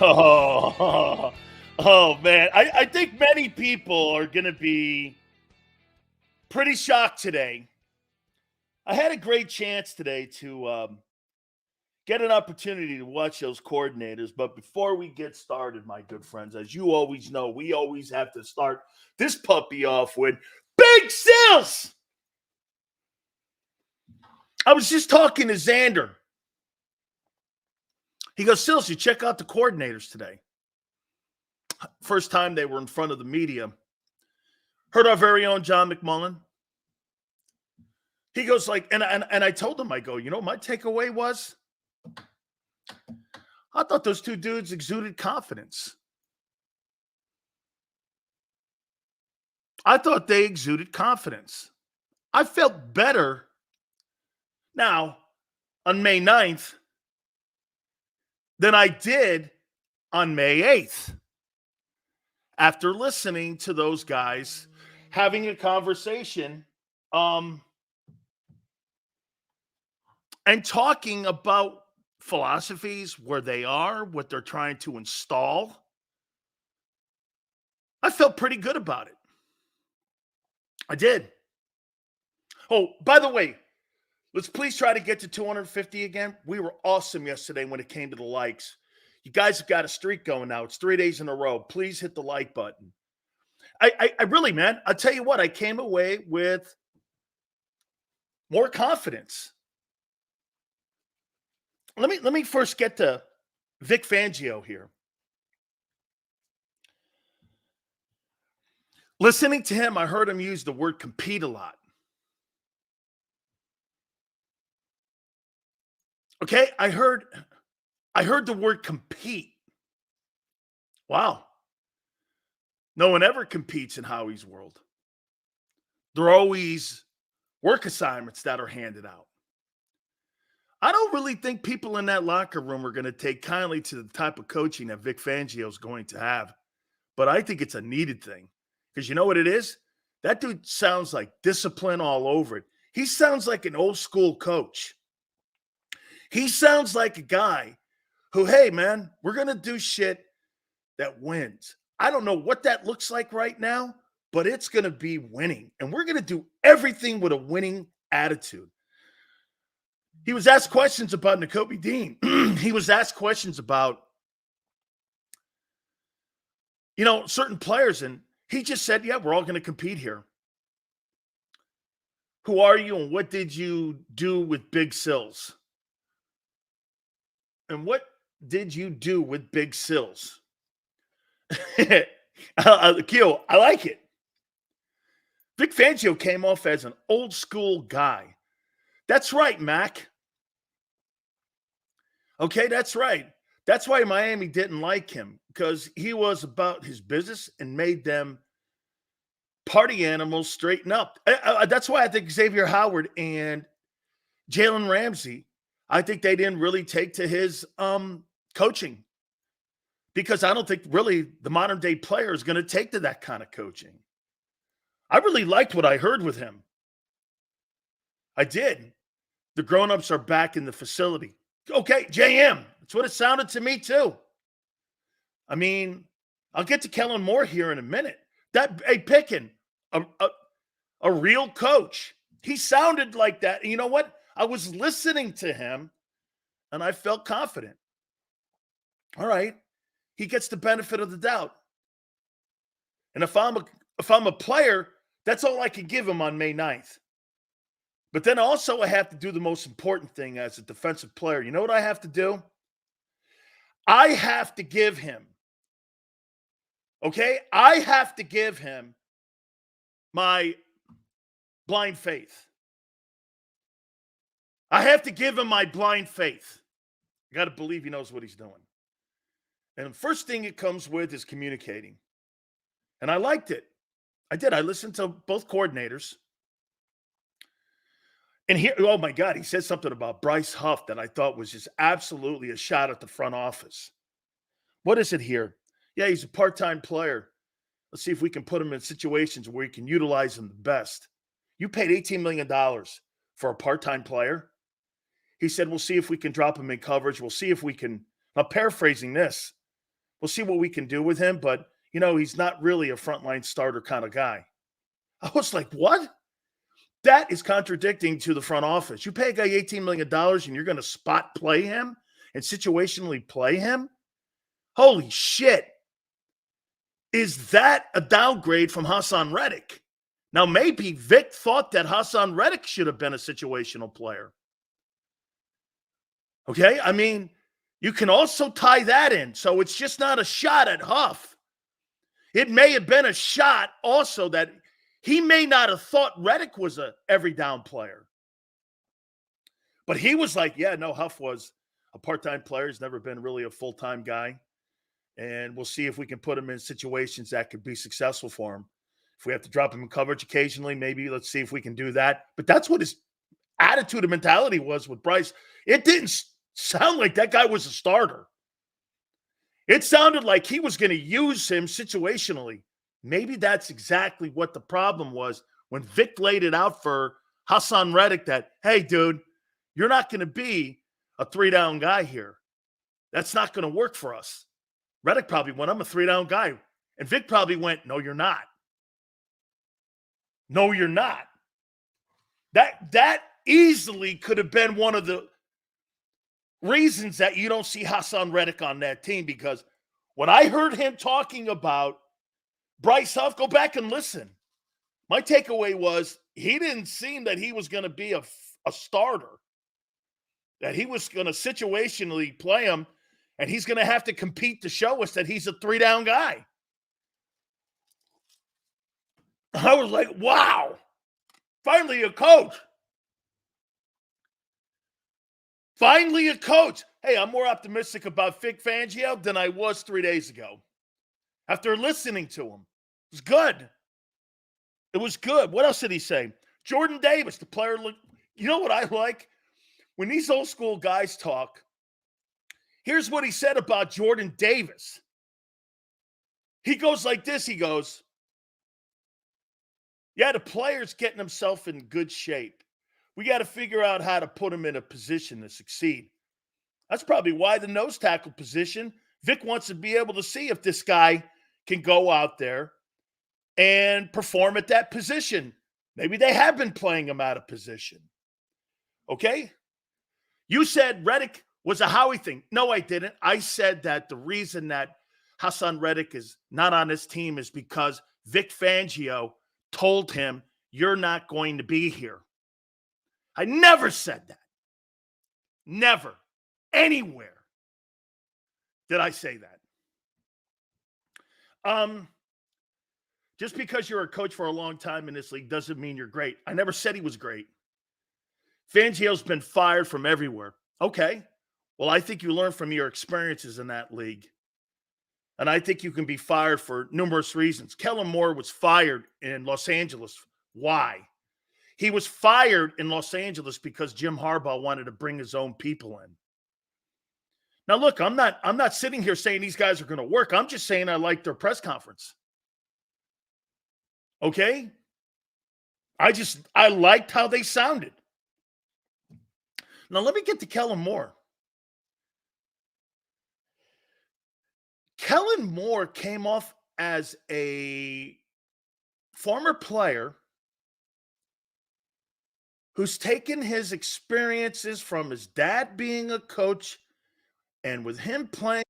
Oh, oh man. I think many people are going to be pretty shocked today. I had a great chance today to get an opportunity to watch those coordinators. But before we get started, my good friends, as you always know, we always have to start this puppy off with big sales. I was just talking to Xander. He goes, Sills, you check out the coordinators today. First time they were in front of the media. Heard our very own John McMullen. He goes like, and I told him, I go, you know, my takeaway was, I thought those two dudes exuded confidence. I thought they exuded confidence. I felt better now on May 9th than I did on May 8th. After listening to those guys having a conversation and talking about philosophies, where they are, what they're trying to install, I felt pretty good about it. I did. Oh, by the way, let's please try to get to 250 again. We were awesome yesterday when it came to the likes. You guys have got a streak going now. It's 3 days in a row. Please hit the like button. I really, man, I'll tell you what, I came away with more confidence. Let me first get to Vic Fangio here. Listening to him, I heard him use the word compete a lot. Okay, I heard the word compete. Wow. No one ever competes in Howie's world. There are always work assignments that are handed out. I don't really think people in that locker room are going to take kindly to the type of coaching that Vic Fangio is going to have. But I think it's a needed thing. Because you know what it is? That dude sounds like discipline all over it. He sounds like an old school coach. He sounds like a guy who, hey, man, we're going to do shit that wins. I don't know what that looks like right now, but it's going to be winning. And we're going to do everything with a winning attitude. He was asked questions about Nakobe Dean. He was asked questions about, you know, certain players. And he just said, yeah, we're all going to compete here. Who are you and what did you do with Big Sills? And what did you do with Big Sills? Keo, I like it. Vic Fangio came off as an old school guy. That's right, Mac. Okay, that's right. That's why Miami didn't like him, because he was about his business and made them party animals straighten up. That's why I think Xavier Howard and Jalen Ramsey, I think they didn't really take to his coaching, because I don't think really the modern day player is going to take to that kind of coaching. I really liked what I heard with him. I did. The grown-ups are back in the facility. Okay, JM. That's what it sounded to me too. I mean, I'll get to Kellen Moore here in a minute. Pickin, a real coach. He sounded like that. And you know what? I was listening to him and I felt confident. All right. He gets the benefit of the doubt. And if I'm a player, that's all I can give him on May 9th. But then also I have to do the most important thing as a defensive player. You know what I have to do? I have to give him, okay? I have to give him my blind faith. I have to give him my blind faith. I got to believe he knows what he's doing. And the first thing it comes with is communicating. And I liked it. I did. I listened to both coordinators. And here, oh my God, he said something about Bryce Huff that I thought was just absolutely a shot at the front office. What is it here? Yeah, he's a part-time player. Let's see if we can put him in situations where we can utilize him the best. You paid $18 million for a part-time player. He said, we'll see if we can drop him in coverage. We'll see if we can, I'm paraphrasing this. We'll see what we can do with him, but, he's not really a frontline starter kind of guy. I was like, what? That is contradicting to the front office. You pay a guy $18 million and you're going to spot play him and situationally play him? Holy shit. Is that a downgrade from Hassan Reddick? Now, maybe Vic thought that Hassan Reddick should have been a situational player. Okay? I mean, you can also tie that in. So it's just not a shot at Huff. It may have been a shot also that he may not have thought Reddick was a every down player. But he was like, yeah, no, Huff was a part-time player. He's never been really a full-time guy. And we'll see if we can put him in situations that could be successful for him. If we have to drop him in coverage occasionally, maybe let's see if we can do that. But that's what his attitude and mentality was with Bryce. It didn't sound like that guy was a starter. It sounded like he was going to use him situationally. Maybe that's exactly what the problem was when Vic laid it out for Hassan Reddick that, hey, dude, you're not going to be a 3-down guy here. That's not going to work for us. Reddick probably went, I'm a 3-down guy. And Vic probably went, no, you're not. No, you're not. That easily could have been one of the reasons that you don't see Hassan Reddick on that team, because when I heard him talking about Bryce Huff, go back and listen. My takeaway was he didn't seem that he was going to be a starter, that he was going to situationally play him, and he's going to have to compete to show us that he's a 3-down guy. I was like, wow, finally a coach. Finally a coach. Hey, I'm more optimistic about Vic Fangio than I was 3 days ago after listening to him. It was good. It was good. What else did he say? Jordan Davis, the player. You know what I like? When these old school guys talk, here's what he said about Jordan Davis. He goes like this. He goes, yeah, the player's getting himself in good shape. We got to figure out how to put him in a position to succeed. That's probably why the nose tackle position, Vic wants to be able to see if this guy can go out there and perform at that position. Maybe they have been playing him out of position. Okay? You said Reddick was a Howie thing. No, I didn't. I said that the reason that Hassan Reddick is not on this team is because Vic Fangio told him, you're not going to be here. I never said that. Never. Anywhere did I say that. Just because you're a coach for a long time in this league doesn't mean you're great. I never said he was great. Fangio's been fired from everywhere. Okay. Well, I think you learn from your experiences in that league. And I think you can be fired for numerous reasons. Kellen Moore was fired in Los Angeles. Why? He was fired in Los Angeles because Jim Harbaugh wanted to bring his own people in. Now, look, I'm not sitting here saying these guys are going to work. I'm just saying I like their press conference. Okay? I liked how they sounded. Now, let me get to Kellen Moore. Kellen Moore came off as a former player who's taken his experiences from his dad being a coach and with him playing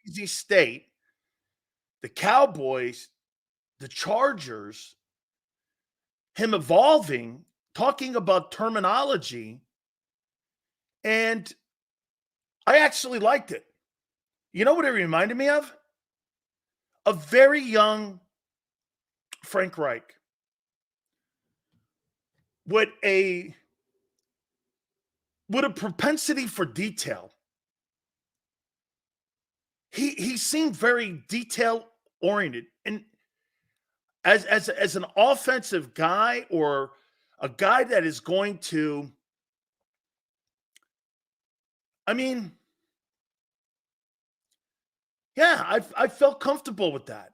Easy State, the Cowboys, the Chargers, him evolving, talking about terminology, and I actually liked it. You know what it reminded me of? A very young Frank Reich with a propensity for detail. He seemed very detail oriented, and as an offensive guy or a guy that is going to, I mean, yeah, I felt comfortable with that.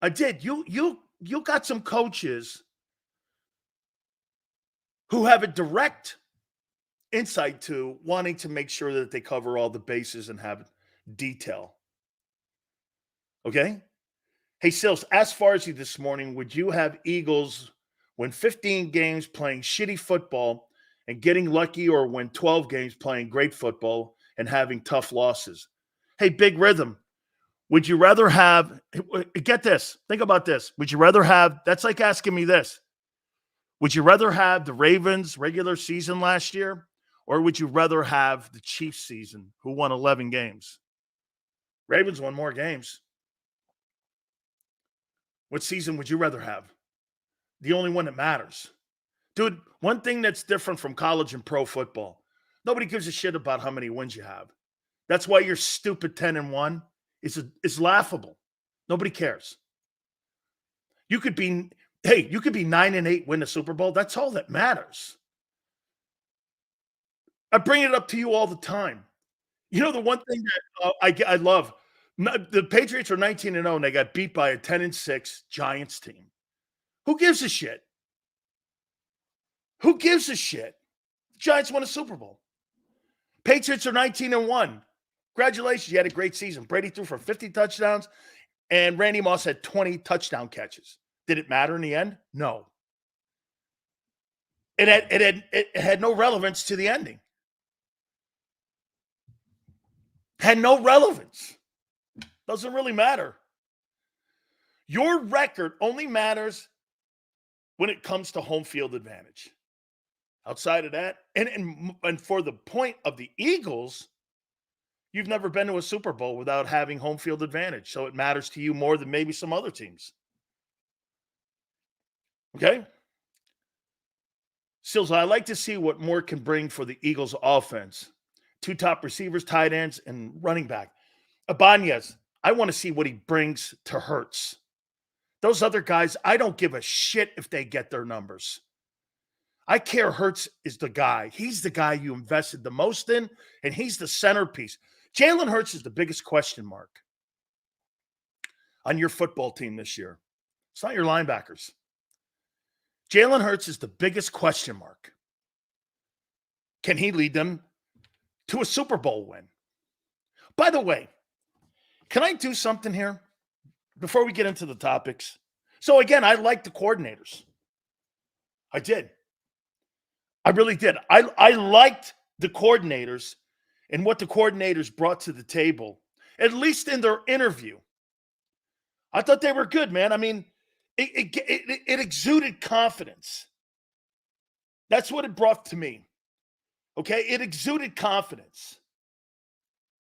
I did. You got some coaches who have a direct insight to wanting to make sure that they cover all the bases and have detail. Okay? Hey, Sills, ask Farzy this morning, would you have Eagles win 15 games playing shitty football and getting lucky, or win 12 games playing great football and having tough losses? Hey, Big Rhythm, would you rather have, get this, think about this. Would you rather have, that's like asking me this. Would you rather have the Ravens regular season last year, or would you rather have the Chiefs season, who won 11 games? Ravens won more games. What season would you rather have? The only one that matters. Dude, one thing that's different from college and pro football, nobody gives a shit about how many wins you have. That's why your stupid 10-1 is laughable. Nobody cares. You could be 9-8, win the Super Bowl. That's all that matters. I bring it up to you all the time. You know, the one thing that I love, the Patriots are 19-0, and they got beat by a 10-6 Giants team. Who gives a shit? Who gives a shit? The Giants won a Super Bowl. Patriots are 19-1. Congratulations, you had a great season. Brady threw for 50 touchdowns, and Randy Moss had 20 touchdown catches. Did it matter in the end? No. It had no relevance to the ending. Had no relevance. Doesn't really matter. Your record only matters when it comes to home field advantage. Outside of that, and for the point of the Eagles, you've never been to a Super Bowl without having home field advantage. So it matters to you more than maybe some other teams. Okay? Sills, I like to see what more can bring for the Eagles offense. 2 top receivers, tight ends, and running back. Ibanez, I want to see what he brings to Hurts. Those other guys, I don't give a shit if they get their numbers. I care Hurts is the guy. He's the guy you invested the most in, and he's the centerpiece. Jalen Hurts is the biggest question mark on your football team this year. It's not your linebackers. Jalen Hurts is the biggest question mark. Can he lead them to a Super Bowl win? By the way, can I do something here before we get into the topics? So again, I like the coordinators. I did. I really did. I liked the coordinators and what the coordinators brought to the table, at least in their interview. I thought they were good, man. I mean, it exuded confidence. That's what it brought to me. Okay? It exuded confidence.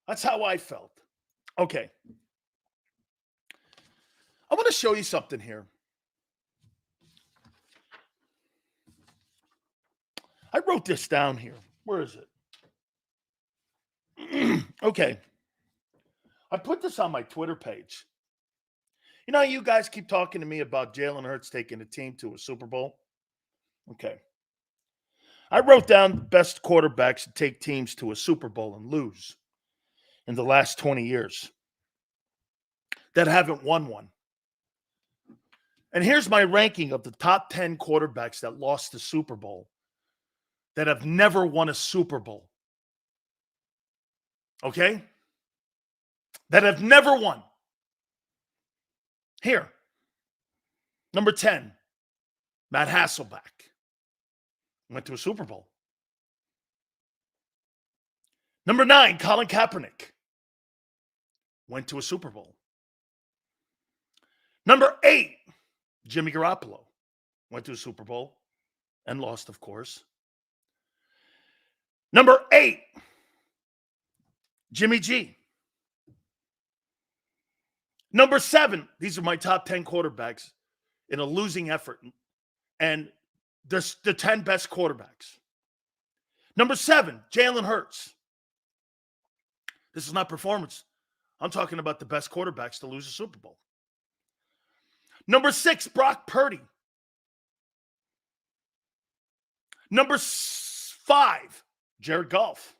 That's how I felt. Okay. I want to show you something here. I wrote this down here. Where is it? Okay. I put this on my Twitter page. You know, you guys keep talking to me about Jalen Hurts taking the team to a Super Bowl. Okay. I wrote down the best quarterbacks to take teams to a Super Bowl and lose in the last 20 years that haven't won one. And here's my ranking of the top 10 quarterbacks that lost the Super Bowl that have never won a Super Bowl. Okay? That have never won. Here. Number 10, Matt Hasselbeck. Went to a Super Bowl. Number 9, Colin Kaepernick. Went to a Super Bowl. Number 8, Jimmy Garoppolo. Went to a Super Bowl and lost, of course. Number 8, Jimmy G. Number 7, these are my top 10 quarterbacks in a losing effort. And the 10 best quarterbacks. Number 7, Jalen Hurts. This is not performance. I'm talking about the best quarterbacks to lose a Super Bowl. Number 6, Brock Purdy. Number 5, Jared Goff.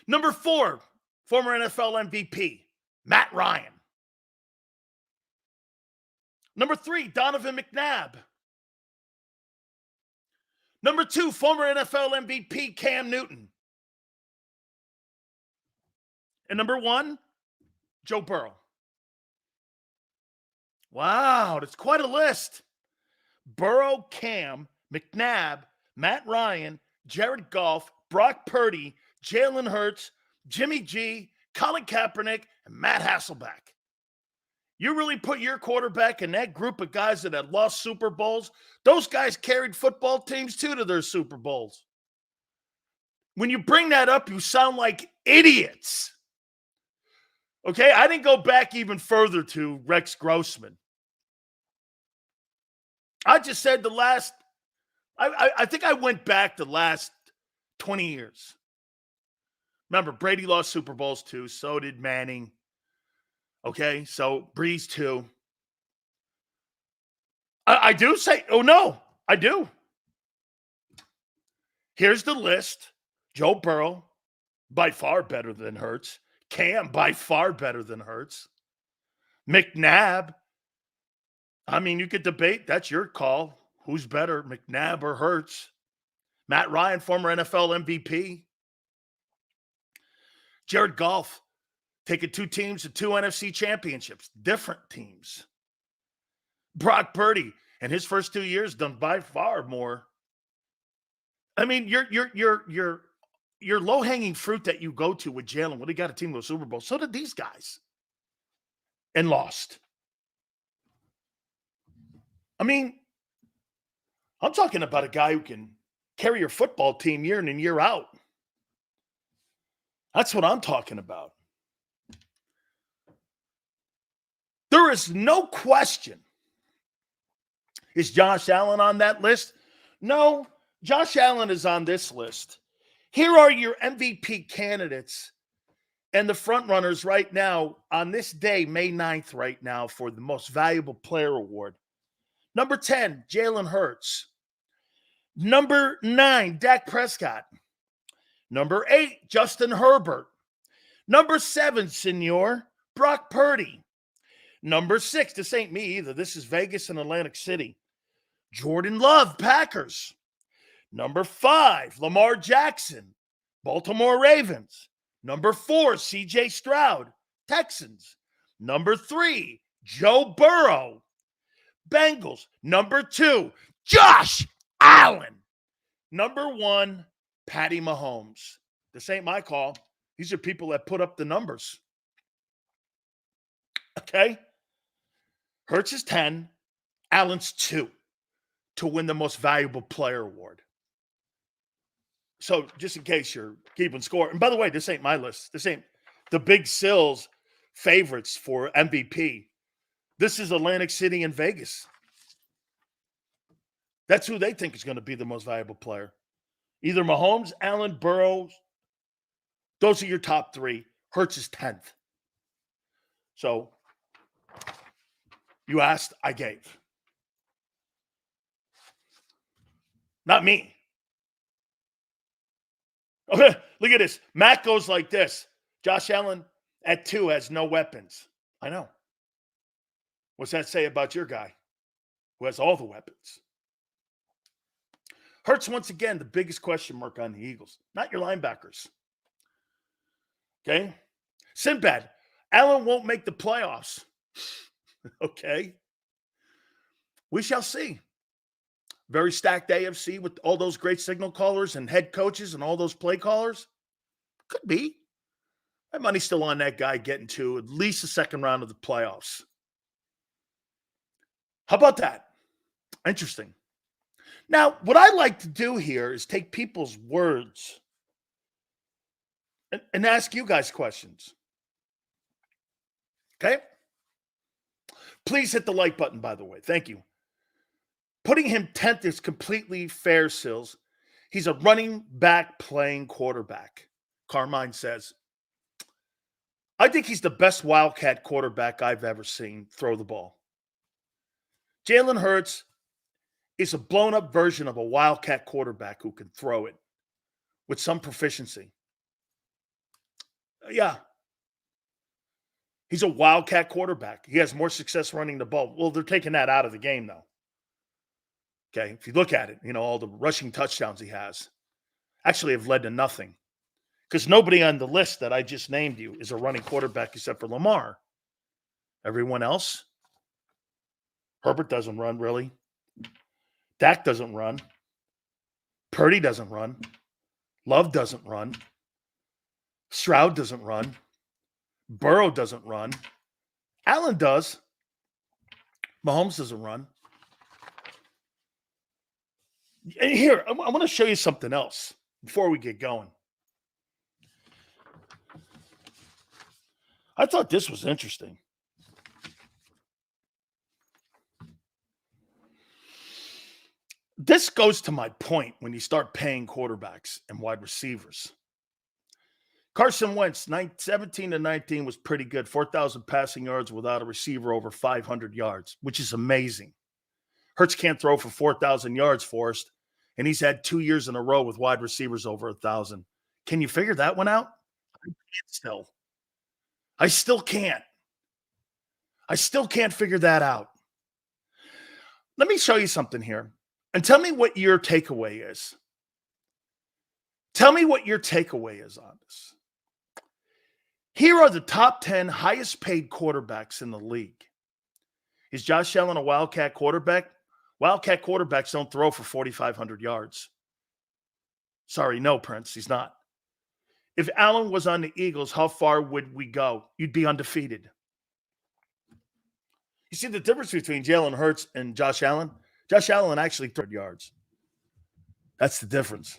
Number 4, former NFL MVP, Matt Ryan. Number 3, Donovan McNabb. Number 2, former NFL MVP, Cam Newton. And number 1, Joe Burrow. Wow, that's quite a list. Burrow, Cam, McNabb, Matt Ryan, Jared Goff, Brock Purdy, Jalen Hurts, Jimmy G, Colin Kaepernick, and Matt Hasselbeck. You really put your quarterback in that group of guys that had lost Super Bowls? Those guys carried football teams too to their Super Bowls. When you bring that up, you sound like idiots. Okay, I didn't go back even further to Rex Grossman. I just said I think I went back the last 20 years. Remember, Brady lost Super Bowls too. So did Manning. Okay, so Breeze too. I do say, oh no, I do. Here's the list. Joe Burrow, by far better than Hurts. Cam, by far better than Hurts. McNabb, I mean, you could debate. That's your call. Who's better, McNabb or Hurts? Matt Ryan, former NFL MVP. Jared Goff, taking 2 teams to 2 NFC championships. Different teams. Brock Purdy, in his first 2 years, done by far more. I mean, your low-hanging fruit that you go to with Jalen, well, he got a team to the Super Bowl. So did these guys. And lost. I mean, I'm talking about a guy who can carry your football team year in and year out. That's what I'm talking about. There is no question. Is Josh Allen on that list? No, Josh Allen is on this list. Here are your MVP candidates and the front runners right now on this day, May 9th, right now, for the Most Valuable Player Award. Number 10, Jalen Hurts. Number 9, Dak Prescott. Number 8, Justin Herbert. Number 7, Senor, Brock Purdy. Number 6, this ain't me either. This is Vegas and Atlantic City. Jordan Love, Packers. Number 5, Lamar Jackson, Baltimore Ravens. Number 4, C.J. Stroud, Texans. Number 3, Joe Burrow, Bengals. Number 2, Josh Allen. Number 1, Patty Mahomes. This ain't my call. These are people that put up the numbers. Okay? Hurts is 10, Allen's 2 to win the Most Valuable Player Award. So just in case you're keeping score. And by the way, this ain't my list. This ain't the Big Sills favorites for MVP. This is Atlantic City and Vegas. That's who they think is going to be the most valuable player. Either Mahomes, Allen, Burrow. Those are your top 3. Hurts is 10th. So you asked, I gave. Not me. Okay, look at this. Matt goes like this. Josh Allen at 2 has no weapons. I know. What's that say about your guy who has all the weapons? Hurts, once again, the biggest question mark on the Eagles. Not your linebackers. Okay? Sinbad, Allen won't make the playoffs. Okay? We shall see. Very stacked AFC with all those great signal callers and head coaches and all those play callers. Could be. My money's still on that guy getting to at least the second round of the playoffs. How about that? Interesting. Now, what I like to do here is take people's words and ask you guys questions. Okay? Please hit the like button, by the way. Thank you. Putting him 10th is completely fair, Sills. He's a running back playing quarterback. Carmine says, I think he's the best Wildcat quarterback I've ever seen throw the ball. Jalen Hurts is a blown-up version of a Wildcat quarterback who can throw it with some proficiency. Yeah. He's a Wildcat quarterback. He has more success running the ball. Well, they're taking that out of the game, though. Okay, if you look at it, all the rushing touchdowns he has actually have led to nothing Because nobody on the list that I just named you is a running quarterback except for Lamar. Everyone else, Herbert doesn't run, really. Dak doesn't run. Purdy doesn't run. Love doesn't run. Stroud doesn't run. Burrow doesn't run. Allen does. Mahomes doesn't run. And here, I want to show you something else before we get going. I thought this was interesting. This goes to my point when you start paying quarterbacks and wide receivers. Carson Wentz, 17-19 was pretty good. 4,000 passing yards without a receiver over 500 yards, which is amazing. Hurts can't throw for 4,000 yards, Forrest, and he's had 2 years in a row with wide receivers over 1,000. Can you figure that one out? I can't still. I still can't. I still can't figure that out. Let me show you something here, and tell me what your takeaway is. Tell me what your takeaway is on this. Here are the top 10 highest paid quarterbacks in the league. Is Josh Allen a Wildcat quarterback? Wildcat quarterbacks don't throw for 4,500 yards. Sorry, no, Prince, he's not. If Allen was on the Eagles, how far would we go? You'd be undefeated. You see the difference between Jalen Hurts and Josh Allen? Josh Allen actually threw yards. That's the difference.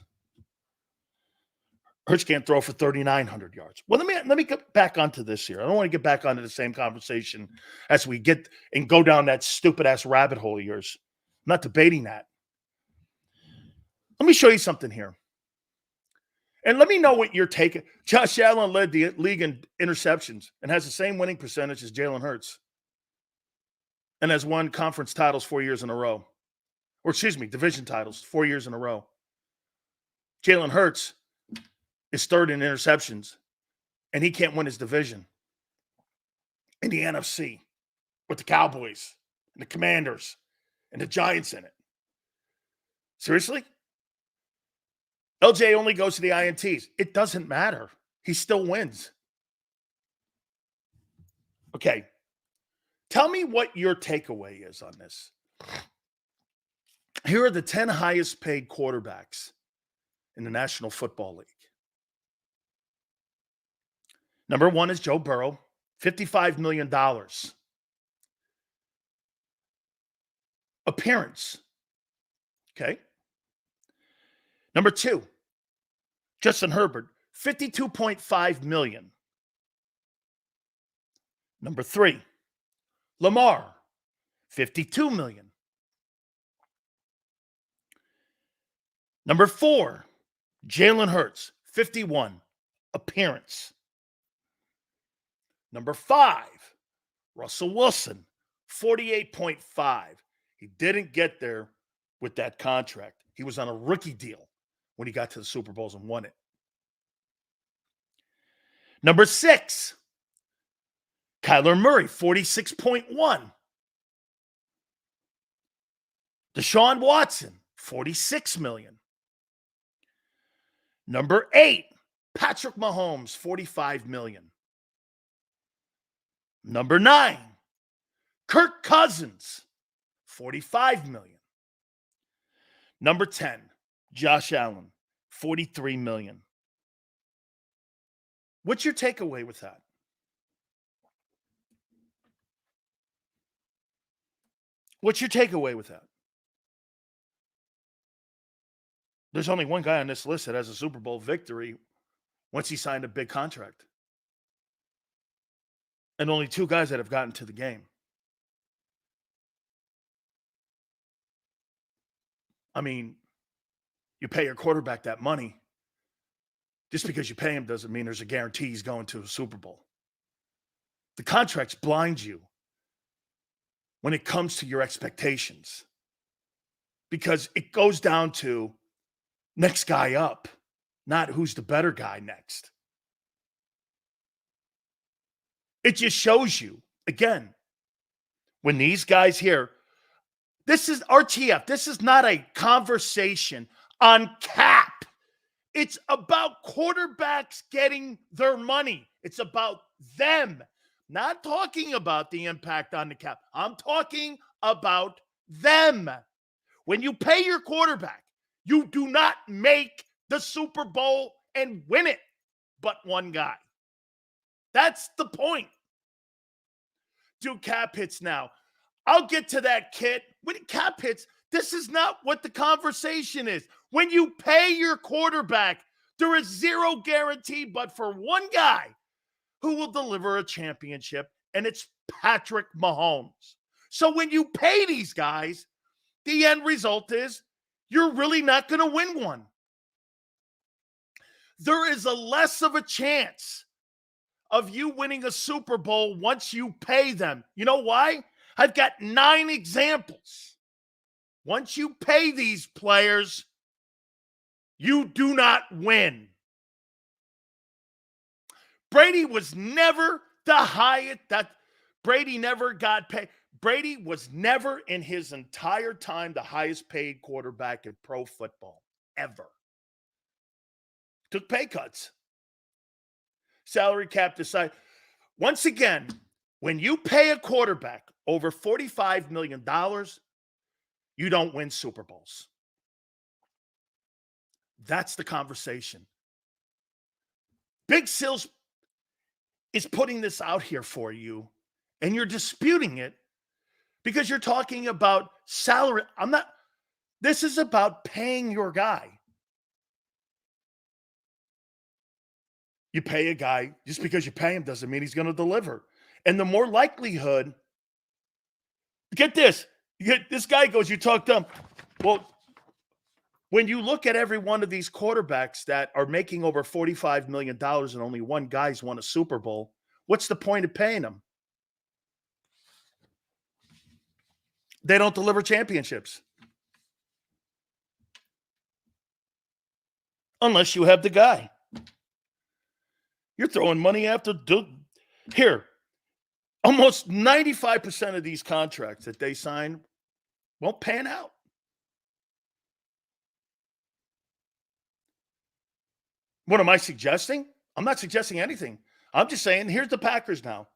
Hurts can't throw for 3,900 yards. Well, let me get back onto this here. I don't want to get back onto the same conversation as we get and go down that stupid-ass rabbit hole of yours. I'm not debating that. Let me show you something here. And let me know what you're taking. Josh Allen led the league in interceptions and has the same winning percentage as Jalen Hurts. And has won conference titles 4 years in a row. Or excuse me, division titles 4 years in a row. Jalen Hurts is third in interceptions, and he can't win his division in the NFC with the Cowboys and the Commanders and the Giants in it. Seriously? LJ only goes to the INTs. It doesn't matter. He still wins. Okay. Tell me what your takeaway is on this. Here are the 10 highest paid quarterbacks in the National Football League. Number 1 is Joe Burrow, $55 million. Appearance. Okay. Number 2, Justin Herbert, $52.5 million. Number 3, Lamar, $52 million. Number 4, Jalen Hurts, $51. Appearance. Number 5, Russell Wilson, $48.5. He didn't get there with that contract. He was on a rookie deal when he got to the Super Bowls and won it. Number 6, Kyler Murray, $46.1. Deshaun Watson, $46 million. Number 8, Patrick Mahomes, $45 million. Number 9, Kirk Cousins, $45 million. Number 10, Josh Allen, $43 million. What's your takeaway with that? What's your takeaway with that? There's only one guy on this list that has a Super Bowl victory once he signed a big contract. And only 2 guys that have gotten to the game. I mean, you pay your quarterback that money. Just because you pay him doesn't mean there's a guarantee he's going to a Super Bowl. The contracts blind you when it comes to your expectations. Because it goes down to next guy up, not who's the better guy next. It just shows you, again, when these guys here, this is RTF. This is not a conversation on cap It's about quarterbacks getting their money. It's about them. Not talking about the impact on the cap. I'm talking about them. When you pay your quarterback, you do not make the Super Bowl and win it, but one guy. That's the point. Do cap hits now. I'll get to that, Kit. When cap hits, this is not what the conversation is. When you pay your quarterback, there is zero guarantee but for one guy who will deliver a championship, and it's Patrick Mahomes. So when you pay these guys, the end result is you're really not going to win one. There is a less of a chance of you winning a Super Bowl once you pay them. You know why? I've got 9 examples. Once you pay these players, you do not win. Brady was never the highest. Brady never got paid. Brady was never in his entire time the highest paid quarterback in pro football, ever. Took pay cuts. Salary cap decide. Once again, when you pay a quarterback over $45 million, you don't win Super Bowls. That's the conversation. Big Sills is putting this out here for you, and you're disputing it because you're talking about salary. This is about paying your guy. You pay a guy, just because you pay him doesn't mean he's going to deliver. And the more likelihood, get this, this guy goes, you talk to him. Well, when you look at every one of these quarterbacks that are making over $45 million and only one guy's won a Super Bowl, what's the point of paying them? They don't deliver championships. Unless you have the guy. You're throwing money after here. Almost 95% of these contracts that they sign won't pan out. What am I suggesting? I'm not suggesting anything. I'm just saying, here's the Packers now.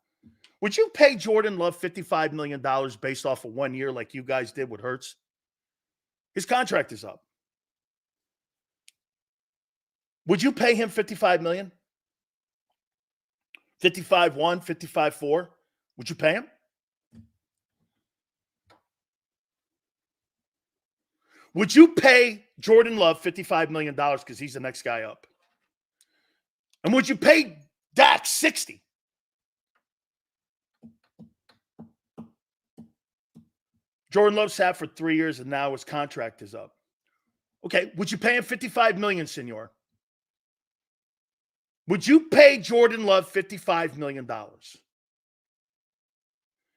Would you pay Jordan Love $55 million based off of 1 year like you guys did with Hurts? His contract is up. Would you pay him $55 million? 55-1, 55-4? Would you pay him? Would you pay Jordan Love $55 million because he's the next guy up? And would you pay Dak 60? Jordan Love sat for 3 years and now his contract is up. Okay, would you pay him $55 million, senor? Would you pay Jordan Love $55 million?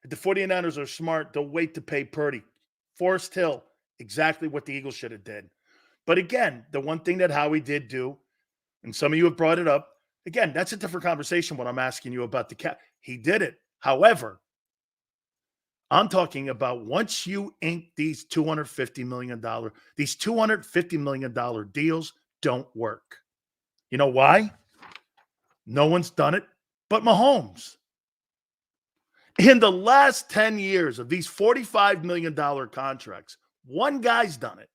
If the 49ers are smart, they'll wait to pay Purdy. Forrest Hill, exactly what the Eagles should have did. But again, the one thing that Howie did do, and some of you have brought it up, again, that's a different conversation when I'm asking you about the cap. He did it. However, I'm talking about once you ink these $250 million, these $250 million deals don't work. You know why? No one's done it but Mahomes. In the last 10 years of these $45 million contracts, one guy's done it.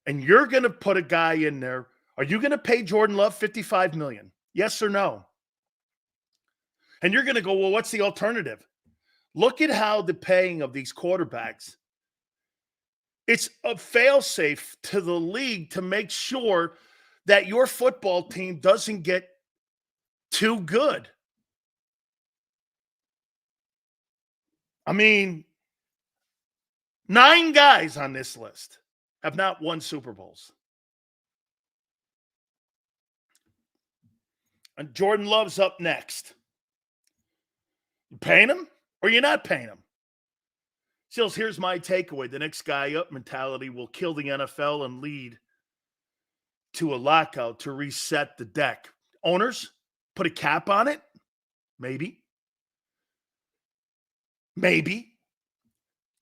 And you're going to put a guy in there. Are you going to pay Jordan Love $55 million? Yes or no? And you're going to go, well, what's the alternative? Look at how the paying of these quarterbacks, it's a fail-safe to the league to make sure that your football team doesn't get too good. I mean, 9 guys on this list have not won Super Bowls. And Jordan Love's up next. You paying him or you're not paying him? Sills, here's my takeaway. The next guy up mentality will kill the NFL and lead to a lockout to reset the deck. Owners, put a cap on it? Maybe. Maybe.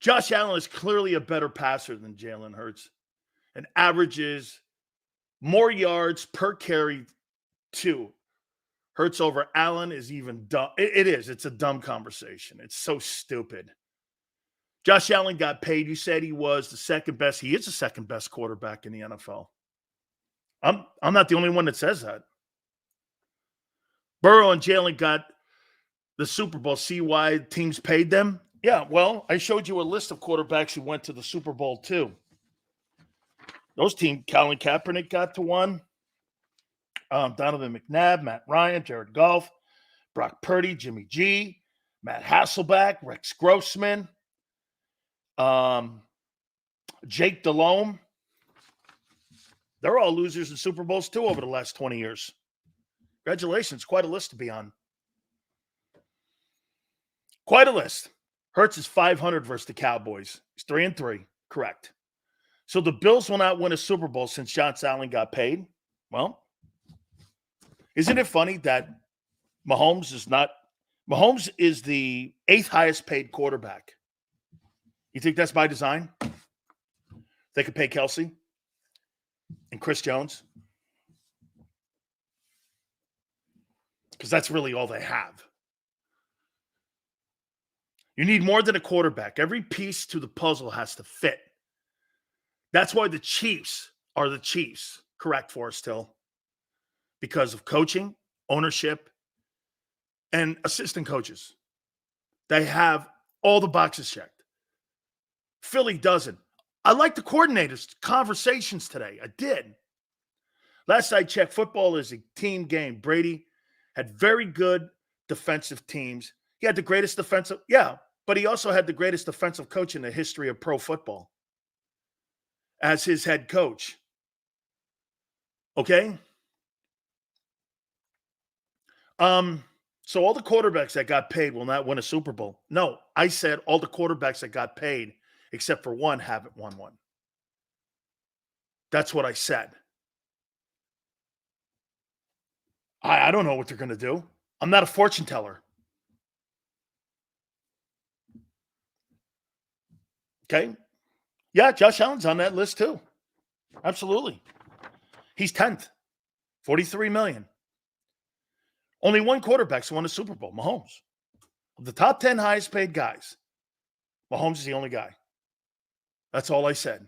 Josh Allen is clearly a better passer than Jalen Hurts and averages More yards per carry, 2. Hurts over Allen is even dumb. It is. It's a dumb conversation. It's so stupid. Josh Allen got paid. You said he was the second best. He is the second best quarterback in the NFL. I'm not the only one that says that. Burrow and Jalen got the Super Bowl. See why teams paid them? Yeah, well, I showed you a list of quarterbacks who went to the Super Bowl too. Those teams, Colin Kaepernick got to one. Donovan McNabb, Matt Ryan, Jared Goff, Brock Purdy, Jimmy G, Matt Hasselbeck, Rex Grossman, Jake Delhomme. They're all losers in Super Bowls too over the last 20 years. Congratulations. Quite a list to be on. Quite a list. Hurts is 500 versus the Cowboys. He's 3-3. Correct. So the Bills will not win a Super Bowl since Josh Allen got paid. Well, isn't it funny that Mahomes is the 8th highest paid quarterback? You think that's by design? They could pay Kelsey and Chris Jones? Because that's really all they have. You need more than a quarterback. Every piece to the puzzle has to fit. That's why the Chiefs are the Chiefs. Correct, Forrest Hill. Because of coaching, ownership, and assistant coaches. They have all the boxes checked. Philly doesn't. I like the coordinators' conversations today. I did. Last I checked, football is a team game. Brady had very good defensive teams. He had the greatest defensive, but he also had the greatest defensive coach in the history of pro football as his head coach. Okay? So all the quarterbacks that got paid will not win a Super Bowl. No, I said all the quarterbacks that got paid, except for one, haven't won one. That's what I said. I don't know what they're going to do. I'm not a fortune teller. Okay? Yeah, Josh Allen's on that list too. Absolutely. He's 10th. $43 million. Only one quarterback's won a Super Bowl, Mahomes. Of the top 10 highest paid guys, Mahomes is the only guy. That's all I said.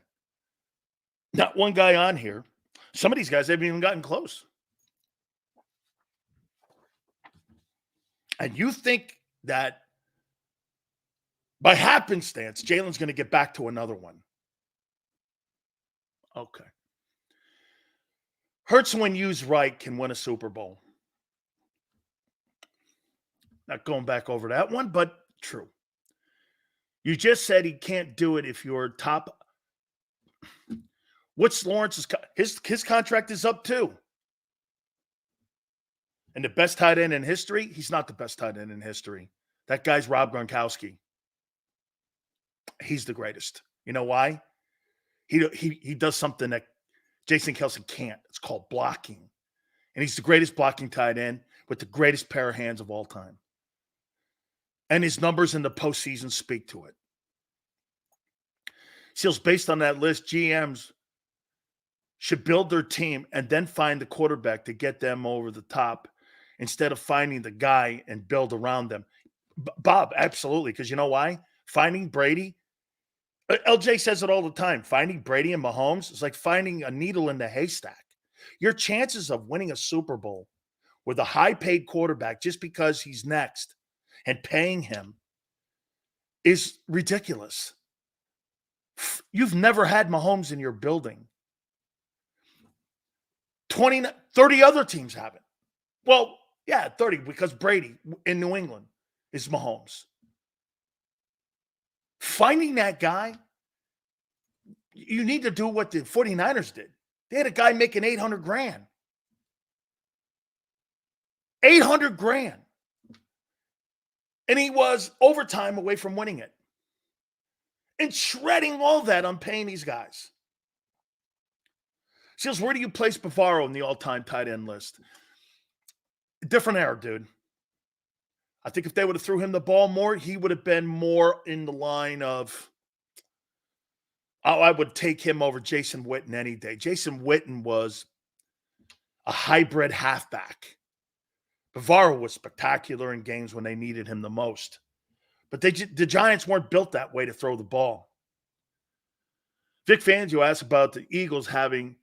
Not one guy on here. Some of these guys haven't even gotten close. And you think that by happenstance, Jalen's going to get back to another one. Okay. Hurts, when used right, can win a Super Bowl. Not going back over that one, but true. You just said he can't do it if you're top. What's Lawrence's? His contract is up too. And the best tight end in history? He's not the best tight end in history. That guy's Rob Gronkowski. He's the greatest. You know why? He does something that Jason Kelce can't. It's called blocking. And he's the greatest blocking tight end with the greatest pair of hands of all time. And his numbers in the postseason speak to it. Seals, based on that list, GMs should build their team and then find the quarterback to get them over the top instead of finding the guy and build around them. Bob, absolutely. Because you know why? Finding Brady, LJ says it all the time, finding Brady and Mahomes is like finding a needle in the haystack. Your chances of winning a Super Bowl with a high-paid quarterback just because he's next and paying him is ridiculous. You've never had Mahomes in your building. 30 other teams haven't. Well, yeah, 30, because Brady in New England is Mahomes. Finding that guy, you need to do what the 49ers did. They had a guy making $800,000. $800,000. And he was overtime away from winning it. And shredding all that on paying these guys. Seals, where do you place Bavaro in the all-time tight end list? Different era, dude. I think if they would have threw him the ball more, he would have been more in the line of, I would take him over Jason Witten any day. Jason Witten was a hybrid halfback. Bavaro was spectacular in games when they needed him the most. But the Giants weren't built that way to throw the ball. Vic Fangio asked about the Eagles having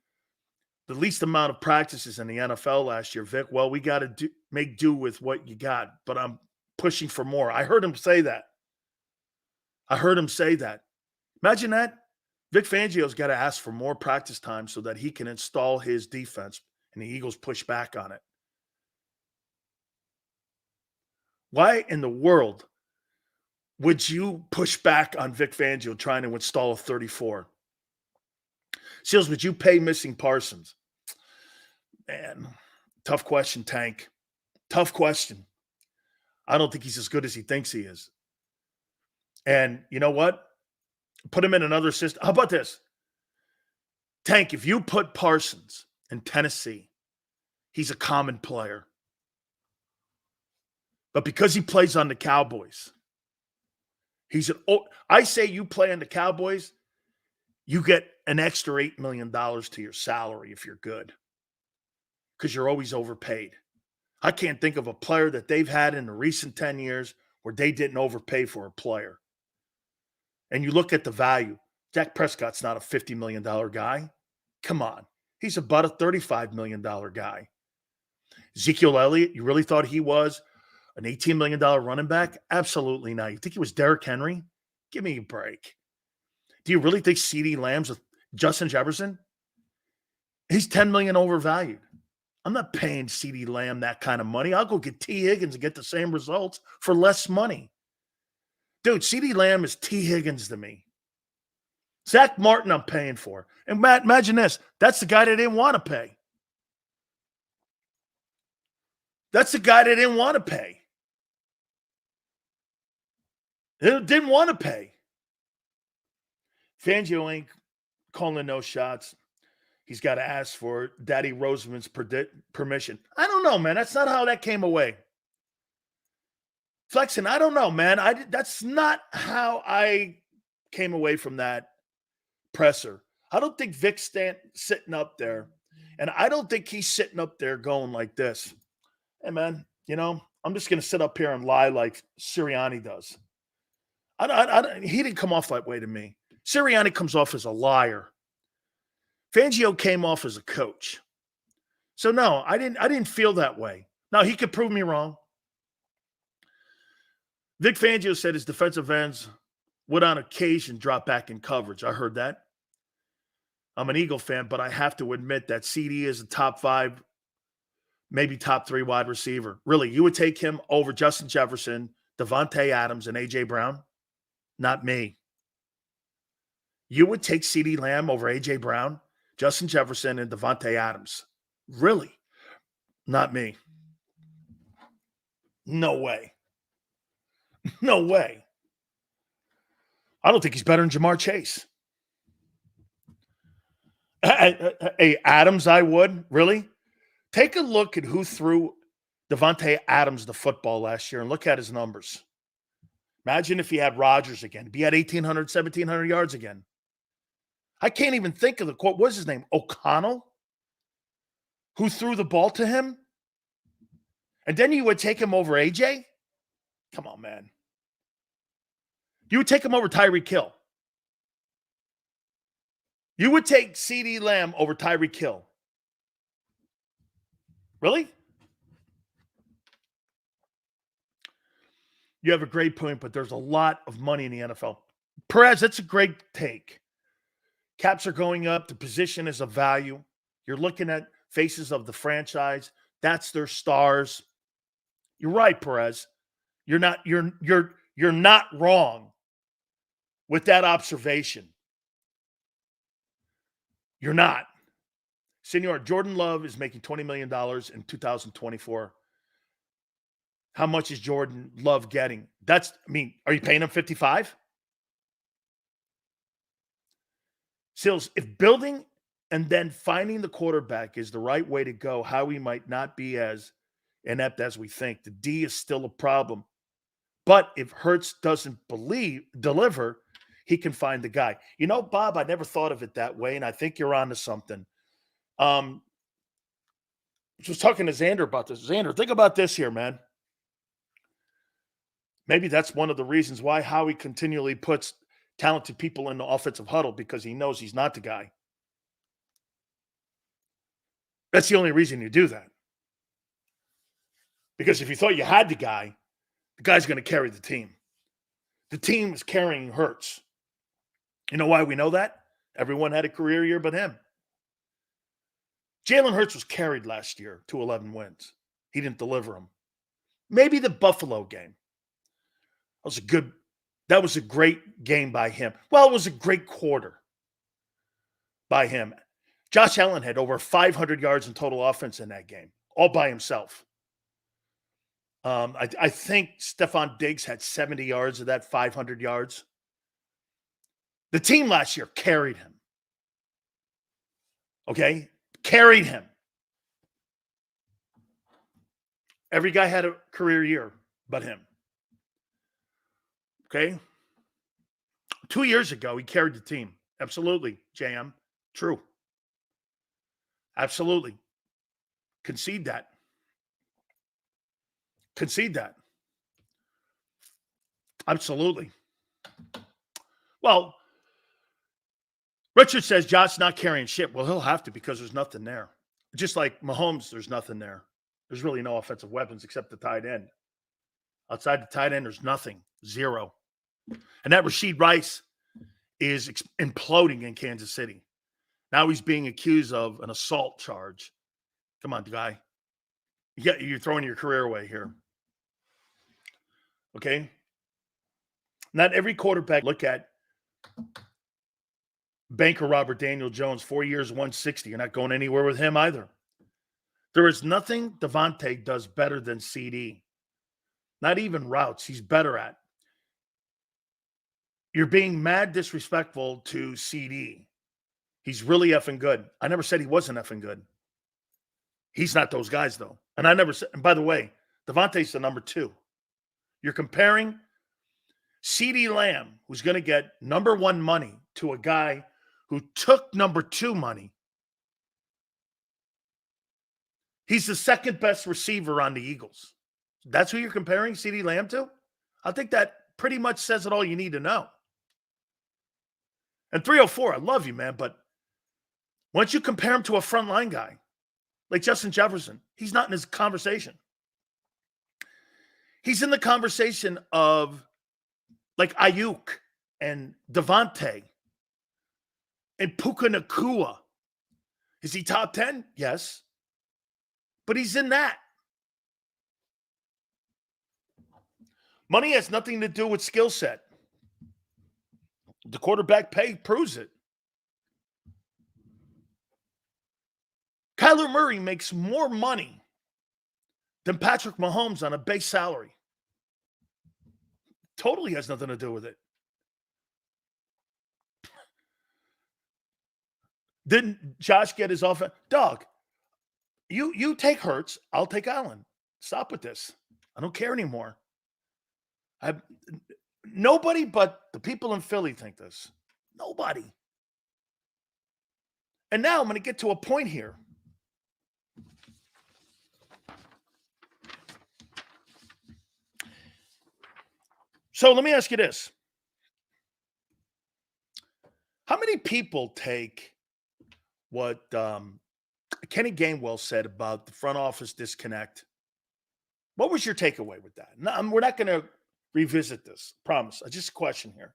the least amount of practices in the NFL last year. Vic, well, we got to make do with what you got, but I'm pushing for more. I heard him say that. Imagine that. Vic Fangio's got to ask for more practice time so that he can install his defense, and the Eagles push back on it. Why in the world would you push back on Vic Fangio trying to install a 34? Seals, would you pay missing Parsons? Man, tough question, Tank. Tough question. I don't think he's as good as he thinks he is. And you know what? Put him in another system. How about this? Tank, if you put Parsons in Tennessee, he's a common player. But because he plays on the Cowboys, I say you play on the Cowboys, you get an extra $8 million to your salary if you're good, because you're always overpaid. I can't think of a player that they've had in the recent 10 years where they didn't overpay for a player. And you look at the value. Dak Prescott's not a $50 million guy. Come on. He's about a $35 million guy. Ezekiel Elliott, you really thought he was an $18 million running back? Absolutely not. You think he was Derrick Henry? Give me a break. Do you really think CeeDee Lamb's with Justin Jefferson? He's $10 million overvalued. I'm not paying CeeDee Lamb that kind of money. I'll go get T. Higgins and get the same results for less money. Dude, CeeDee Lamb is T. Higgins to me. Zach Martin I'm paying for. And Matt, imagine this. That's the guy they didn't want to pay. They didn't want to pay. Fangio ain't calling no shots. He's got to ask for Daddy Roseman's permission. I don't know, man. That's not how that came away. Flexing, I don't know, man. That's not how I came away from that presser. I don't think Vic's sitting up there, and I don't think he's sitting up there going like this. Hey, man, I'm just going to sit up here and lie like Sirianni does. He didn't come off that way to me. Sirianni comes off as a liar. Fangio came off as a coach. So, no, I didn't feel that way. Now, he could prove me wrong. Vic Fangio said his defensive ends would on occasion drop back in coverage. I heard that. I'm an Eagle fan, but I have to admit that CD is a top 5, maybe top 3 wide receiver. Really, you would take him over Justin Jefferson, Devontae Adams, and A.J. Brown? Not me. You would take CeeDee Lamb over A.J. Brown, Justin Jefferson, and Devontae Adams? Really? Not me. No way. No way. I don't think he's better than Jamar Chase. Hey, Adams, I would. Really? Take a look at who threw Devontae Adams the football last year and look at his numbers. Imagine if he had Rodgers again. If he had 1,800, 1,700 yards again. I can't even think of what was his name? O'Connell? Who threw the ball to him? And then you would take him over AJ? Come on, man. You would take him over Tyreek Hill. You would take CeeDee Lamb over Tyreek Hill. Really? You have a great point, but there's a lot of money in the NFL. Perez, that's a great take. Caps are going up. The position is of value. You're looking at faces of the franchise. That's their stars. You're right, Perez. You're not wrong with that observation. You're not. Senor, Jordan Love is making $20 million in 2024. How much is Jordan Love getting? Are you paying him 55? Sills, if building and then finding the quarterback is the right way to go, Howie might not be as inept as we think. The D is still a problem. But if Hurts doesn't deliver, he can find the guy. Bob, I never thought of it that way, and I think you're onto something. I was talking to Xander about this. Xander, think about this here, man. Maybe that's one of the reasons why Howie continually puts talented people in the offensive huddle, because he knows he's not the guy. That's the only reason you do that. Because if you thought you had the guy's going to carry the team. The team is carrying Hurts. You know why we know that? Everyone had a career year but him. Jalen Hurts was carried last year to 11 wins. He didn't deliver them. Maybe the Buffalo game. That was a great game by him. Well, it was a great quarter by him. Josh Allen had over 500 yards in total offense in that game, all by himself. I think Stephon Diggs had 70 yards of that 500 yards. The team last year carried him. Okay? Carried him. Every guy had a career year but him. Okay? 2 years ago, he carried the team. Absolutely, JM. True. Absolutely. Concede that. Concede that. Absolutely. Well, Richard says Josh's not carrying shit. Well, he'll have to, because there's nothing there. Just like Mahomes, there's nothing there. There's really no offensive weapons except the tight end. Outside the tight end, there's nothing. Zero. And that Rashid Rice is imploding in Kansas City. Now he's being accused of an assault charge. Come on, guy. You're throwing your career away here. Okay? Not every quarterback. Look at banker Robert Daniel Jones, 4 years, 160. You're not going anywhere with him either. There is nothing Devontae does better than CD. Not even routes. He's better at. You're being mad disrespectful to CD. He's really effing good. I never said he wasn't effing good. He's not those guys, though. And I never said, and by the way, Devontae's the number 2. You're comparing CD Lamb, who's going to get number 1 money, to a guy who took number 2 money. He's the second best receiver on the Eagles. That's who you're comparing CD Lamb to? I think that pretty much says it all you need to know. And 304, I love you, man, but once you compare him to a frontline guy like Justin Jefferson, he's not in his conversation. He's in the conversation of like Ayuk and Devontae and Puka Nacua. Is he top 10? Yes. But he's in that. Money has nothing to do with skill set. The quarterback pay proves it. Kyler Murray makes more money than Patrick Mahomes on a base salary. Totally has nothing to do with it. Didn't Josh get his offense? Dog, you take Hurts, I'll take Allen. Stop with this. I don't care anymore. Nobody but the people in Philly think this. Nobody. And now I'm going to get to a point here. So let me ask you this. How many people take what Kenny Gainwell said about the front office disconnect? What was your takeaway with that? No, we're not going to revisit this. Promise. Just a question here.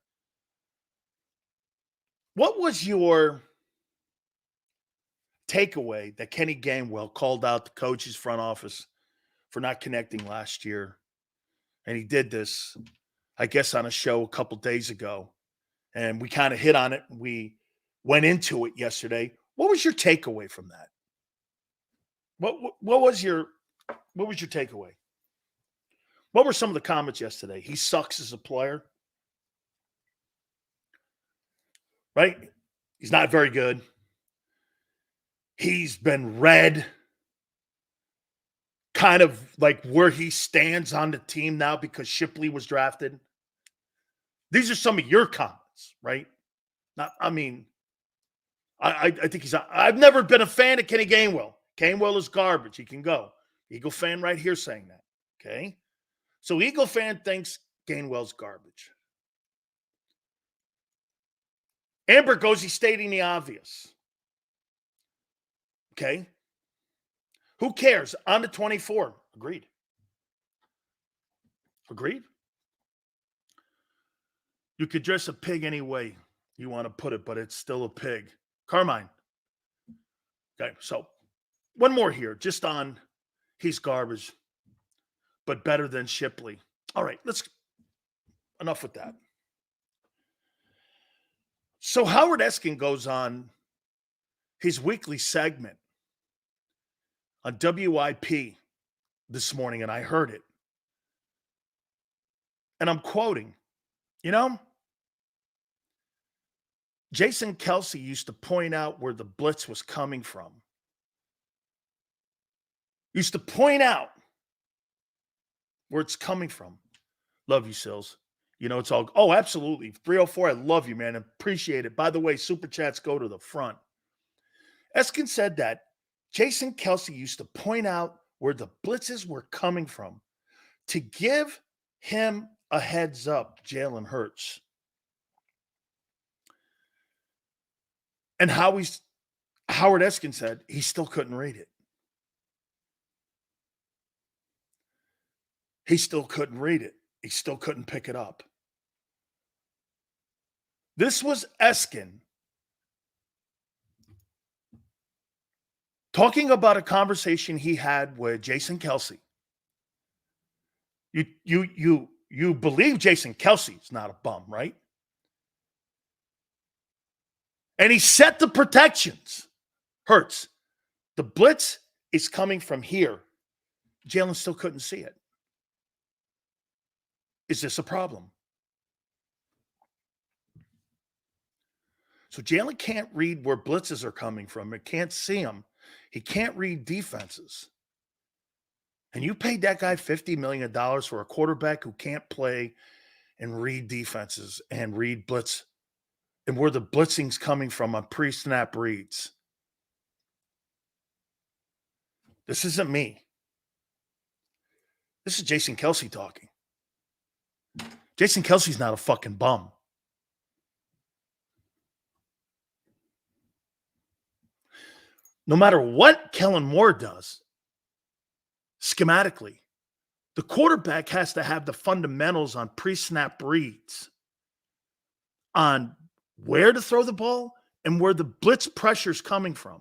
What was your takeaway that Kenny Gainwell called out the coach's front office for not connecting last year? And he did this, I guess, on a show a couple days ago. And we kind of hit on it. We went into it yesterday. What was your takeaway from that? What was your takeaway? What were some of the comments yesterday? He sucks as a player. Right? He's not very good. He's been read. Kind of like where he stands on the team now because Shipley was drafted. These are some of your comments, right? I think I've never been a fan of Kenny Gainwell. Gainwell is garbage. He can go. Eagle fan right here saying that. Okay. So Eagle fan thinks Gainwell's garbage. Amber goes, he's stating the obvious. Okay. Who cares? On to 24. Agreed. Agreed. You could dress a pig any way you want to put it, but it's still a pig. Carmine. Okay, so one more here, just on he's garbage, but better than Shipley. All right, enough with that. So Howard Eskin goes on his weekly segment on WIP this morning, and I heard it. And I'm quoting, Jason Kelce used to point out where the blitz was coming from. Used to point out where it's coming from. Love you, Sills. It's all, oh, absolutely. 304, I love you, man. Appreciate it. By the way, super chats go to the front. Eskin said that Jason Kelce used to point out where the blitzes were coming from to give him a heads up, Jalen Hurts. And Howard Eskin said he still couldn't read it. He still couldn't read it. He still couldn't pick it up. This was Eskin talking about a conversation he had with Jason Kelce. You believe Jason Kelce is not a bum, right? And he set the protections. Hurts. The blitz is coming from here. Jalen still couldn't see it. Is this a problem? So Jalen can't read where blitzes are coming from. He can't see them. He can't read defenses. And you paid that guy $50 million for a quarterback who can't play and read defenses and read blitz and where the blitzing's coming from on pre-snap reads. This isn't me. This is Jason Kelce talking. Jason Kelce's not a fucking bum. No matter what Kellen Moore does, schematically, the quarterback has to have the fundamentals on pre-snap reads on where to throw the ball and where the blitz pressure's coming from.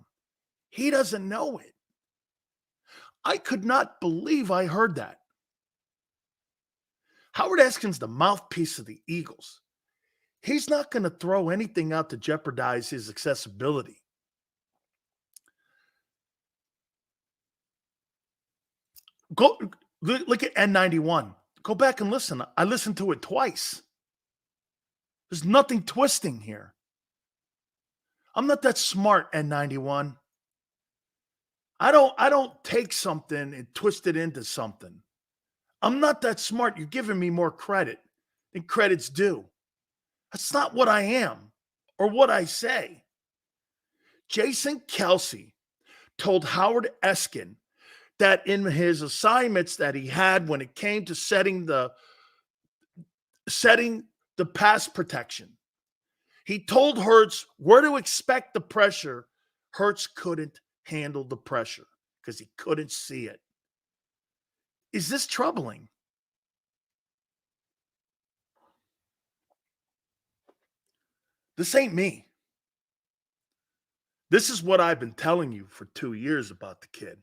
He doesn't know it. I could not believe I heard that. Howard Eskin's the mouthpiece of the Eagles. He's not going to throw anything out to jeopardize his accessibility. Go look at N91. Go back and listen. I listened to it twice. There's nothing twisting here. I'm not that smart, N91. I don't take something and twist it into something. I'm not that smart. You're giving me more credit than credit's due. That's not what I am or what I say. Jason Kelce told Howard Eskin that in his assignments that he had when it came to setting the pass protection, he told Hurts where to expect the pressure. Hurts couldn't handle the pressure because he couldn't see it. Is this troubling? This ain't me. This is what I've been telling you for 2 years about the kid.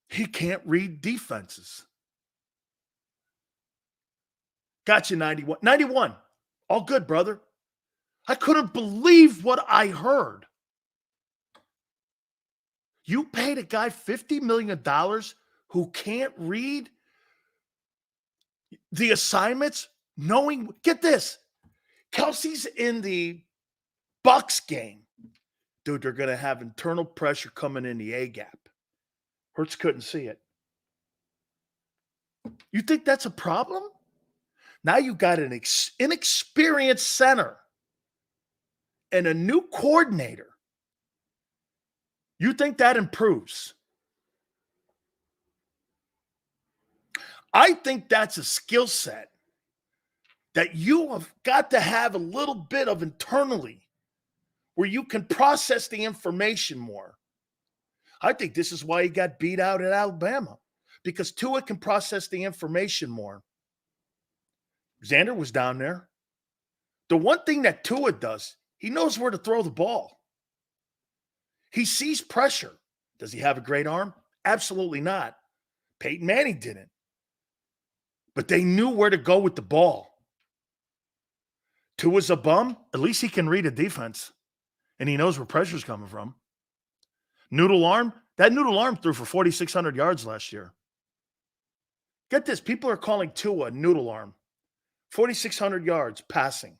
He can't read defenses. Got you, 91. 91. All good, brother. I couldn't believe what I heard. You paid a guy $50 million who can't read the assignments, knowing, get this, Kelce's in the Bucs game. Dude, they're going to have internal pressure coming in the A-gap. Hurts couldn't see it. You think that's a problem? Now you got an inexperienced center and a new coordinator You think that improves? I think that's a skill set that you have got to have a little bit of internally where you can process the information more. I think this is why he got beat out at Alabama, because Tua can process the information more. Xander was down there. The one thing that Tua does, he knows where to throw the ball. He sees pressure. Does he have a great arm? Absolutely not. Peyton Manning didn't. But they knew where to go with the ball. Tua's a bum. At least he can read a defense. And he knows where pressure's coming from. Noodle arm. That noodle arm threw for 4,600 yards last year. Get this. People are calling Tua noodle arm. 4,600 yards passing.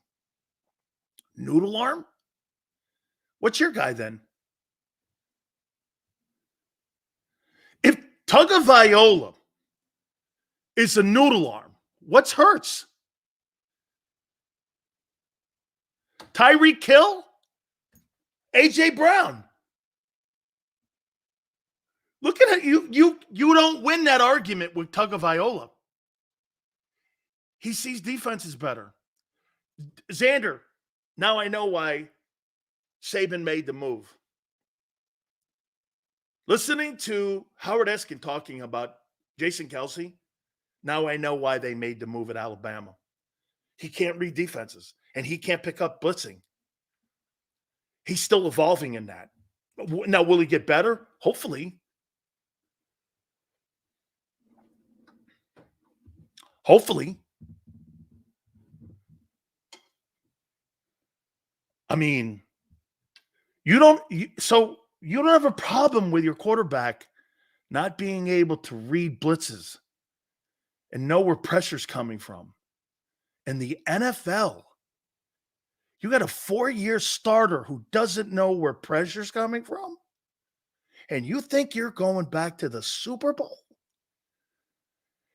Noodle arm? What's your guy then? If Tagovailoa is a noodle arm, what's Hurts? Tyreek Hill? A.J. Brown? Look at it. You don't win that argument with Tagovailoa. He sees defenses better. Xander, now I know why Saban made the move. Listening to Howard Eskin talking about Jason Kelce, now I know why they made the move at Alabama. He can't read defenses, and he can't pick up blitzing. He's still evolving in that. Now, will he get better? Hopefully. Hopefully. I mean, you don't have a problem with your quarterback not being able to read blitzes and know where pressure's coming from. In the NFL, you got a 4-year starter who doesn't know where pressure's coming from, and you think you're going back to the Super Bowl,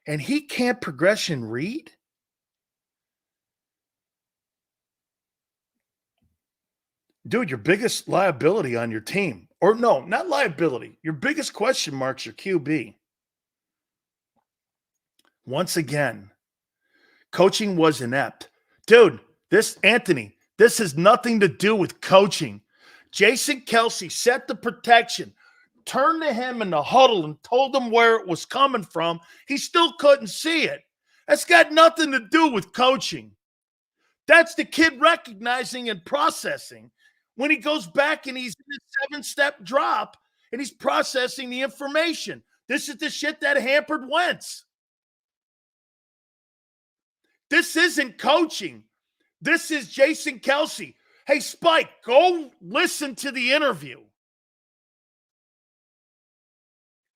and he can't progression read? Dude, your biggest liability on your team, or no, not liability, your biggest question mark's your QB. Once again, coaching was inept. Dude, this has nothing to do with coaching. Jason Kelce set the protection, turned to him in the huddle and told him where it was coming from. He still couldn't see it. That's got nothing to do with coaching. That's the kid recognizing and processing. When he goes back and he's in a 7-step drop and he's processing the information. This is the shit that hampered Wentz. This isn't coaching. This is Jason Kelce. Hey, Spike, go listen to the interview.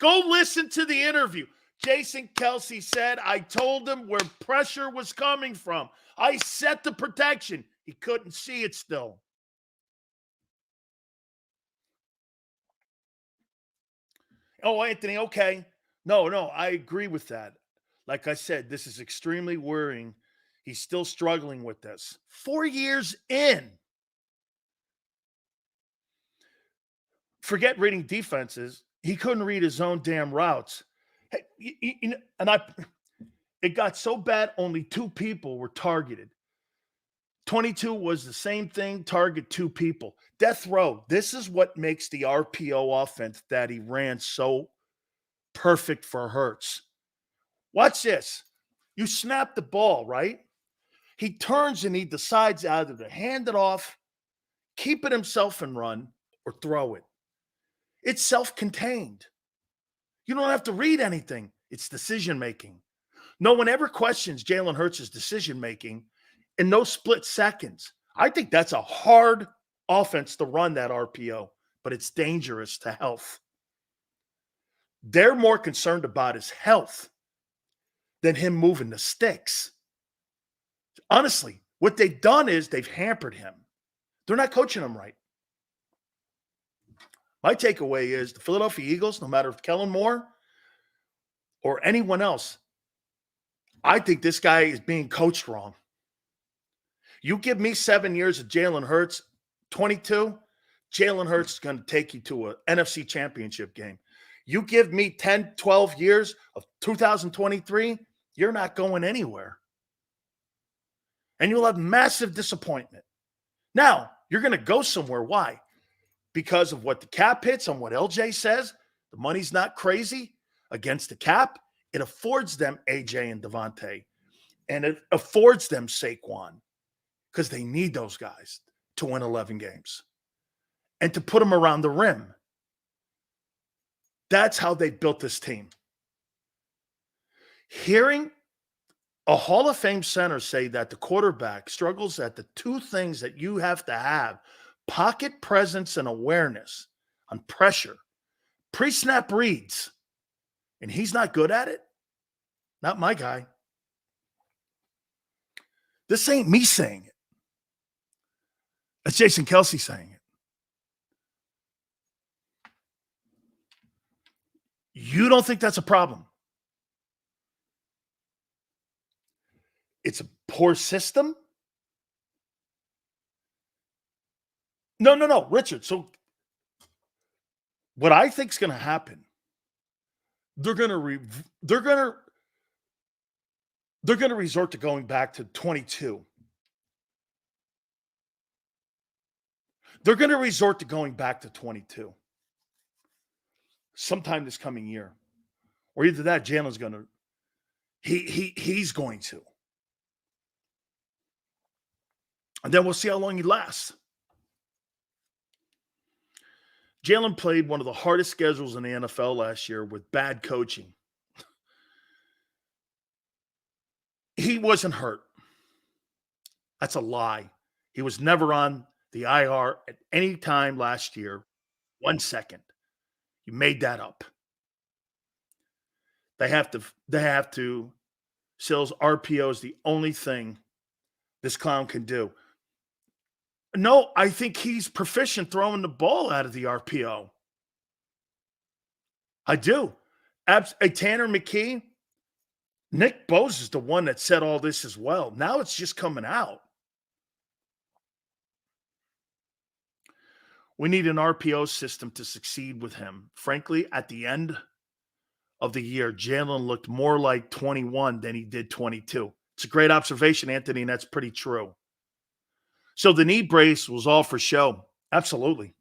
Go listen to the interview. Jason Kelce said, I told him where pressure was coming from. I set the protection. He couldn't see it still. Oh, Anthony, okay. No, I agree with that. Like I said, this is extremely worrying. He's still struggling with this. 4 years in. Forget reading defenses. He couldn't read his own damn routes. Hey, it got so bad, only 2 people were targeted. 22 was the same thing, target 2 people. Death row. This is what makes the RPO offense that he ran so perfect for Hurts. Watch this. You snap the ball, right? He turns and he decides either to hand it off, keep it himself and run, or throw it. It's self-contained. You don't have to read anything. It's decision-making. No one ever questions Jalen Hurts' decision-making in those split seconds. I think that's a hard offense to run, that RPO, but it's dangerous to health. They're more concerned about his health than him moving the sticks. Honestly, what they've done is they've hampered him. They're not coaching him right. My takeaway is the Philadelphia Eagles, no matter if Kellen Moore or anyone else, I think this guy is being coached wrong. You give me 7 years of Jalen Hurts, 22, Jalen Hurts is going to take you to an NFC championship game. You give me 10, 12 years of 2023, you're not going anywhere. And you'll have massive disappointment. Now, you're going to go somewhere. Why? Because of what the cap hits and what LJ says. The money's not crazy against the cap. It affords them AJ and Devontae. And it affords them Saquon because they need those guys to win 11 games and to put them around the rim. That's how they built this team. Hearing a Hall of Fame center say that the quarterback struggles at the two things that you have to have, pocket presence and awareness on pressure, pre-snap reads, and he's not good at it, not my guy. This ain't me saying it. That's Jason Kelsey saying it. You don't think that's a problem? It's a poor system? No, Richard. So what I think is going to happen, they're going to resort to going back to 22. They're going to resort to going back to 22 sometime this coming year. Or either that, Jalen's going to, he's going to. And then we'll see how long he lasts. Jalen played one of the hardest schedules in the NFL last year with bad coaching. He wasn't hurt. That's a lie. He was never on the IR at any time last year. 1 second. You made that up. They have to. Sills RPO is the only thing this clown can do. No, I think he's proficient throwing the ball out of the RPO. I do. Tanner McKee, Nick Bose is the one that said all this as well. Now it's just coming out. We need an RPO system to succeed with him. Frankly, at the end of the year, Jalen looked more like 21 than he did 22. It's a great observation, Anthony, and that's pretty true. So the knee brace was all for show. Absolutely.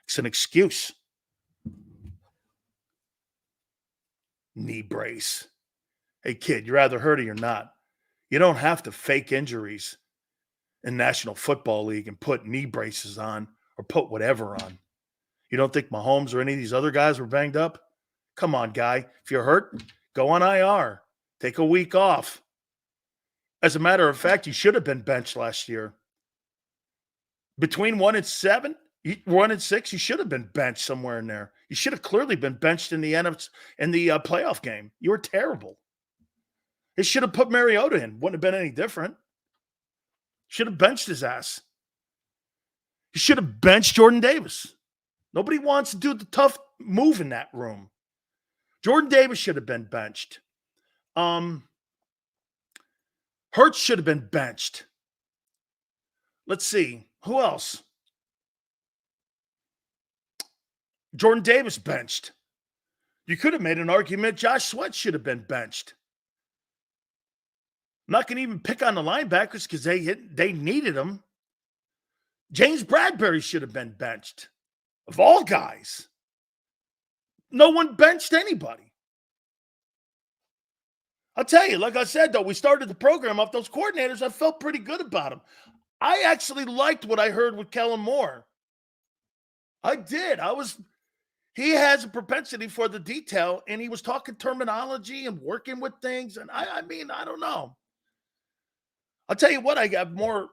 It's an excuse. Knee brace. Hey, kid, you're either hurt or you're not. You don't have to fake injuries in National Football League and put knee braces on or put whatever on. You don't think Mahomes or any of these other guys were banged up? Come on, guy. If you're hurt, go on IR. Take a week off. As a matter of fact, you should have been benched last year. Between 1 and 7, 1 and 6, you should have been benched somewhere in there. You should have clearly been benched in the playoff game. You were terrible. They should have put Mariota in. Wouldn't have been any different. Should have benched his ass. You should have benched Jordan Davis. Nobody wants to do the tough move in that room. Jordan Davis should have been benched. Hurts should have been benched. Let's see. Who else? Jordan Davis benched. You could have made an argument Josh Sweat should have been benched. I'm not going to even pick on the linebackers because they needed them. James Bradbury should have been benched. Of all guys. No one benched anybody. I'll tell you, like I said, though, we started the program off those coordinators. I felt pretty good about them. I actually liked what I heard with Kellen Moore. I did. He has a propensity for the detail, and he was talking terminology and working with things. And I mean, I don't know. I'll tell you what, I got more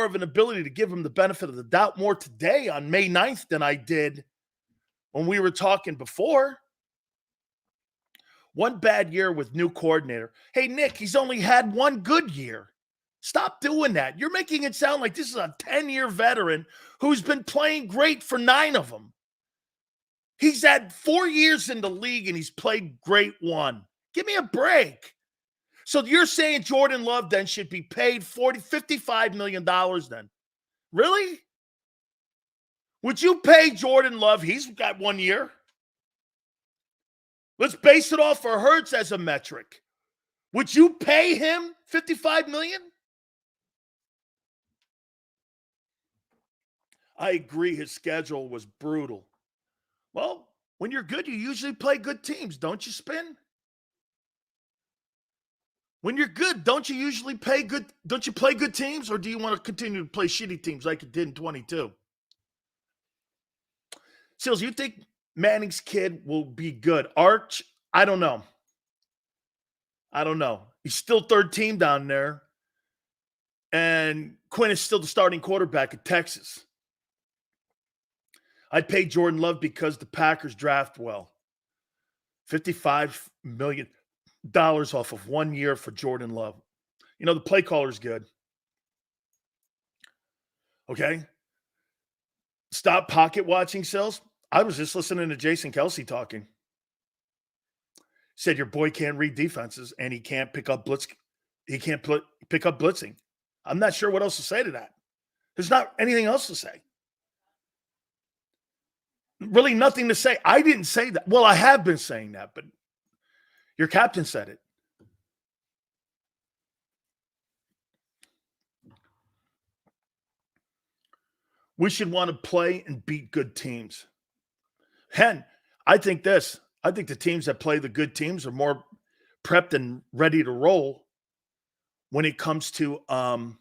of an ability to give him the benefit of the doubt more today on May 9th than I did when we were talking before. One bad year with new coordinator. Hey, Nick, he's only had one good year. Stop doing that. You're making it sound like this is a 10-year veteran who's been playing great for 9 of them. He's had 4 years in the league and he's played great 1. Give me a break. So you're saying Jordan Love then should be paid $55 million then? Really? Would you pay Jordan Love? He's got 1 year. Let's base it off for Hurts as a metric. Would you pay him $55 million? I agree his schedule was brutal. Well, when you're good, you usually play good teams, don't you, Spin? When you're good, don't you usually play good teams, or do you want to continue to play shitty teams like you did in 22? Seals, you think Manning's kid will be good? Arch, I don't know. He's still third team down there. And Quinn is still the starting quarterback at Texas. I'd pay Jordan Love because the Packers draft well. $55 million off of 1 year for Jordan Love. You know, the play caller's good. Okay? Stop pocket watching, Sills. I was just listening to Jason Kelsey talking. Said your boy can't read defenses and he can't pick up blitz. He can't pick up blitzing. I'm not sure what else to say to that. There's not anything else to say. Really nothing to say. I didn't say that. Well, I have been saying that, but your captain said it. We should want to play and beat good teams. And I think this. I think the teams that play the good teams are more prepped and ready to roll when it comes to the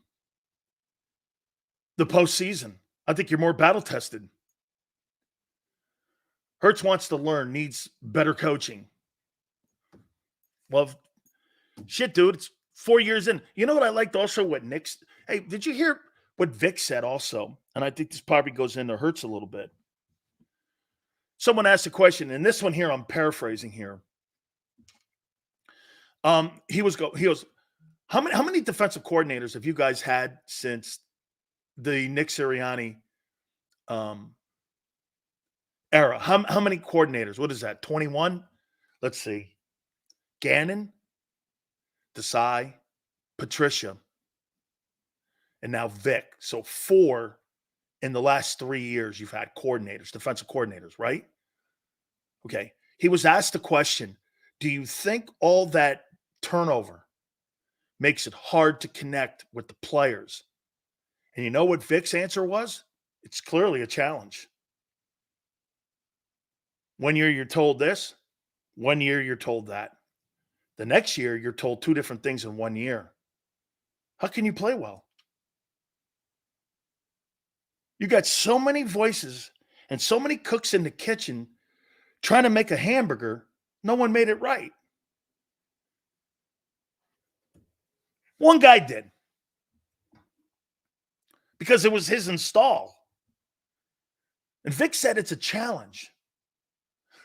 postseason. I think you're more battle tested. Hurts wants to learn, needs better coaching. Well, shit, dude, it's 4 years in. You know what I liked also? What Nick's. Hey, did you hear what Vic said also? And I think this probably goes into Hurts a little bit. Someone asked a question, and this one here, I'm paraphrasing here. He goes, how many defensive coordinators have you guys had since the Nick Sirianni era? How many coordinators? What is that? 21? Let's see. Gannon, Desai, Patricia, and now Vic. So 4 in the last 3 years you've had coordinators, defensive coordinators, right? Okay. He was asked the question, do you think all that turnover makes it hard to connect with the players? And you know what Vic's answer was? It's clearly a challenge. 1 year you're told this, 1 year you're told that. The next year you're told 2 different things in 1 year. How can you play well? You got so many voices and so many cooks in the kitchen trying to make a hamburger. No one made it right. One guy did. Because it was his install. And Vic said it's a challenge.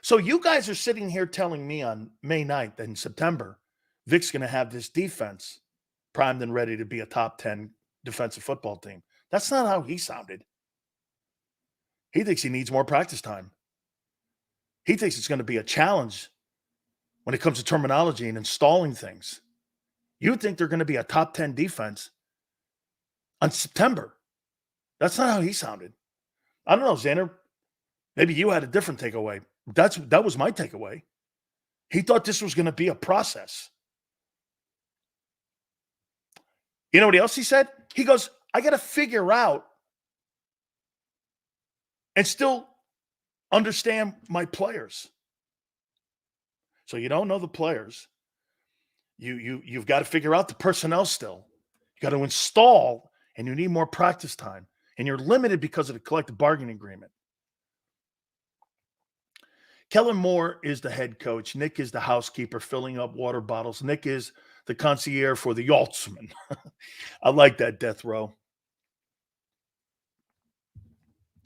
So you guys are sitting here telling me on May 9th and September, Vic's going to have this defense primed and ready to be a top 10 defensive football team. That's not how he sounded. He thinks he needs more practice time. He thinks it's going to be a challenge when it comes to terminology and installing things. You think they're going to be a top 10 defense on September. That's not how he sounded. I don't know, Xander. Maybe you had a different takeaway. That was my takeaway. He thought this was going to be a process. You know what else he said? He goes, I got to figure out and still understand my players. So you don't know the players. You've got to figure out the personnel still. You got to install, and you need more practice time. And you're limited because of the collective bargaining agreement. Kellen Moore is the head coach. Nick is the housekeeper filling up water bottles. Nick is the concierge for the yachtsman. I like that, Death Row.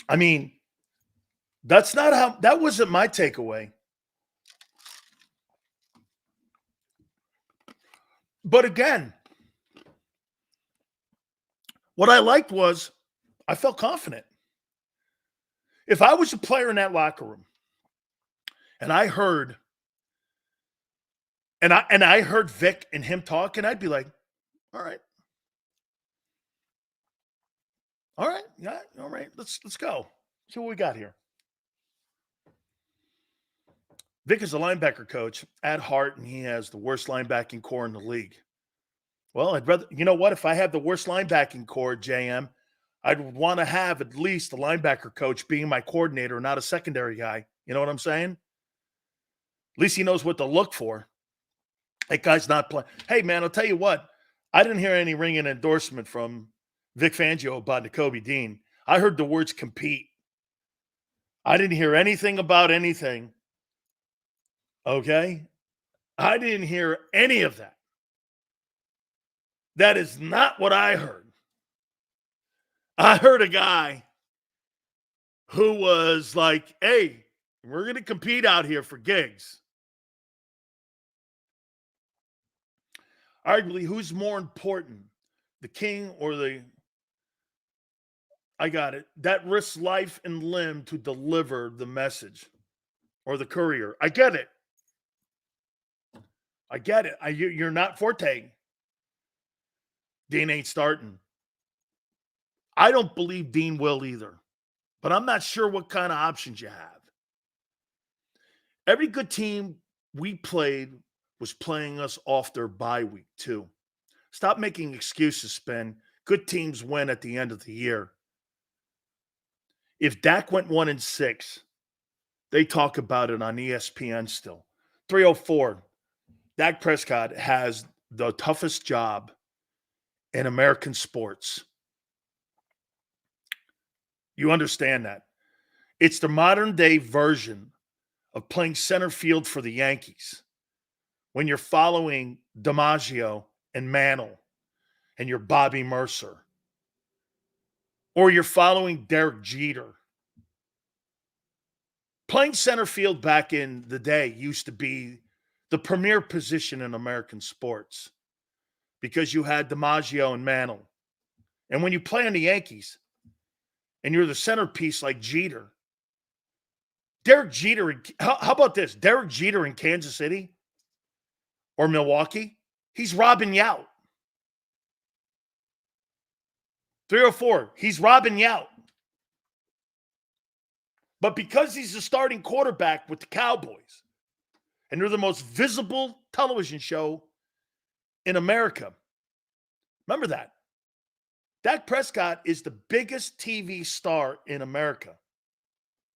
I mean, that wasn't my takeaway. But again, what I liked was I felt confident. If I was a player in that locker room and I heard Vic and him talking, I'd be like, all right. All right. Yeah, all right. Let's go. See what we got here. Vic is a linebacker coach at heart, and he has the worst linebacking core in the league. Well, I'd rather, you know what? If I had the worst linebacking core, JM, I'd want to have at least a linebacker coach being my coordinator, not a secondary guy. You know what I'm saying? At least he knows what to look for. That guy's not playing. Hey, man, I'll tell you what. I didn't hear any ringing endorsement from Vic Fangio about Nakobe Dean. I heard the words compete. I didn't hear anything about anything. Okay? I didn't hear any of that. That is not what I heard. I heard a guy who was like, hey, we're going to compete out here for gigs. Arguably, who's more important, the king or the, I got it, that risks life and limb to deliver the message, or the courier? I get it. I get it. You're not Forte. Dean ain't starting. I don't believe Dean will either, but I'm not sure what kind of options you have. Every good team we played was playing us off their bye week too. Stop making excuses, Spin. Good teams win at the end of the year. If Dak went 1-6, they talk about it on ESPN still. 304. Dak Prescott has the toughest job in American sports. You understand that. It's the modern day version of playing center field for the Yankees when you're following DiMaggio and Mantle and you're Bobby Mercer, or you're following Derek Jeter. Playing center field back in the day used to be the premier position in American sports because you had DiMaggio and Mantle. And when you play on the Yankees and you're the centerpiece like Jeter, Derek Jeter, how about this? Derek Jeter in Kansas City or Milwaukee, he's robbing you out. 304, he's robbing you out. But because he's the starting quarterback with the Cowboys, and they're the most visible television show in America, remember that. Dak Prescott is the biggest TV star in America.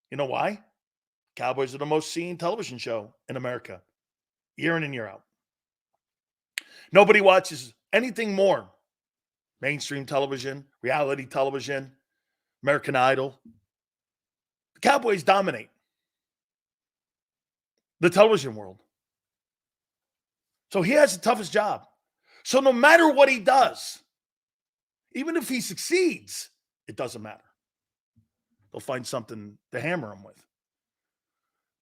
You know why? Cowboys are the most seen television show in America, year in and year out. Nobody watches anything more. Mainstream television, reality television, American Idol. The Cowboys dominate the television world. So he has the toughest job. So no matter what he does, even if he succeeds, it doesn't matter. They'll find something to hammer him with.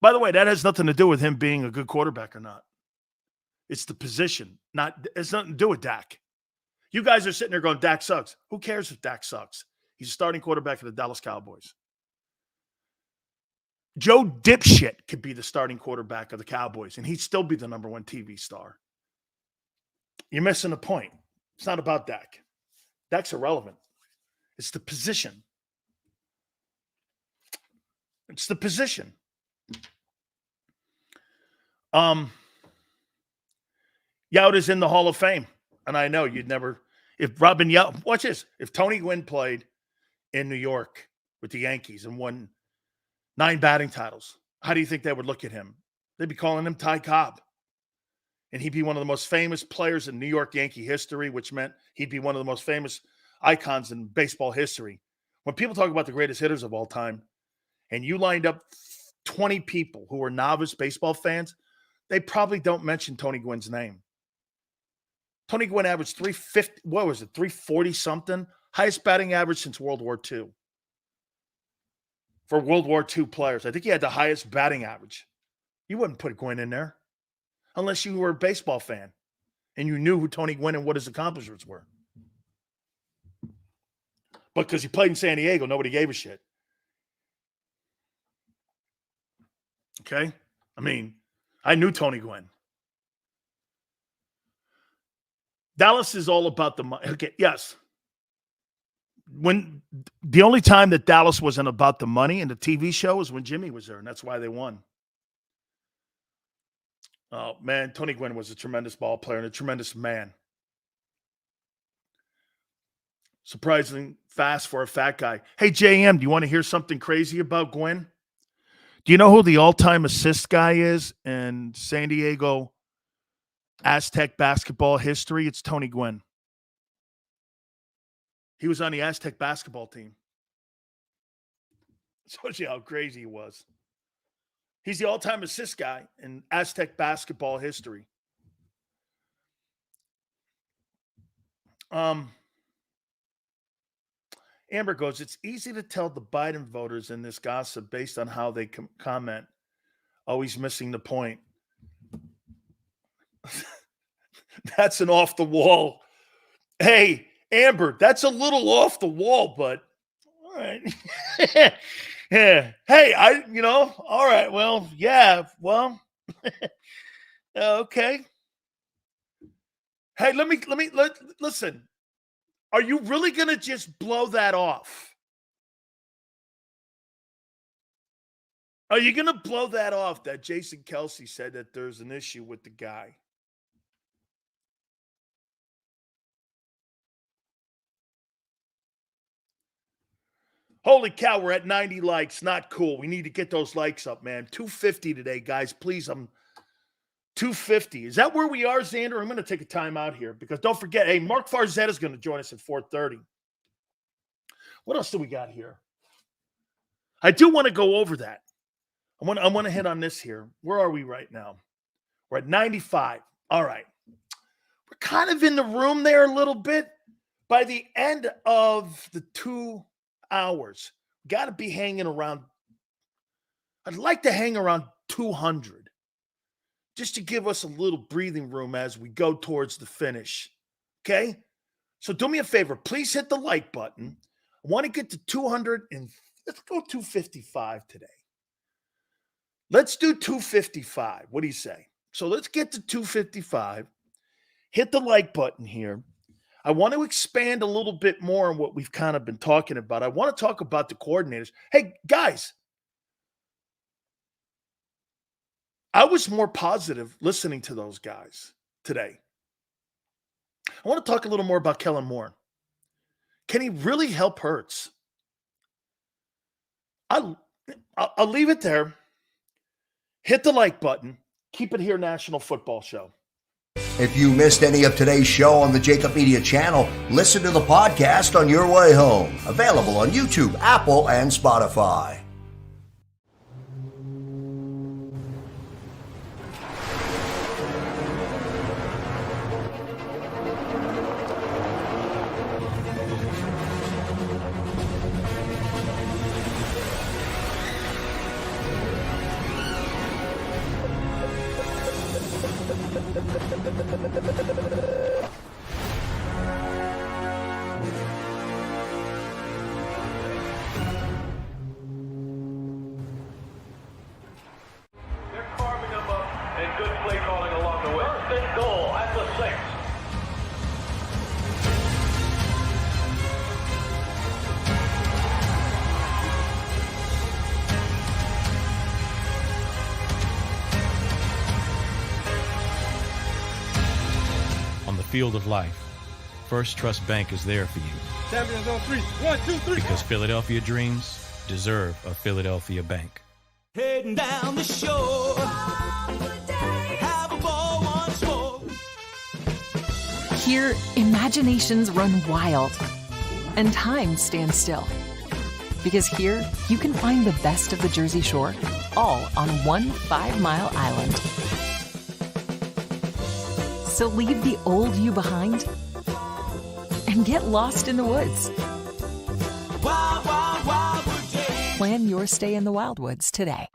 By the way, that has nothing to do with him being a good quarterback or not. It's the position. It's nothing to do with Dak. You guys are sitting there going, Dak sucks. Who cares if Dak sucks? He's a starting quarterback for the Dallas Cowboys. Joe Dipshit could be the starting quarterback of the Cowboys, and he'd still be the number one TV star. You're missing the point. It's not about Dak. Dak's irrelevant. It's the position. It's the position. Yount is in the Hall of Fame. And I know you'd never, if Robin Yount, watch this. If Tony Gwynn played in New York with the Yankees and won 9 batting titles, how do you think they would look at him? They'd be calling him Ty Cobb. And he'd be one of the most famous players in New York Yankee history, which meant he'd be one of the most famous icons in baseball history. When people talk about the greatest hitters of all time, and you lined up 20 people who were novice baseball fans, they probably don't mention Tony Gwynn's name. Tony Gwynn averaged 350, 340 something? Highest batting average since World War II. For World War II players. I think he had the highest batting average. You wouldn't put Gwynn in there unless you were a baseball fan and you knew who Tony Gwynn and what his accomplishments were. But because he played in San Diego, nobody gave a shit. Okay? I mean, I knew Tony Gwynn. Dallas is all about the money. Okay, yes. when the only time that Dallas wasn't about the money in the TV show was when Jimmy was there, and that's why they won. Oh, man, Tony Gwynn was a tremendous ball player and a tremendous man. Surprisingly fast for a fat guy. Hey, JM, do you want to hear something crazy about Gwynn? Do you know who the all-time assist guy is in San Diego Aztec basketball history? It's Tony Gwynn. He was on the Aztec basketball team. Shows you how crazy he was. He's the all-time assist guy in Aztec basketball history. Amber goes, it's easy to tell the Biden voters in this gossip based on how they comment. Always missing the point. That's an off the wall. Hey, Amber, that's a little off the wall, but all right. Yeah. Hey, all right. Well, yeah. Well, okay. Hey, listen. Are you really going to just blow that off? Are you going to blow that off that Jason Kelsey said that there's an issue with the guy? Holy cow, we're at 90 likes. Not cool. We need to get those likes up, man. 250 today, guys. Please, I'm 250. Is that where we are, Xander? I'm going to take a time out here because don't forget, hey, Mark Farzetta is going to join us at 4:30. What else do we got here? I do want to go over that. I want to hit on this here. Where are we right now? We're at 95. All right. We're kind of in the room there a little bit. By the end of the 2 hours, got to be hanging around. I'd like to hang around 200. Just to give us a little breathing room as we go towards the finish. Okay? So do me a favor. Please hit the like button. I want to get to 200 and let's go 255 today. Let's do 255. What do you say? So let's get to 255. Hit the like button here. I want to expand a little bit more on what we've kind of been talking about. I want to talk about the coordinators. Hey, guys. I was more positive listening to those guys today. I want to talk a little more about Kellen Moore. Can he really help Hurts? I'll leave it there. Hit the like button. Keep it here, National Football Show. If you missed any of today's show on the JAKIB Media channel, listen to the podcast on your way home. Available on YouTube, Apple, and Spotify. Field of life, First Trust Bank is there for you. Champions on 3. 1, 2, 3. Because Philadelphia dreams deserve a Philadelphia bank. Heading down the shore, have a ball once more. Here, imaginations run wild and time stands still. Because here, you can find the best of the Jersey Shore, all on one 5-mile island. So leave the old you behind and get lost in the woods. Wild, wild, wildwood days. Plan your stay in the Wildwoods today.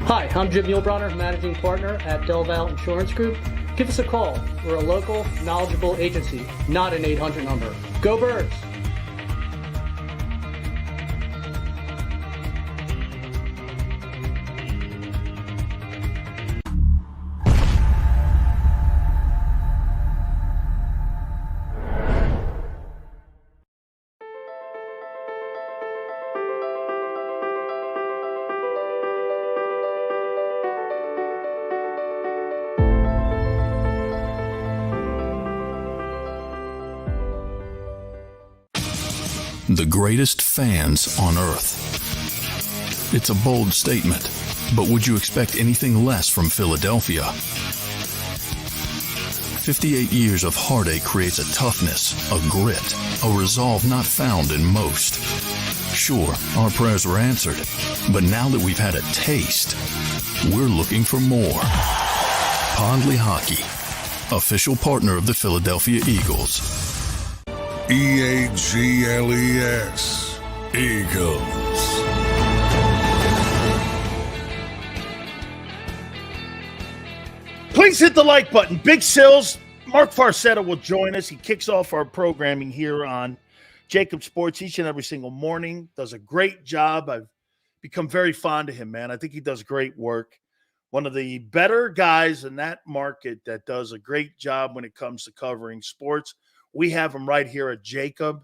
Hi, I'm Jim Muehlbronner, Managing Partner at Del Val Insurance Group. Give us a call. We're a local, knowledgeable agency, not an 800 number. Go Birds! the greatest fans on earth. It's a bold statement, but would you expect anything less from Philadelphia? 58 years of heartache creates a toughness, a grit, a resolve not found in most. Sure, our prayers were answered, but now that we've had a taste, we're looking for more. Pondley Hockey, official partner of the Philadelphia Eagles. EAGLES, Eagles. Please hit the like button. Big Sills, Mark Farzetta will join us. He kicks off our programming here on JAKIB Sports each and every single morning. Does a great job. I've become very fond of him, man. I think he does great work. One of the better guys in that market that does a great job when it comes to covering sports. We have him right here at JAKIB.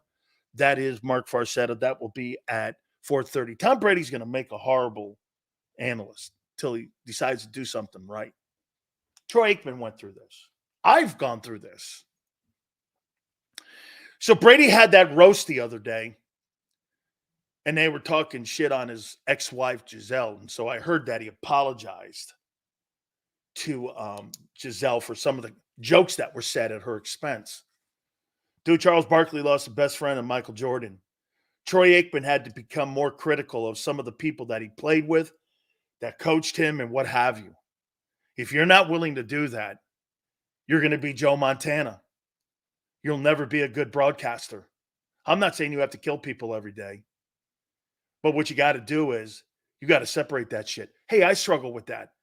That is Mark Farzetta. That will be at 4:30. Tom Brady's going to make a horrible analyst until he decides to do something right. Troy Aikman went through this. I've gone through this. So Brady had that roast the other day, and they were talking shit on his ex-wife, Giselle. And so I heard that he apologized to Giselle for some of the jokes that were said at her expense. Dude, Charles Barkley lost a best friend in Michael Jordan. Troy Aikman had to become more critical of some of the people that he played with, that coached him, and what have you. If you're not willing to do that, you're going to be Joe Montana. You'll never be a good broadcaster. I'm not saying you have to kill people every day. But what you got to do is you got to separate that shit. Hey, I struggle with that.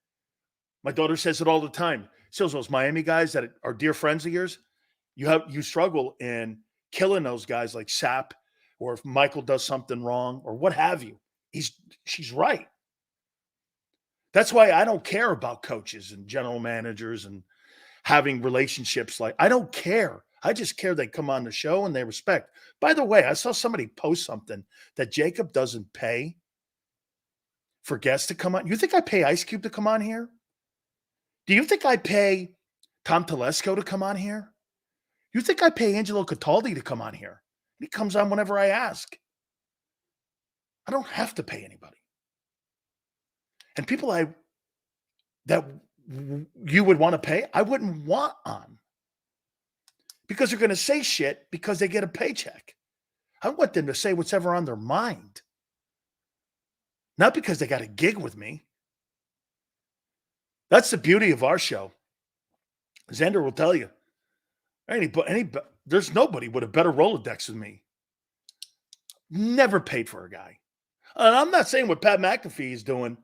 My daughter says it all the time. So those Miami guys that are dear friends of yours, you struggle in killing those guys like Sapp, or if Michael does something wrong or what have you. She's right. That's why I don't care about coaches and general managers and having relationships. I don't care. I just care they come on the show and they respect. By the way, I saw somebody post something that JAKIB doesn't pay for guests to come on. You think I pay Ice Cube to come on here? Do you think I pay Tom Telesco to come on here? You think I pay Angelo Cataldi to come on here? He comes on whenever I ask. I don't have to pay anybody. And people that you would want to pay, I wouldn't want on. Because they're going to say shit because they get a paycheck. I want them to say what's ever on their mind. Not because they got a gig with me. That's the beauty of our show. Xander will tell you. There's nobody with a better Rolodex than me. Never paid for a guy. And I'm not saying what Pat McAfee is doing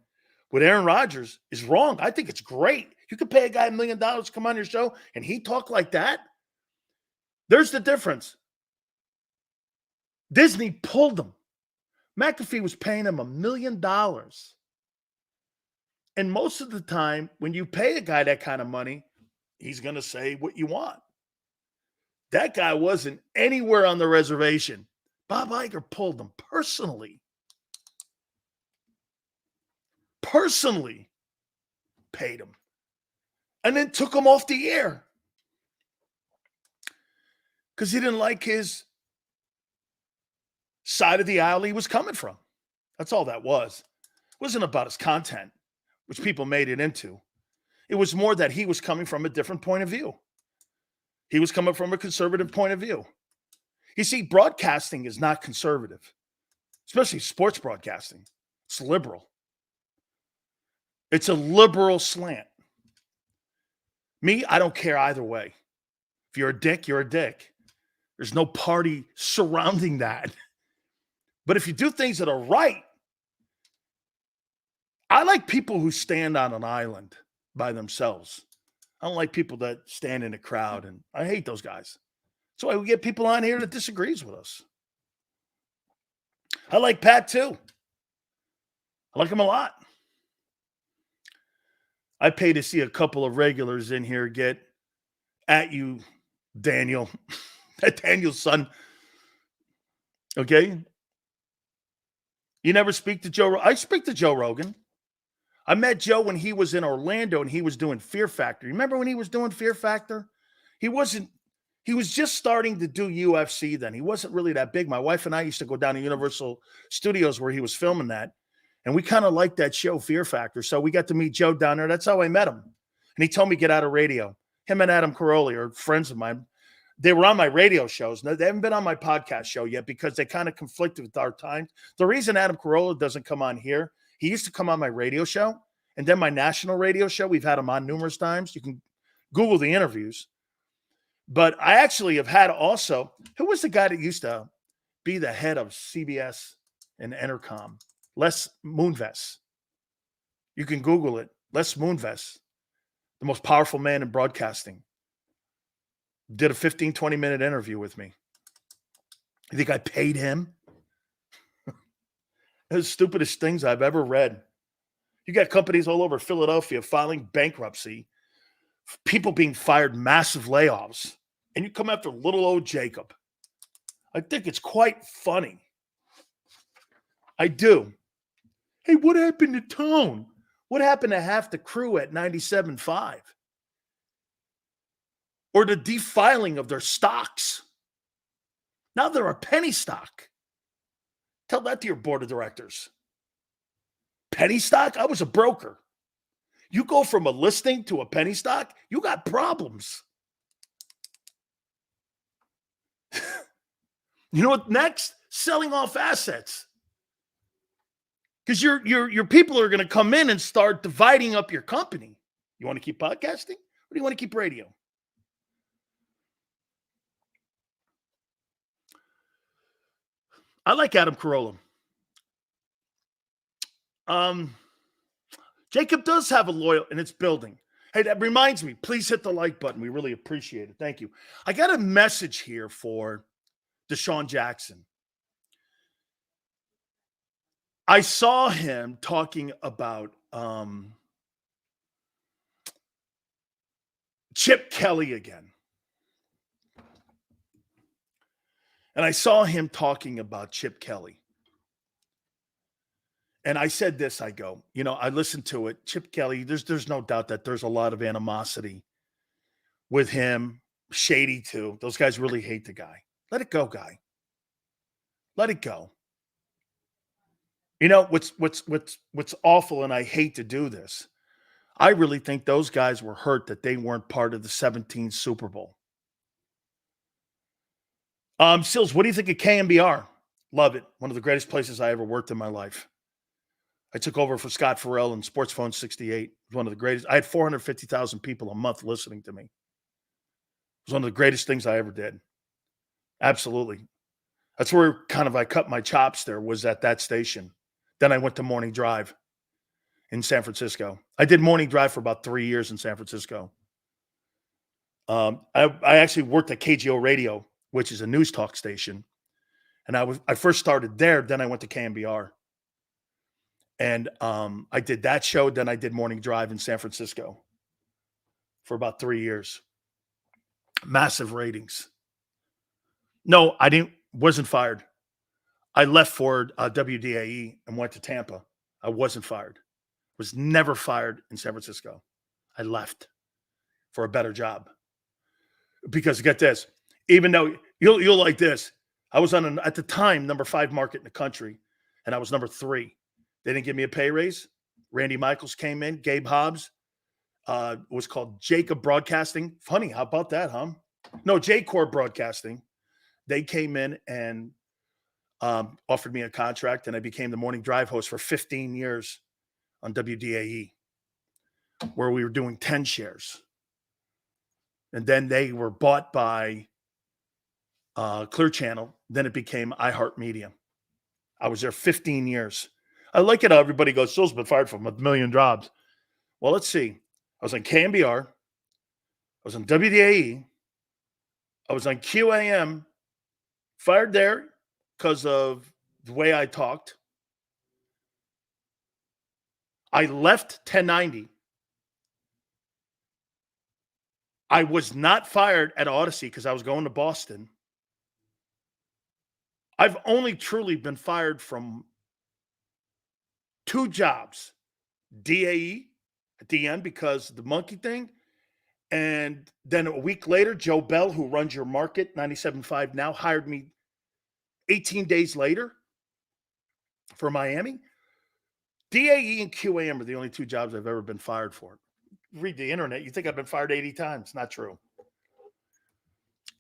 with Aaron Rodgers is wrong. I think it's great. You could pay a guy $1 million to come on your show and he talk like that. There's the difference. Disney pulled him. McAfee was paying him $1 million. And most of the time, when you pay a guy that kind of money, he's going to say what you want. That guy wasn't anywhere on the reservation. Bob Iger pulled him personally. Personally paid him. And then took him off the air. Because he didn't like his side of the aisle he was coming from. That's all that was. It wasn't about his content, which people made it into. It was more that he was coming from a different point of view. He was coming from a conservative point of view. You see, broadcasting is not conservative, especially sports broadcasting. It's liberal. It's a liberal slant. Me, I don't care either way. If you're a dick, you're a dick. There's no party surrounding that. But if you do things that are right, I like people who stand on an island by themselves. I don't like people that stand in a crowd, and I hate those guys. That's why we get people on here that disagrees with us. I like Pat too. I like him a lot. I pay to see a couple of regulars in here get at you, Daniel. That Daniel's son. Okay? You never speak to Joe? I speak to Joe Rogan. I met Joe when he was in Orlando and he was doing Fear Factor. You remember when he was doing Fear Factor? He wasn't He was just starting to do UFC then. He wasn't really that big. My wife and I used to go down to Universal Studios where he was filming that. And we kind of liked that show, Fear Factor. So we got to meet Joe down there. That's how I met him. And he told me get out of radio. Him and Adam Carolla are friends of mine. They were on my radio shows. They haven't been on my podcast show yet because they kind of conflicted with our times. The reason Adam Carolla doesn't come on here, he used to come on my radio show and then my national radio show. We've had him on numerous times. You can Google the interviews. But I actually have had also, who was the guy that used to be the head of CBS and Entercom? Les Moonves. You can Google it. Les Moonves, the most powerful man in broadcasting, did a 15, 20-minute interview with me. You think I paid him? The stupidest things I've ever read. You got companies all over Philadelphia filing bankruptcy, people being fired, massive layoffs, and you come after little old JAKIB. I think it's quite funny. I do. Hey, what happened to Tone? What happened to half the crew at 97.5? Or the defiling of their stocks? Now they're a penny stock. Tell that to your board of directors. Penny stock? I was a broker. You go from a listing to a penny stock, you got problems. You know what next? Selling off assets. Because your people are going to come in and start dividing up your company. You want to keep podcasting? Or do you want to keep radio? I like Adam Carolla. JAKIB does have a loyal, and it's building. Hey, that reminds me, please hit the like button. We really appreciate it. Thank you. I got a message here for Deshaun Jackson. I saw him talking about Chip Kelly again. And I saw him talking about Chip Kelly. And I said this, I go, I listened to it. Chip Kelly, there's no doubt that there's a lot of animosity with him. Shady too. Those guys really hate the guy. Let it go, guy. Let it go. What's awful, and I hate to do this. I really think those guys were hurt that they weren't part of the 17th Super Bowl. Sills, what do you think of KMBR? Love it. One of the greatest places I ever worked in my life. I took over for Scott Farrell in Sports Phone 68. It was one of the greatest. I had 450,000 people a month listening to me. It was one of the greatest things I ever did. Absolutely. That's where kind of I cut my chops there, was at that station. Then I went to Morning Drive in San Francisco. I did Morning Drive for about 3 years in San Francisco. I actually worked at KGO Radio, which is a news talk station. And I first started there. Then I went to KMBR. And I did that show. Then I did Morning Drive in San Francisco for about 3 years. Massive ratings. No, wasn't fired. I left for WDAE and went to Tampa. I wasn't fired. Was never fired in San Francisco. I left for a better job. Because get this, even though you'll like this, I was on at the time number 5 market in the country, and I was number 3. They didn't give me a pay raise. Randy Michaels came in. Gabe Hobbs was called JAKIB Broadcasting. Funny, how about that, huh? No, JCorp Broadcasting. They came in and offered me a contract, and I became the Morning Drive host for 15 years on WDAE, where we were doing 10 shares. And then they were bought by Clear Channel. Then it became iHeartMedia. I was there 15 years. I like it how everybody goes, Sil's been fired from a million jobs. Well, let's see. I was on KMBR. I was on WDAE. I was on QAM. Fired there because of the way I talked. I left 1090. I was not fired at Odyssey because I was going to Boston. I've only truly been fired from 2 jobs. DAE at the end because of the monkey thing, And then a week later, Joe Bell, who runs your market, 97.5 now, hired me 18 days later for Miami. DAE and QAM are the only two jobs I've ever been fired for. Read the internet, you think I've been fired 80 times. Not true.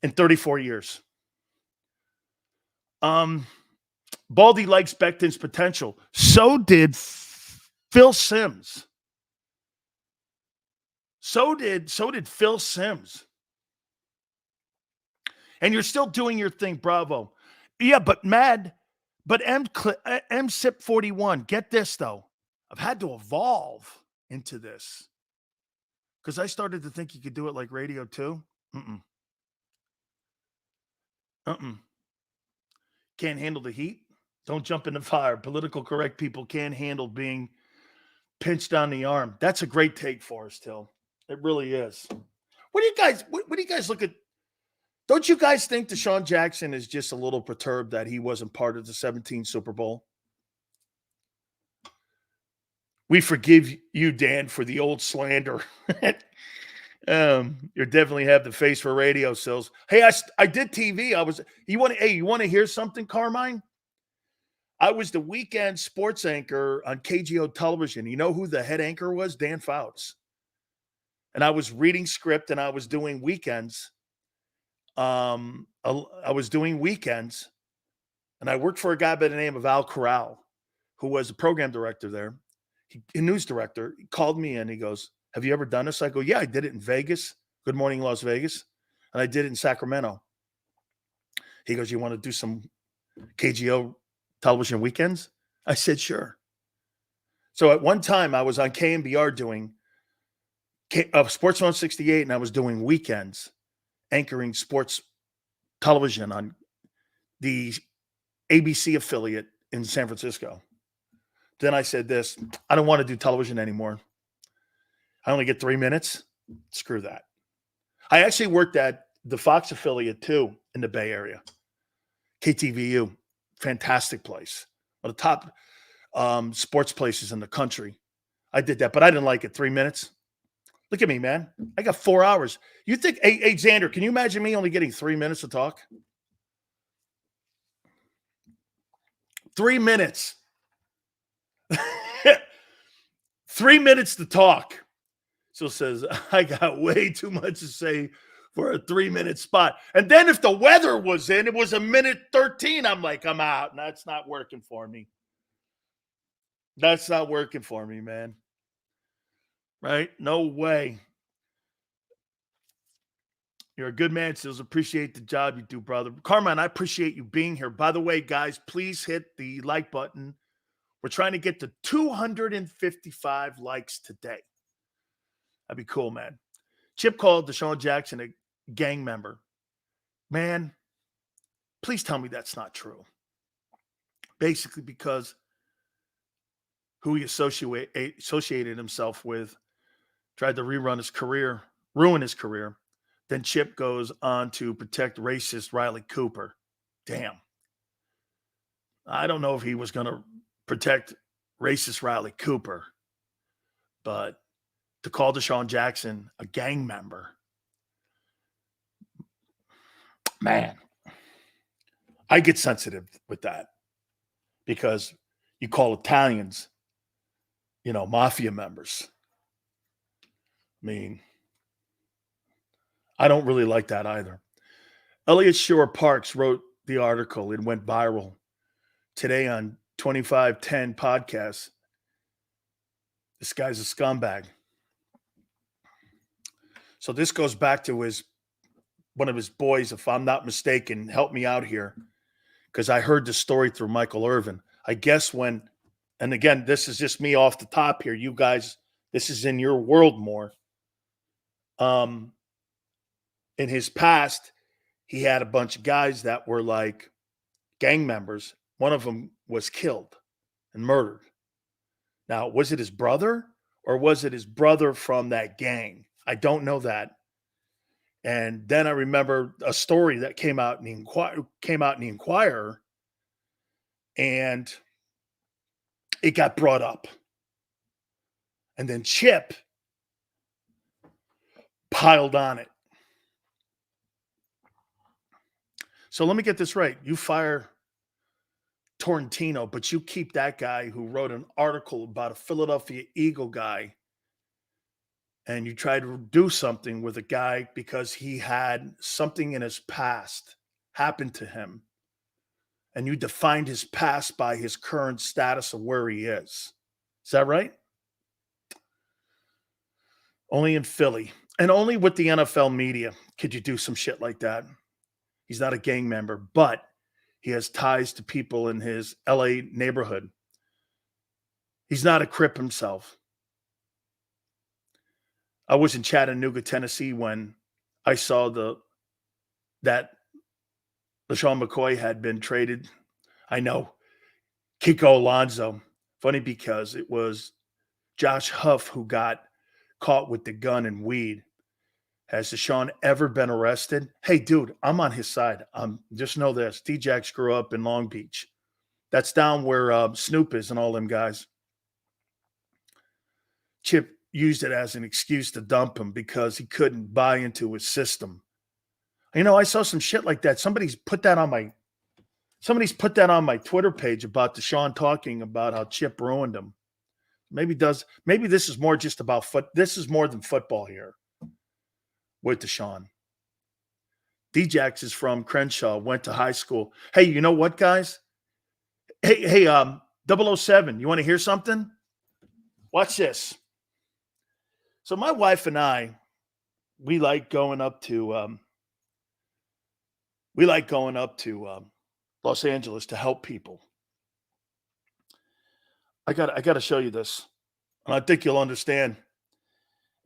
In 34 years. Baldy likes Becton's potential. So did Phil Simms. So did Phil Simms. And you're still doing your thing, bravo. Yeah, but MSIP 41, get this though. I've had to evolve into this. Because I started to think you could do it like radio too. Can't handle the heat. Don't jump in the fire. Political correct people can't handle being pinched on the arm. That's a great take, Forrest Hill. It really is. What do you guys look at? Don't you guys think Deshaun Jackson is just a little perturbed that he wasn't part of the 17 Super Bowl? We forgive you, Dan, for the old slander. You definitely have the face for radio, Sills. Hey, I did TV. You want to hear something, Carmine? I was the weekend sports anchor on KGO television. You know who the head anchor was? Dan Fouts. And I was reading script and I was doing weekends. I was doing weekends, and I worked for a guy by the name of Al Corral, who was a program director there, a news director. He called me in. He goes, "Have you ever done this?" I go, "Yeah, I did it in Vegas. Good Morning Las Vegas. And I did it in Sacramento." He goes, "You want to do some KGO television weekends?" I said, "Sure." So at one time I was on KMBR doing Sports 168, and I was doing weekends, anchoring sports television on the ABC affiliate in San Francisco. Then I said this, I don't want to do television anymore. I only get 3 minutes. Screw that. I actually worked at the Fox affiliate too in the Bay Area. KTVU, fantastic place. One of the top sports places in the country. I did that, but I didn't like it. 3 minutes. Look at me, man. I got 4 hours. You think, hey, Xander, can you imagine me only getting 3 minutes to talk? 3 minutes. 3 minutes to talk. So says, I got way too much to say for a 3-minute spot. And then if the weather was in, it was a minute 13. I'm like, I'm out. That's not working for me. That's not working for me, man. Right? No way. You're a good man, Sills. Appreciate the job you do, brother. Carmine, I appreciate you being here. By the way, guys, please hit the like button. We're trying to get to 255 likes today. That'd be cool, man. Chip called Deshaun Jackson a gang member. Man, please tell me that's not true. Basically because who he associated himself with tried to ruin his career. Then Chip goes on to protect racist Riley Cooper. Damn. I don't know if he was going to protect racist Riley Cooper, but to call Deshaun Jackson a gang member, man, I get sensitive with that because you call Italians, mafia members. I mean, I don't really like that either. Elliot Shore Parks wrote the article. It went viral today on 2510 podcast. This guy's a scumbag. So this goes back to one of his boys, if I'm not mistaken. Help me out here, because I heard the story through Michael Irvin. I guess and again, this is just me off the top here. You guys, this is in your world more. In his past, he had a bunch of guys that were like gang members. One of them was killed and murdered. Now, was it his brother or was it his brother from that gang? I don't know that. And then I remember a story that came out in the Inquirer, and it got brought up. And then Chip piled on it. So let me get this right. You fire Torrentino, but you keep that guy who wrote an article about a Philadelphia Eagle guy, and you try to do something with a guy because he had something in his past happen to him, and you defined his past by his current status of where he is. Is that right? Only in Philly, and only with the NFL media could you do some shit like that. He's not a gang member, but he has ties to people in his LA neighborhood. He's not a Crip himself. I was in Chattanooga, Tennessee when I saw that LaShawn McCoy had been traded. I know. Kiko Alonso. Funny because it was Josh Huff who got caught with the gun and weed. Has Deshaun ever been arrested? Hey, dude, I'm on his side. Just know this. D-Jax grew up in Long Beach. That's down where Snoop is and all them guys. Chip used it as an excuse to dump him because he couldn't buy into his system. You know, I saw some shit like that. Somebody's put that on my Twitter page about Deshaun talking about how Chip ruined him. Maybe this is more just about this is more than football here with Deshaun. D-Jax is from Crenshaw, went to high school. Hey, you know what, guys? Hey, 007, you want to hear something? Watch this. So my wife and I, we like going up to Los Angeles to help people. I got to show you this, and I think you'll understand.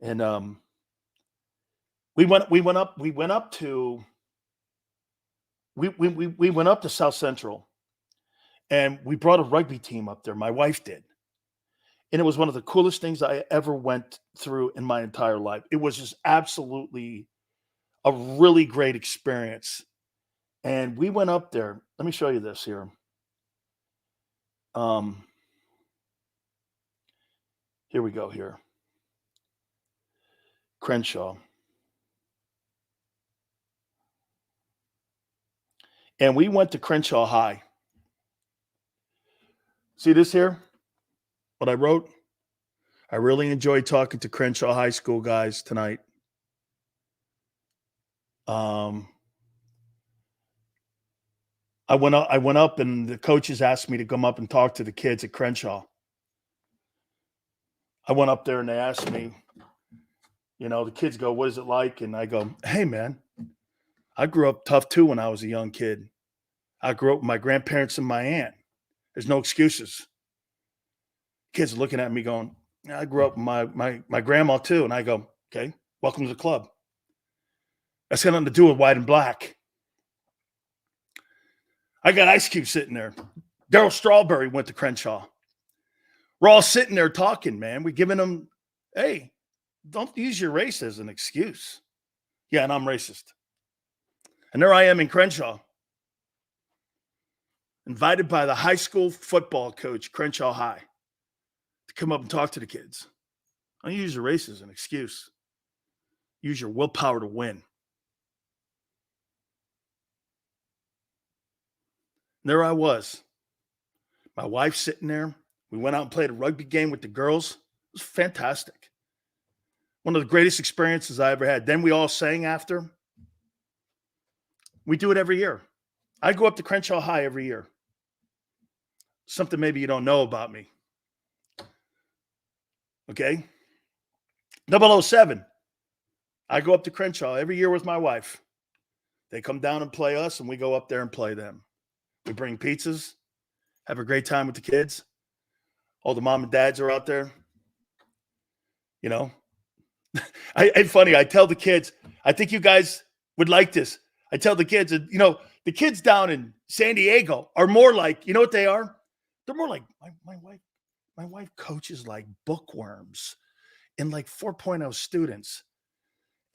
And we went up to South Central, and we brought a rugby team up there. My wife did. And it was one of the coolest things I ever went through in my entire life. It was just absolutely a really great experience. And we went up there. Let me show you this here. Here we go here. Crenshaw. And we went to Crenshaw High. See this here? What I wrote? I really enjoyed talking to Crenshaw High School guys tonight. I went up and the coaches asked me to come up and talk to the kids at Crenshaw. I went up there and they asked me, the kids go, what is it like? And I go, hey, man, I grew up tough too when I was a young kid. I grew up with my grandparents and my aunt. There's no excuses. Kids are looking at me going, I grew up with my grandma too. And I go, okay, welcome to the club. That's got nothing to do with white and black. I got Ice Cube sitting there. Darryl Strawberry went to Crenshaw. We're all sitting there talking, man. We're giving them, hey, don't use your race as an excuse. Yeah, and I'm racist. And there I am in Crenshaw, invited by the high school football coach, Crenshaw High, to come up and talk to the kids. Don't use your race as an excuse. Use your willpower to win. And there I was. My wife sitting there. We went out and played a rugby game with the girls. It was fantastic. One of the greatest experiences I ever had. Then we all sang after. We do it every year. I go up to Crenshaw High every year. Something maybe you don't know about me. Okay? 007. I go up to Crenshaw every year with my wife. They come down and play us, and we go up there and play them. We bring pizzas, have a great time with the kids. All the mom and dads are out there. It's funny. I tell the kids, I think you guys would like this. I tell the kids, the kids down in San Diego are more like, you know what they are? They're more like my wife coaches like bookworms and like 4.0 students.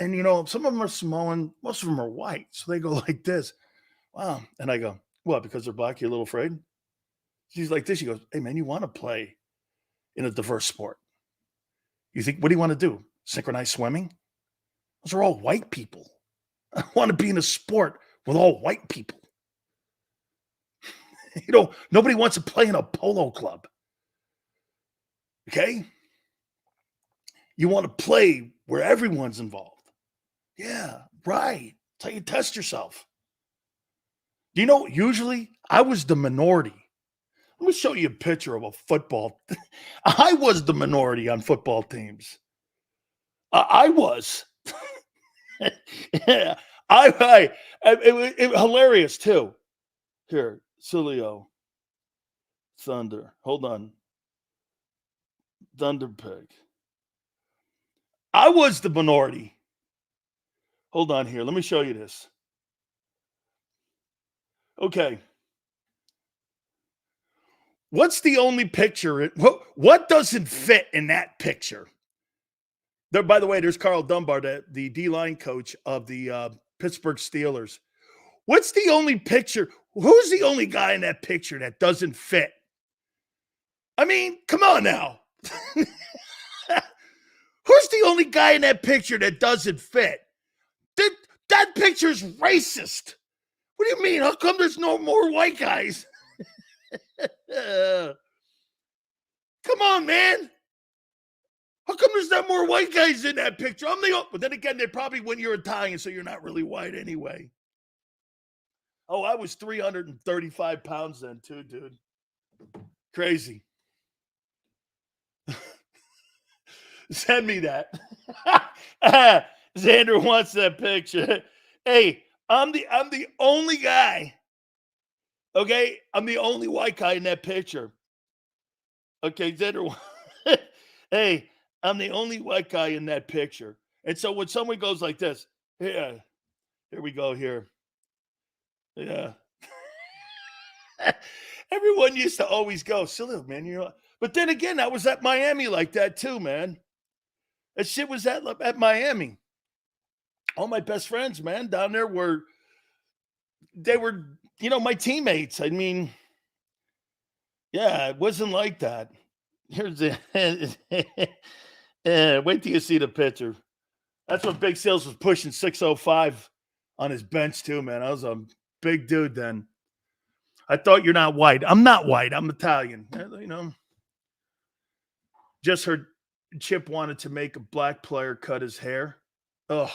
And, some of them are Samoan, most of them are white. So they go like this. Wow. And I go, what, because they're black, you're a little afraid? She's like this. She goes, hey, man, you want to play in a diverse sport. You think, what do you want to do? Synchronized swimming? Those are all white people. I want to be in a sport with all white people. Nobody wants to play in a polo club. Okay? You want to play where everyone's involved. Yeah, right. That's how you test yourself. Do you know, usually I was the minority. Let me show you a picture of a football. I was the minority on football teams. I was. Yeah, it was hilarious too. Here, Sileo, Thunder. Hold on, Thunder Pig. I was the minority. Hold on here. Let me show you this. Okay. What's the only picture? What doesn't fit in that picture? There, by the way, there's Carl Dunbar, the D-line coach of the Pittsburgh Steelers. What's the only picture? Who's the only guy in that picture that doesn't fit? I mean, come on now. Who's the only guy in that picture that doesn't fit? That picture's racist. What do you mean? How come there's no more white guys? Come on, man. How come there's not more white guys in that picture? But then again, they probably when you're Italian, so you're not really white anyway. Oh, I was 335 pounds then too, dude. Crazy. Send me that. Xander wants that picture. Hey, I'm the only guy. Okay, I'm the only white guy in that picture. Okay, Xander. Hey, I'm the only white guy in that picture. And so when someone goes like this, yeah, here we go here. Yeah. Everyone used to always go, silly man, but then again, I was at Miami like that too, man. That shit was at Miami. All my best friends, man, down there were my teammates. I mean, yeah, it wasn't like that. Here's the wait till you see the picture. That's when Big Sales was pushing 605 on his bench too, man. I was a big dude then. I thought you're not white. I'm not white. I'm Italian. Just heard Chip wanted to make a black player cut his hair. Ugh.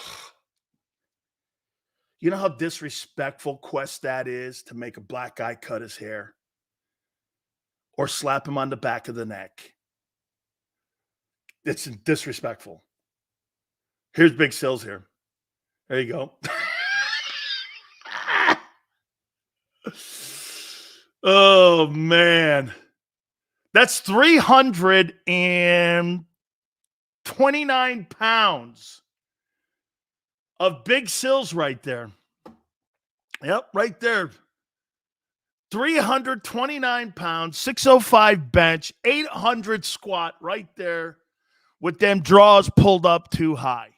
You know how disrespectful Quest that is to make a black guy cut his hair or slap him on the back of the neck? It's disrespectful. Here's Big Sills here. There you go. Oh, man. That's 329 pounds of Big Sills right there. Yep, right there. 329 pounds, 605 bench, 800 squat right there with them draws pulled up too high.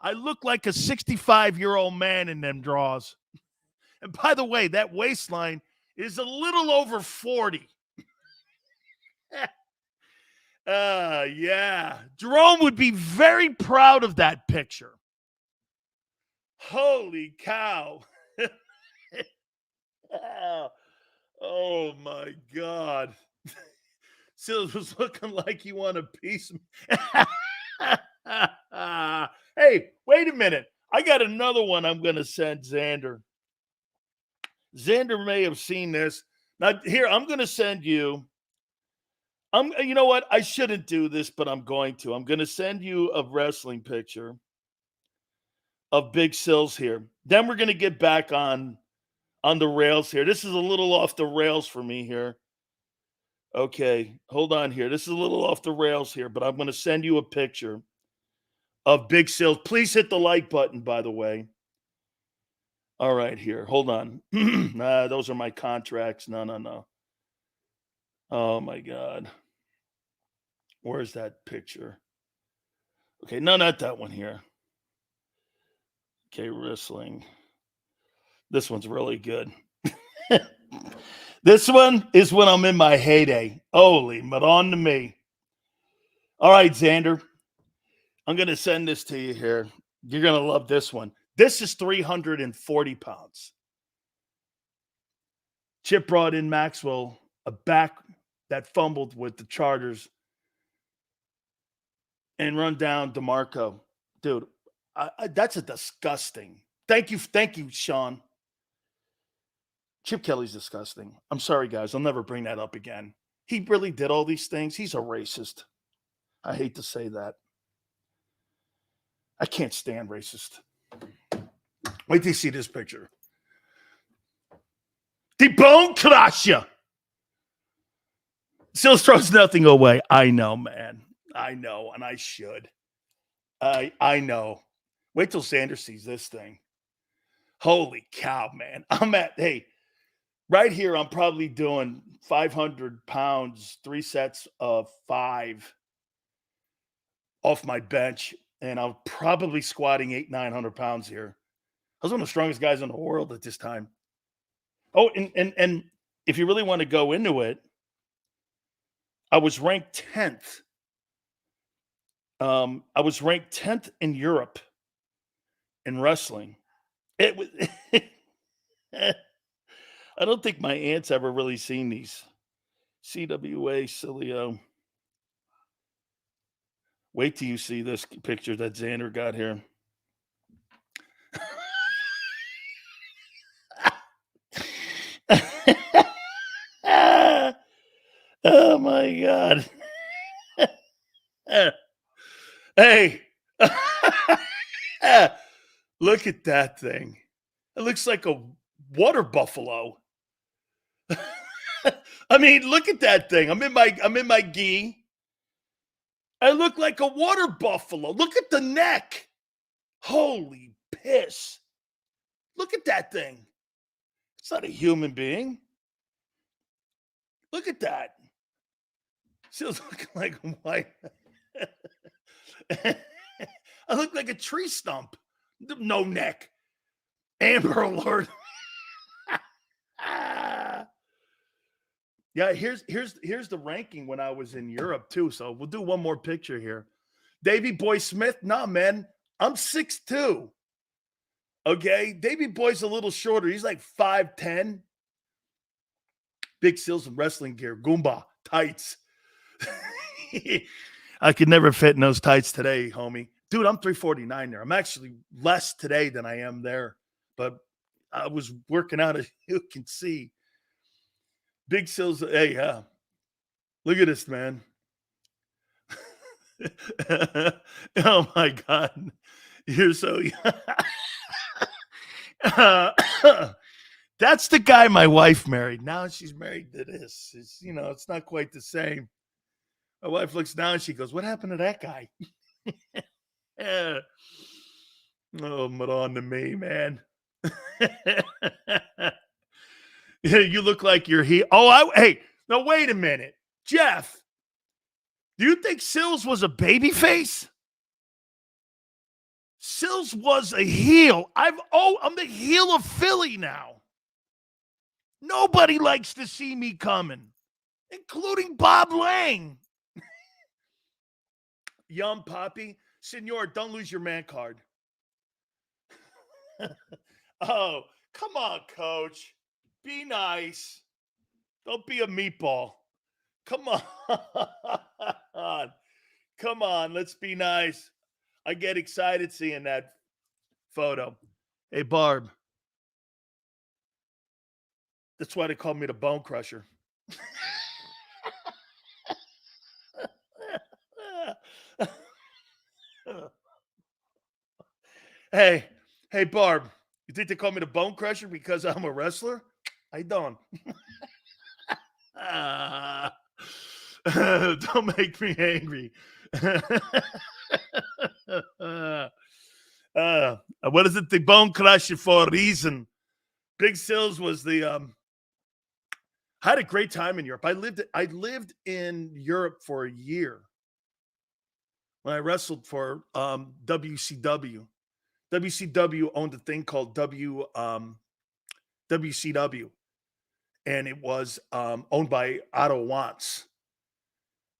I look like a 65-year-old man in them draws. And by the way, that waistline is a little over 40. Yeah. Jerome would be very proud of that picture. Holy cow. Oh, my God. Sills was looking like you want a piece of Hey, wait a minute. I got another one I'm going to send Xander. Xander may have seen this. Now, here, I'm going to send you. You know what? I shouldn't do this, but I'm going to. I'm going to send you a wrestling picture of Big Sills here. Then we're going to get back on the rails here. This is a little off the rails for me here. Okay, hold on here. This is a little off the rails here, but I'm going to send you a picture of Big Sills. Please hit the like button, by the way. All right, here. Hold on. Nah, those are my contracts. No. Oh, my God. Where's that picture? Okay, no, not that one here. Okay, wrestling. This one's really good. This one is when I'm in my heyday. Holy, but on to me. All right, Xander. I'm going to send this to you here. You're going to love this one. This is 340 pounds. Chip brought in Maxwell, a back that fumbled with the Chargers, and run down DeMarco. Dude, that's a disgusting. Thank you, Sean. Chip Kelly's disgusting. I'm sorry, guys. I'll never bring that up again. He really did all these things. He's a racist. I hate to say that. I can't stand racist. Wait till you see this picture. The bone crusher. Still throws nothing away. I know, man. I know, and I should. I know. Wait till Sanders sees this thing. Holy cow, man. Right here, I'm probably doing 500 pounds, 3 sets of 5 off my bench, and I'm probably squatting 800-900 pounds here. I was one of the strongest guys in the world at this time. Oh, and if you really want to go into it, I was ranked 10th. I was ranked 10th in Europe in wrestling. It was. I don't think my aunt's ever really seen these. CWA Sileo. Wait till you see this picture that Xander got here. Oh my God. Hey. Look at that thing. It looks like a water buffalo. I mean, look at that thing. I'm in my gi. I look like a water buffalo. Look at the neck. Holy piss. Look at that thing. It's not a human being. Look at that. Still looking like a white. I look like a tree stump. No neck. Amber Alert. Yeah, here's the ranking when I was in Europe too. So we'll do one more picture here. Davey Boy Smith. Nah, man. I'm 6'2". Okay. Davey Boy's a little shorter. He's like 5'10". Big Seals and wrestling gear. Goomba. Tights. I could never fit in those tights today, homie. Dude, I'm 349 there. I'm actually less today than I am there. But I was working out, as you can see. Big Sills. Hey, look at this, man. Oh, my God. You're so that's the guy my wife married. Now she's married to this. It's not quite the same. My wife looks down and she goes, "What happened to that guy?" Yeah. Oh, but on to me, man. Yeah, you look like you're here. Hey, no, wait a minute. Jeff, do you think Sills was a babyface? Sills was a heel. I'm the heel of Philly now. Nobody likes to see me coming, including Bob Lang. Yum, Poppy. Senor, don't lose your man card. Oh, come on, coach. Be nice. Don't be a meatball. Come on. Come on, let's be nice. I get excited seeing that photo. Hey, Barb. That's why they call me the Bone Crusher. Hey, Barb. You think they call me the Bone Crusher because I'm a wrestler? I don't. Don't make me angry. What is it? The Bone Crusher for a reason. Big Sills was the. I had a great time in Europe. I lived in Europe for a year when I wrestled for WCW. WCW owned a thing called WCW, and it was owned by Otto Wantz.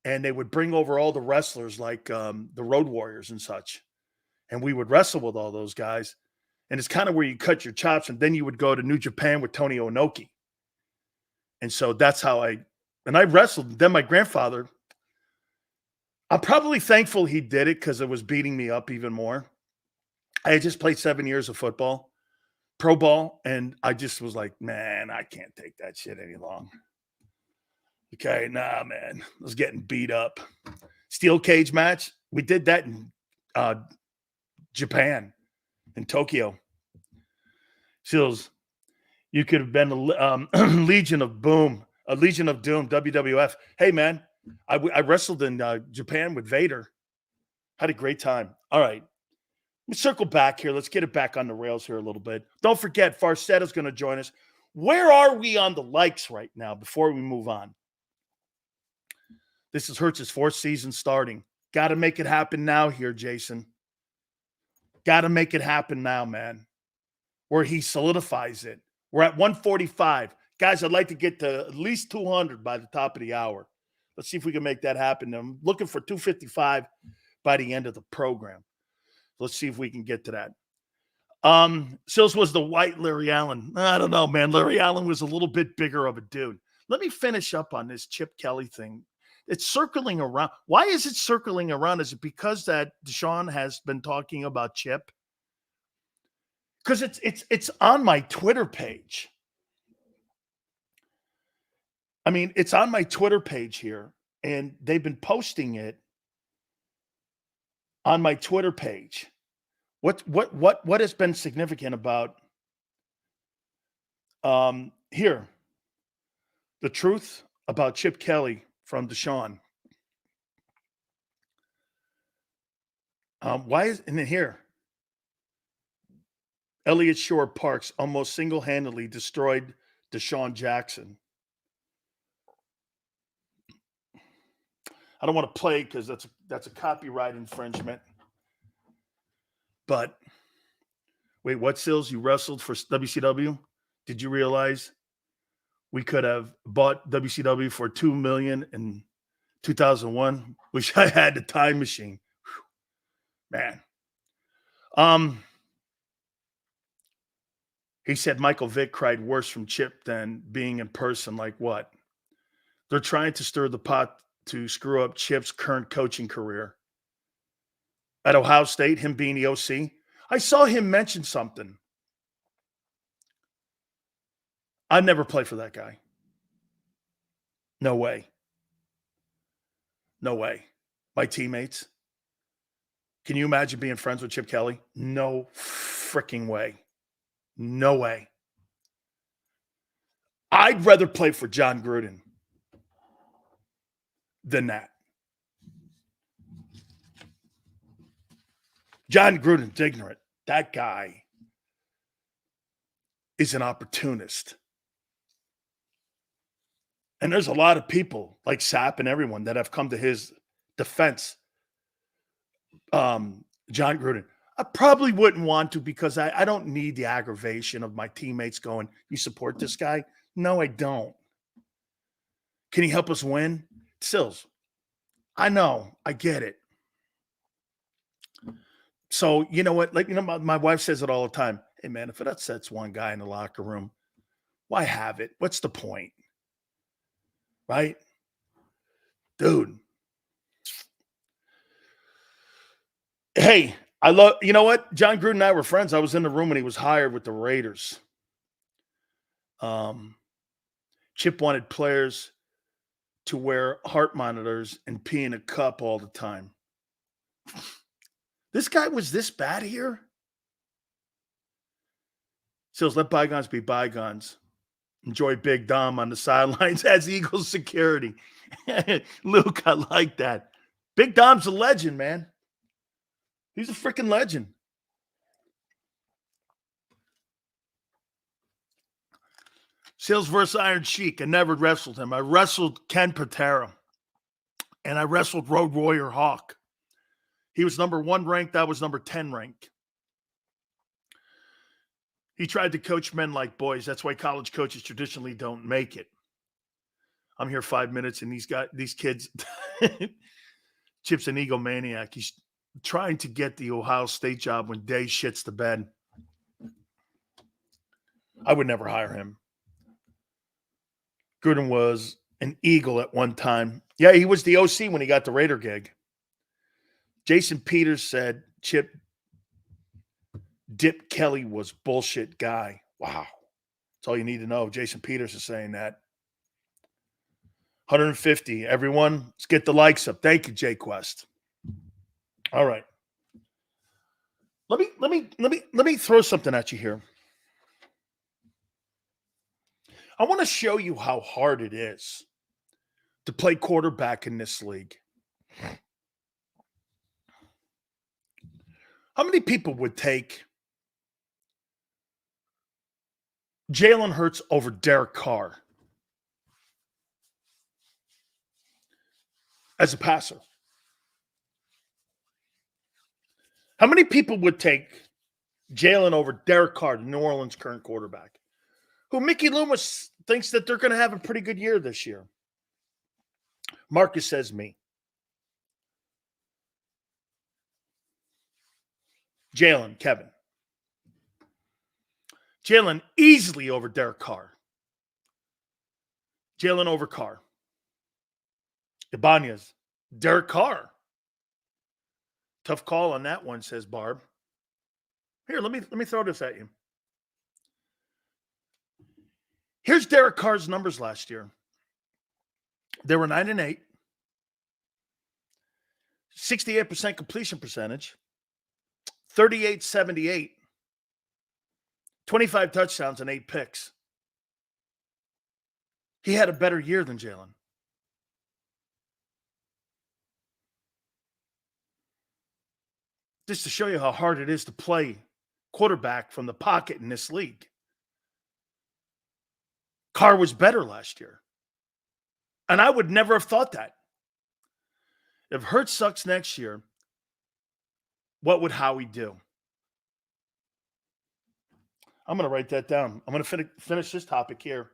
And they would bring over all the wrestlers like the Road Warriors and such. and we would wrestle with all those guys. And it's kind of where you cut your chops, and then you would go to New Japan with Tony Onoki. And so that's how I wrestled. Then my grandfather, I'm probably thankful he did it because it was beating me up even more. I had just played 7 years of football, pro ball, and I just was like, man, I can't take that shit any longer. Okay, nah, man. I was getting beat up. Steel cage match. We did that in Japan, in Tokyo. Seals, you could have been a Legion of Boom, a Legion of Doom, WWF. Hey, man, I wrestled in Japan with Vader. Had a great time. All right. Let's circle back here. Let's get it back on the rails here a little bit. Don't forget, Farzetta is going to join us. Where are we on the likes right now before we move on? This is Hurts' 4th season starting. Got to make it happen now here, Jason. Got to make it happen now, man, where he solidifies it. We're at 145. Guys, I'd like to get to at least 200 by the top of the hour. Let's see if we can make that happen. I'm looking for 255 by the end of the program. Let's see if we can get to that. Sills was the white Larry Allen. I don't know, man. Larry Allen was a little bit bigger of a dude. Let me finish up on this Chip Kelly thing. It's circling around. Why is it circling around? Is it because that Deshaun has been talking about Chip? Because it's on my Twitter page. I mean, it's on my Twitter page here, and they've been posting it on my Twitter page. What has been significant about here? The truth about Chip Kelly from Deshaun. Why is and then here? Elliott Shore Parks almost single-handedly destroyed Deshaun Jackson. I don't want to play because that's a copyright infringement. But wait, what, Sills? You wrestled for WCW? Did you realize we could have bought WCW for $2 million in 2001? Wish I had the time machine. Whew. Man. He said Michael Vick cried worse from Chip than being in person. Like what? They're trying to stir the pot to screw up Chip's current coaching career. At Ohio State, him being the OC, I saw him mention something. I'd never play for that guy. No way. No way. My teammates. Can you imagine being friends with Chip Kelly? No freaking way. No way. I'd rather play for John Gruden than that. John Gruden's ignorant. That guy is an opportunist. And there's a lot of people like Sapp and everyone that have come to his defense. John Gruden. I probably wouldn't want to because I don't need the aggravation of my teammates going, you support this guy? No, I don't. Can he help us win? Sills. I know. I get it. So, you know what? Like, you know, my wife says it all the time. Hey, man, if it upsets one guy in the locker room, why have it? What's the point? Right? Dude. Hey, you know what? John Gruden and I were friends. I was in the room when he was hired with the Raiders. Chip wanted players to wear heart monitors and pee in a cup all the time. This guy was this bad here? Sills, let bygones be bygones. Enjoy Big Dom on the sidelines as Eagles security. Luke, I like that. Big Dom's a legend, man. He's a freaking legend. Sills versus Iron Sheik. I never wrestled him. I wrestled Ken Patera. And I wrestled Road Warrior Hawk. He was number 1 ranked. I was number 10 ranked. He tried to coach men like boys. That's why college coaches traditionally don't make it. I'm here 5 minutes, and these kids, Chip's an egomaniac. trying to get the Ohio State job when Day shits the bed. I would never hire him. Gruden was an Eagle at one time. Yeah, he was the OC when he got the Raider gig. Jason Peters said Chip Dip Kelly was bullshit guy. Wow. That's all you need to know. Jason Peters is saying that. 150. Everyone, let's get the likes up. Thank you, Jay Quest. All right. Let me throw something at you here. I want to show you how hard it is to play quarterback in this league. How many people would take Jalen Hurts over Derek Carr as a passer? How many people would take Jalen over Derek Carr, the New Orleans current quarterback, who Mickey Loomis thinks that they're going to have a pretty good year this year? Marcus says me. Jalen, Kevin. Jalen easily over Derek Carr. Jalen over Carr. Ibanez, Derek Carr. Tough call on that one, says Barb. Here, let me throw this at you. Here's Derek Carr's numbers last year. They were 9-8, 68% completion percentage, 38-78, 25 touchdowns and 8 picks. He had a better year than Jalen. Just to show you how hard it is to play quarterback from the pocket in this league. Carr was better last year. And I would never have thought that. If Hurts sucks next year, what would Howie do? I'm going to write that down. I'm going to finish this topic here.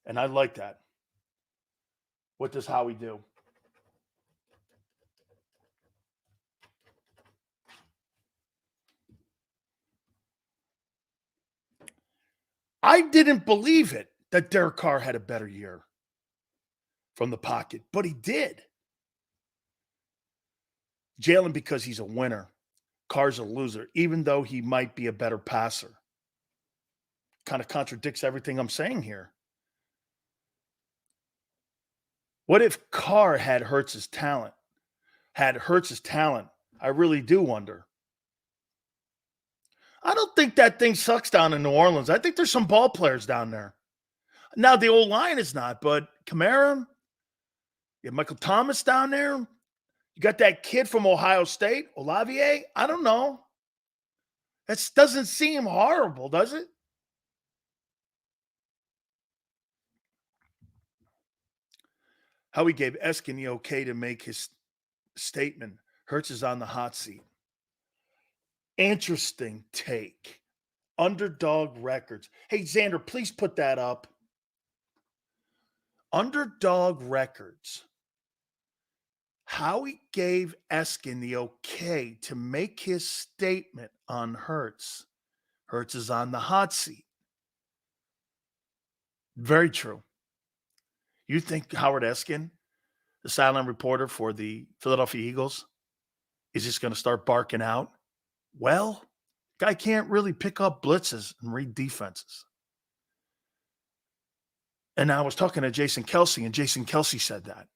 And I like that. What does Howie do? I didn't believe it that Derek Carr had a better year from the pocket, but he did. Jalen, because he's a winner. Carr's a loser, even though he might be a better passer. Kind of contradicts everything I'm saying here. What if Carr had Hurts' talent? Had Hurts' talent? I really do wonder. I don't think that thing sucks down in New Orleans. I think there's some ball players down there. Now, the old line is not, but Kamara, you have Michael Thomas down there. You got that kid from Ohio State, Olavier. I don't know. That doesn't seem horrible, does it? Howie gave Eskin the okay to make his statement. Hurts is on the hot seat. Interesting take. Underdog Records. Hey, Xander, please put that up. Underdog Records. Howie gave Eskin the okay to make his statement on Hurts. Hurts is on the hot seat. Very true. You think Howard Eskin, the sideline reporter for the Philadelphia Eagles, is just going to start barking out? Well, guy can't really pick up blitzes and read defenses. And I was talking to Jason Kelsey, and Jason Kelsey said that.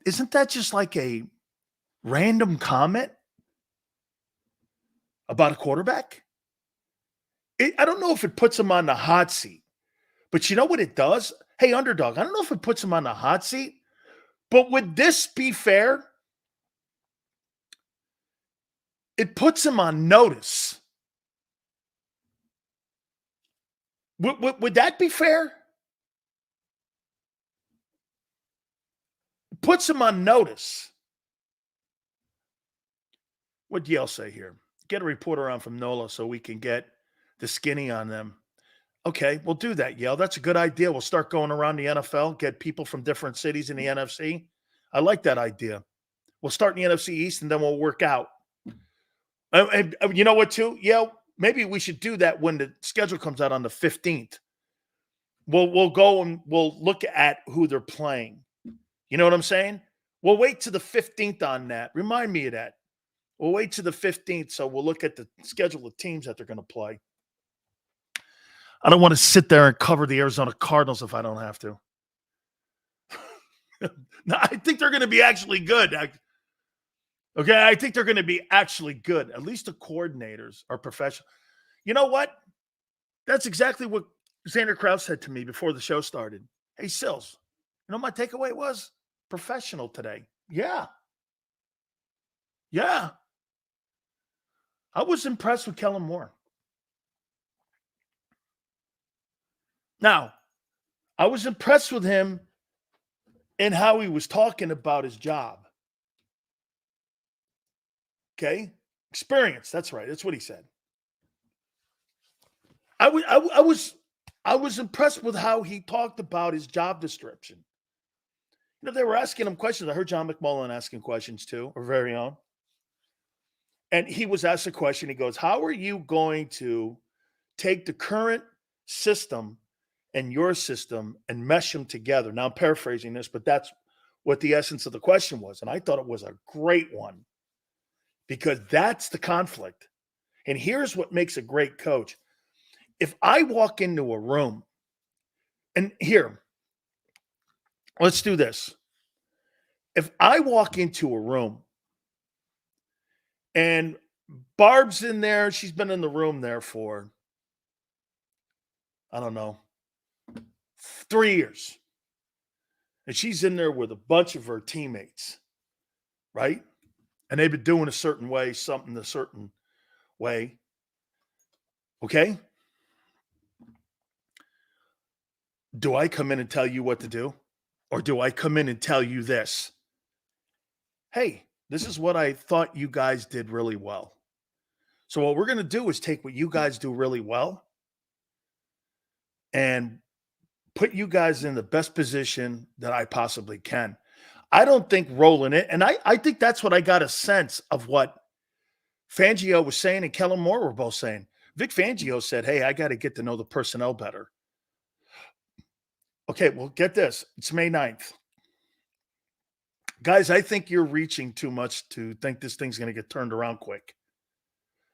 Isn't that just like a random comment about a quarterback? I don't know if it puts him on the hot seat, but you know what it does? Hey, underdog, I don't know if it puts him on the hot seat, but would this be fair? It puts him on notice. Would that be fair? It puts him on notice. What'd Yale say here? Get a reporter on from NOLA so we can get the skinny on them. Okay, we'll do that, Yale. That's a good idea. We'll start going around the NFL, get people from different cities in the NFC. I like that idea. We'll start in the NFC East, and then we'll work out. And you know what, too? Yeah, maybe we should do that when the schedule comes out on the 15th. We'll go and we'll look at who they're playing. You know what I'm saying? We'll wait to the 15th on that. Remind me of that. We'll wait to the 15th, so we'll look at the schedule of teams that they're going to play. I don't want to sit there and cover the Arizona Cardinals if I don't have to. No, I think they're going to be actually good. Okay, I think they're going to be actually good. At least the coordinators are professional. You know what? That's exactly what Xander Krause said to me before the show started. Hey, Sills, you know what my takeaway was? Professional today. Yeah. Yeah. I was impressed with Kellen Moore. Now, I was impressed with him in how he was talking about his job. Okay? Experience. That's right. That's what he said. I was impressed with how he talked about his job description. You know, they were asking him questions. I heard John McMullen asking questions too, our very own. And he was asked a question. He goes, how are you going to take the current system and your system and mesh them together? Now, I'm paraphrasing this, but that's what the essence of the question was. And I thought it was a great one because that's the conflict. And here's what makes a great coach. If I walk into a room, and here, let's do this. If I walk into a room and Barb's in there, she's been in the room there for, I don't know, 3 years. And she's in there with a bunch of her teammates, right? And they've been doing a certain way, something a certain way. Okay? Do I come in and tell you what to do? Or do I come in and tell you this? Hey, this is what I thought you guys did really well. So what we're going to do is take what you guys do really well and put you guys in the best position that I possibly can. I don't think rolling it, and I think that's what I got a sense of what Fangio was saying and Kellen Moore were both saying. Vic Fangio said, hey, I got to get to know the personnel better. Okay, well, get this. It's May 9th. Guys, I think you're reaching too much to think this thing's going to get turned around quick.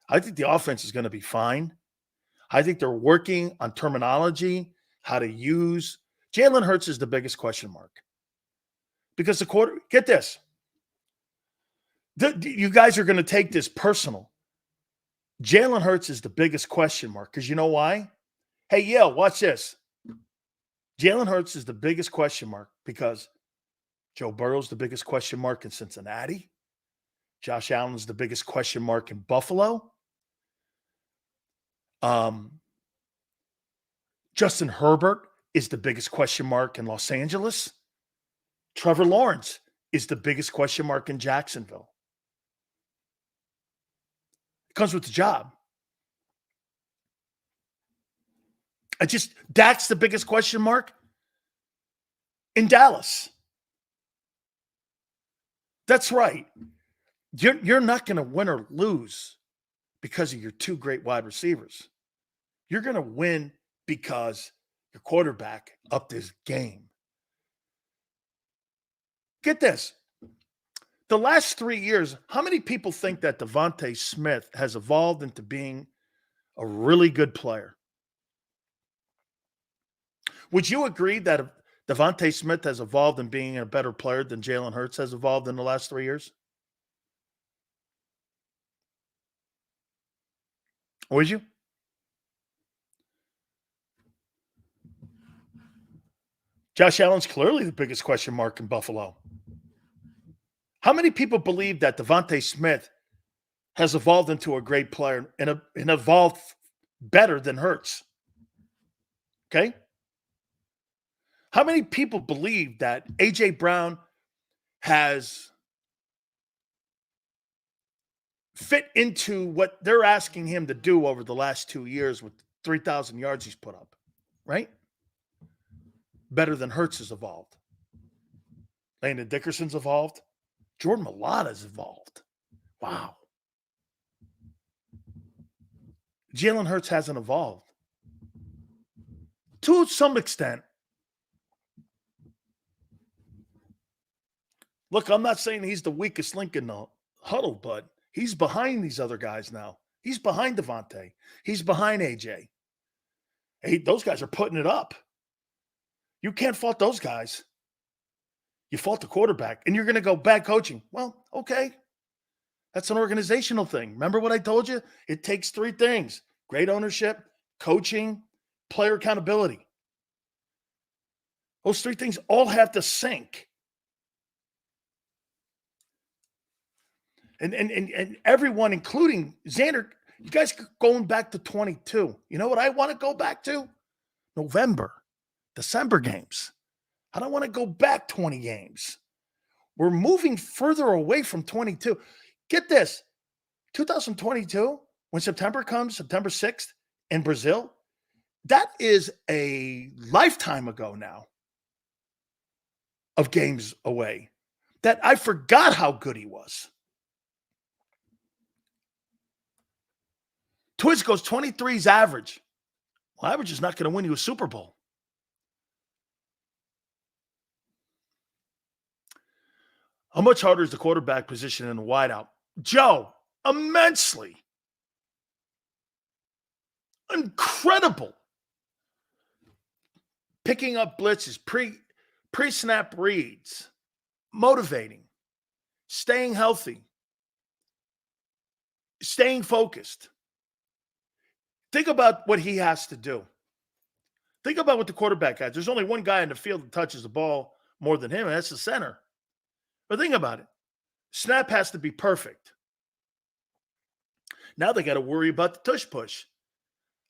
I think the offense is going to be fine. I think they're working on terminology, how to use. Jalen Hurts is the biggest question mark. Because get this. You guys are going to take this personal. Jalen Hurts is the biggest question mark. Because you know why? Hey, Yale, watch this. Jalen Hurts is the biggest question mark because Joe Burrow's the biggest question mark in Cincinnati. Josh Allen's the biggest question mark in Buffalo. Justin Herbert is the biggest question mark in Los Angeles. Trevor Lawrence is the biggest question mark in Jacksonville. It comes with the job. Dak's the biggest question mark in Dallas. That's right. You're not going to win or lose because of your two great wide receivers. You're going to win because your quarterback upped his game. Get this. The last 3 years, how many people think that Devontae Smith has evolved into being a really good player? Would you agree that Devontae Smith has evolved in being a better player than Jalen Hurts has evolved in the last 3 years? Would you? Josh Allen's clearly the biggest question mark in Buffalo. How many people believe that Devontae Smith has evolved into a great player and evolved better than Hurts? Okay? How many people believe that A.J. Brown has fit into what they're asking him to do over the last 2 years with 3,000 yards he's put up, right? Better than Hurts has evolved. Landon Dickerson's evolved. Jordan Mailata's evolved. Wow. Jalen Hurts hasn't evolved. To some extent. Look, I'm not saying he's the weakest link in the huddle, but he's behind these other guys now. He's behind Devontae. He's behind AJ. Hey, those guys are putting it up. You can't fault those guys. You fault the quarterback, and you're going to go bad coaching. Well, okay. That's an organizational thing. Remember what I told you? It takes three things: great ownership, coaching, player accountability. Those three things all have to sync. And everyone, including Xander, you guys going back to 22. You know what I want to go back to? November, December games. I don't want to go back 20 games. We're moving further away from 22. Get this, 2022, when September comes, September 6th in Brazil, that is a lifetime ago now of games away that I forgot how good he was. Twiz goes 23's average. Well, average is not going to win you a Super Bowl. How much harder is the quarterback position in the wideout? Joe, immensely. Incredible. Picking up blitzes, pre-snap reads, motivating, staying healthy, staying focused. Think about what he has to do. Think about what the quarterback has. There's only one guy in the field that touches the ball more than him, and that's the center. But think about it. Snap has to be perfect. Now they got to worry about the tush push.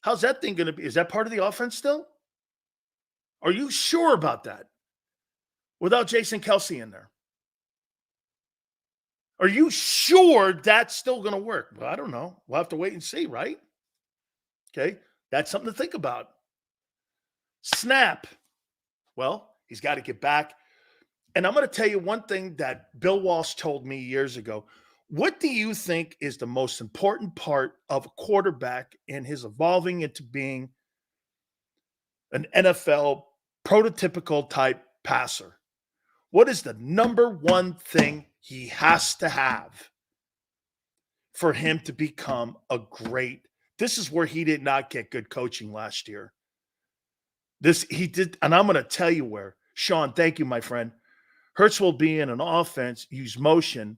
How's that thing going to be? Is that part of the offense still? Are you sure about that? Without Jason Kelsey in there? Are you sure that's still going to work? Well, I don't know. We'll have to wait and see, right? Okay, that's something to think about. Snap. Well, he's got to get back. And I'm going to tell you one thing that Bill Walsh told me years ago. What do you think is the most important part of a quarterback in his evolving into being an NFL prototypical type passer? What is the number one thing he has to have for him to become a great? This is where he did not get good coaching last year. He did, and I'm going to tell you where. Sean, thank you, my friend. Hurts will be in an offense, use motion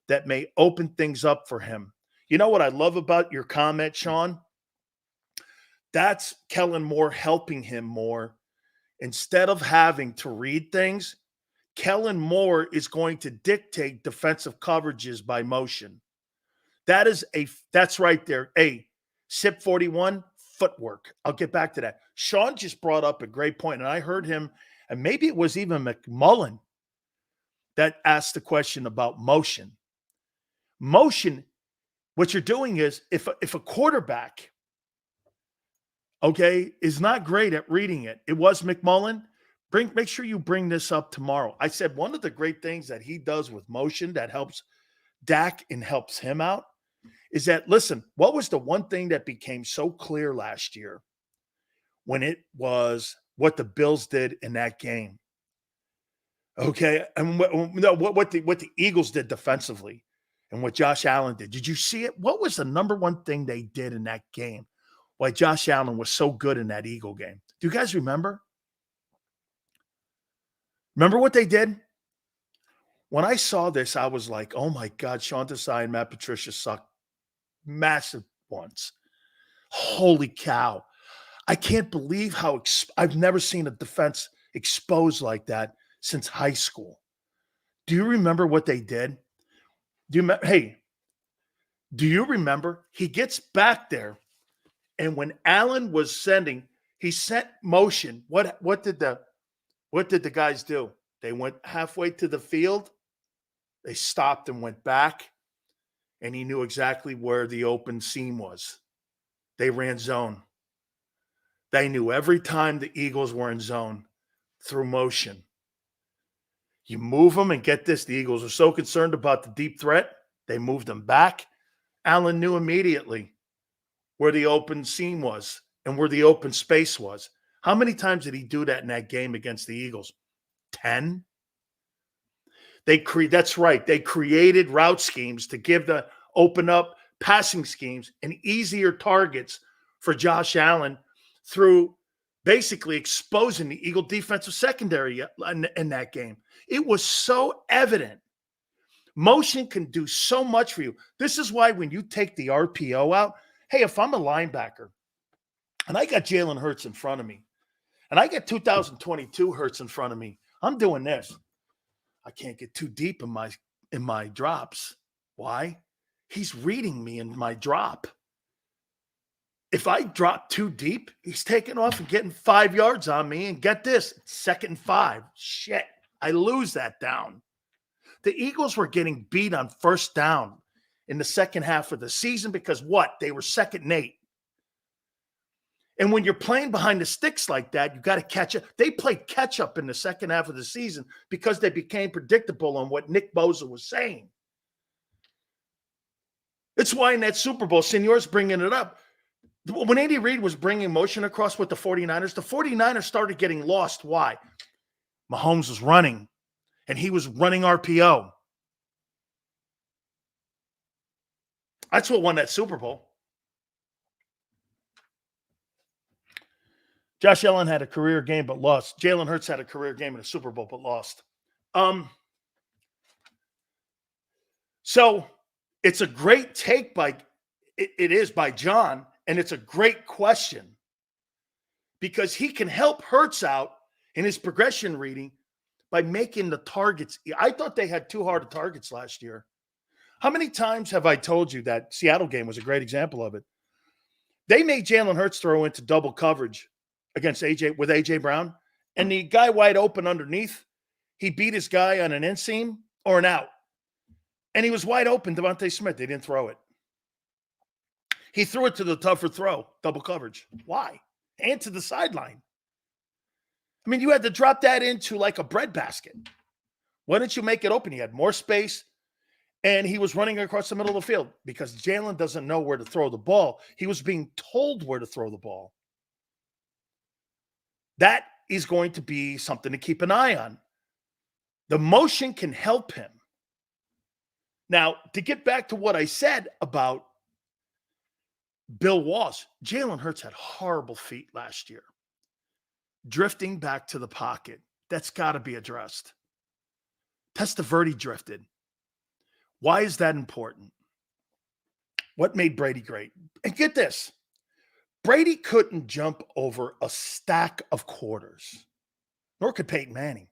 that may open things up for him. You know what I love about your comment, Sean? That's Kellen Moore helping him more. Instead of having to read things, Kellen Moore is going to dictate defensive coverages by motion. That's right there. SIP 41, footwork. I'll get back to that. Sean just brought up a great point, and I heard him, and maybe it was even McMullen that asked the question about motion. Motion, what you're doing is if a quarterback, is not great at reading it. It was McMullen. Make sure you bring this up tomorrow. I said one of the great things that he does with motion that helps Dak and helps him out is that, listen, what was the one thing that became so clear last year when it was what the Bills did in that game? Okay, and what the Eagles did defensively and what Josh Allen did. Did you see it? What was the number one thing they did in that game? Why Josh Allen was so good in that Eagle game? Do you guys remember? Remember what they did? When I saw this, I was like, oh my God, Sean Desai and Matt Patricia suck massive ones. Holy cow. I can't believe how I've never seen a defense exposed like that since high school. Do you remember what they did? Do you remember? He gets back there, and when Allen was sending, he sent motion. What did the guys do? They went halfway to the field. They stopped and went back, and he knew exactly where the open seam was. They ran zone. They knew every time the Eagles were in zone through motion. You move them, and get this, the Eagles are so concerned about the deep threat, they moved them back. Allen knew immediately where the open seam was and where the open space was. How many times did he do that in that game against the Eagles? 10? That's right. They created route schemes to give the open up passing schemes and easier targets for Josh Allen through basically exposing the Eagle defensive secondary in that game. It was so evident. Motion can do so much for you. This is why when you take the RPO out, hey, if I'm a linebacker and I got Jalen Hurts in front of me and I get 2022 Hurts in front of me, I'm doing this. I can't get too deep in my drops. Why? He's reading me in my drop. If I drop too deep, he's taking off and getting 5 yards on me. And get this, 2nd and 5. Shit, I lose that down. The Eagles were getting beat on first down in the second half of the season because what? They were 2nd and 8. And when you're playing behind the sticks like that, you got to catch up. They played catch up in the second half of the season because they became predictable on what Nick Bosa was saying. It's why in that Super Bowl, Senor's bringing it up. When Andy Reid was bringing motion across with the 49ers started getting lost. Why? Mahomes was running, and he was running RPO. That's what won that Super Bowl. Josh Allen had a career game but lost. Jalen Hurts had a career game in a Super Bowl but lost. So it's a great take by John, and it's a great question because he can help Hurts out in his progression reading by making the targets. I thought they had too hard of targets last year. How many times have I told you that Seattle game was a great example of it? They made Jalen Hurts throw into double coverage against AJ Brown, and the guy wide open underneath, he beat his guy on an inseam or an out. And he was wide open, Devontae Smith. They didn't throw it. He threw it to the tougher throw, double coverage. Why? And to the sideline. I mean, you had to drop that into like a breadbasket. Why didn't you make it open? He had more space, and he was running across the middle of the field because Jalen doesn't know where to throw the ball. He was being told where to throw the ball. That is going to be something to keep an eye on. The motion can help him. Now, to get back to what I said about Bill Walsh, Jalen Hurts had horrible feet last year. Drifting back to the pocket. That's got to be addressed. Testaverde drifted. Why is that important? What made Brady great? And get this. Brady couldn't jump over a stack of quarters, nor could Peyton Manning.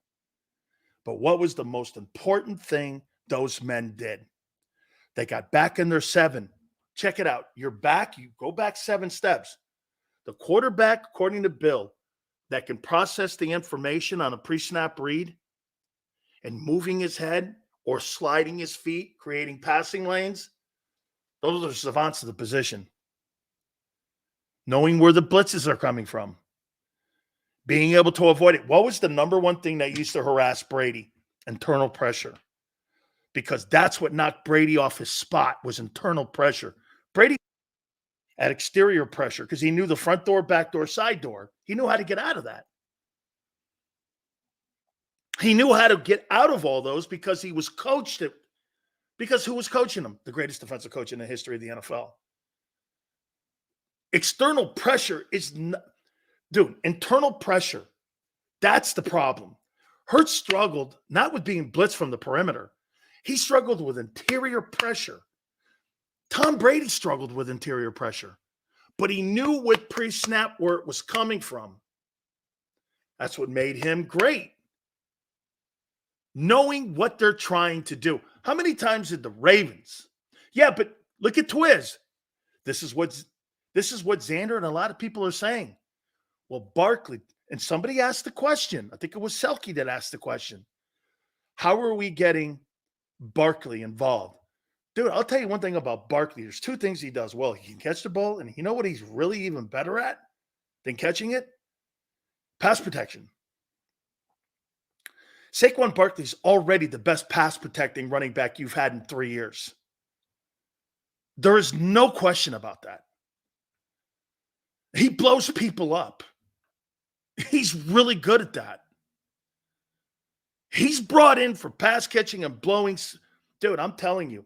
But what was the most important thing those men did? They got back in their 7. Check it out. You're back. You go back 7 steps. The quarterback, according to Bill, that can process the information on a pre-snap read and moving his head or sliding his feet, creating passing lanes, those are savants of the position. Knowing where the blitzes are coming from. Being able to avoid it. What was the number one thing that used to harass Brady? Internal pressure. Because that's what knocked Brady off his spot was internal pressure. Brady had exterior pressure because he knew the front door, back door, side door. He knew how to get out of that. He knew how to get out of all those because he was coached it. Because who was coaching him? The greatest defensive coach in the history of the NFL. External pressure is not, dude, internal pressure. That's the problem. Hurts struggled not with being blitzed from the perimeter. He struggled with interior pressure. Tom Brady struggled with interior pressure, but he knew what pre-snap where it was coming from. That's what made him great. Knowing what they're trying to do. How many times did the Ravens? Yeah, but look at Twiz. This is what Xander and a lot of people are saying. Well, Barkley, and somebody asked the question. I think it was Selke that asked the question. How are we getting Barkley involved? Dude, I'll tell you one thing about Barkley. There's 2 things he does well. He can catch the ball, and you know what he's really even better at than catching it? Pass protection. Saquon Barkley's already the best pass protecting running back you've had in 3 years. There is no question about that. He blows people up. He's really good at that. He's brought in for pass catching and blowing. Dude, I'm telling you,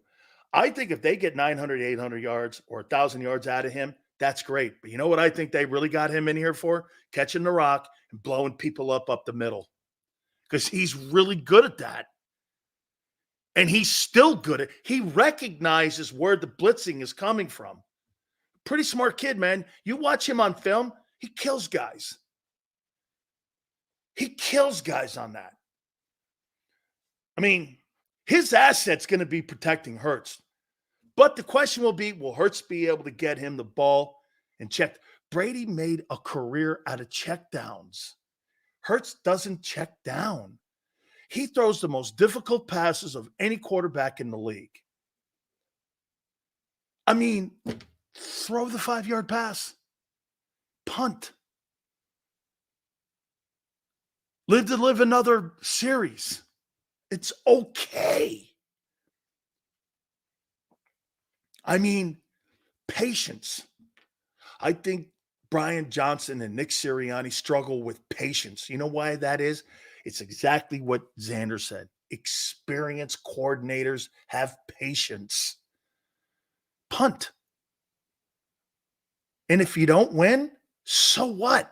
I think if they get 900, 800 yards or 1,000 yards out of him, that's great. But you know what I think they really got him in here for? Catching the rock and blowing people up the middle. Because he's really good at that. And he's still good at it. He recognizes where the blitzing is coming from. Pretty smart kid, man. You watch him on film, he kills guys. He kills guys on that. I mean, his asset's going to be protecting Hurts. But the question will be, will Hurts be able to get him the ball and check? Brady made a career out of checkdowns. Hurts doesn't check down. He throws the most difficult passes of any quarterback in the league. I mean, throw the 5-yard pass. Punt. Live to live another series. It's okay. I mean, patience. I think Brian Johnson and Nick Sirianni struggle with patience. You know why that is? It's exactly what Xander said. Experienced coordinators have patience. Punt. And if you don't win, so what?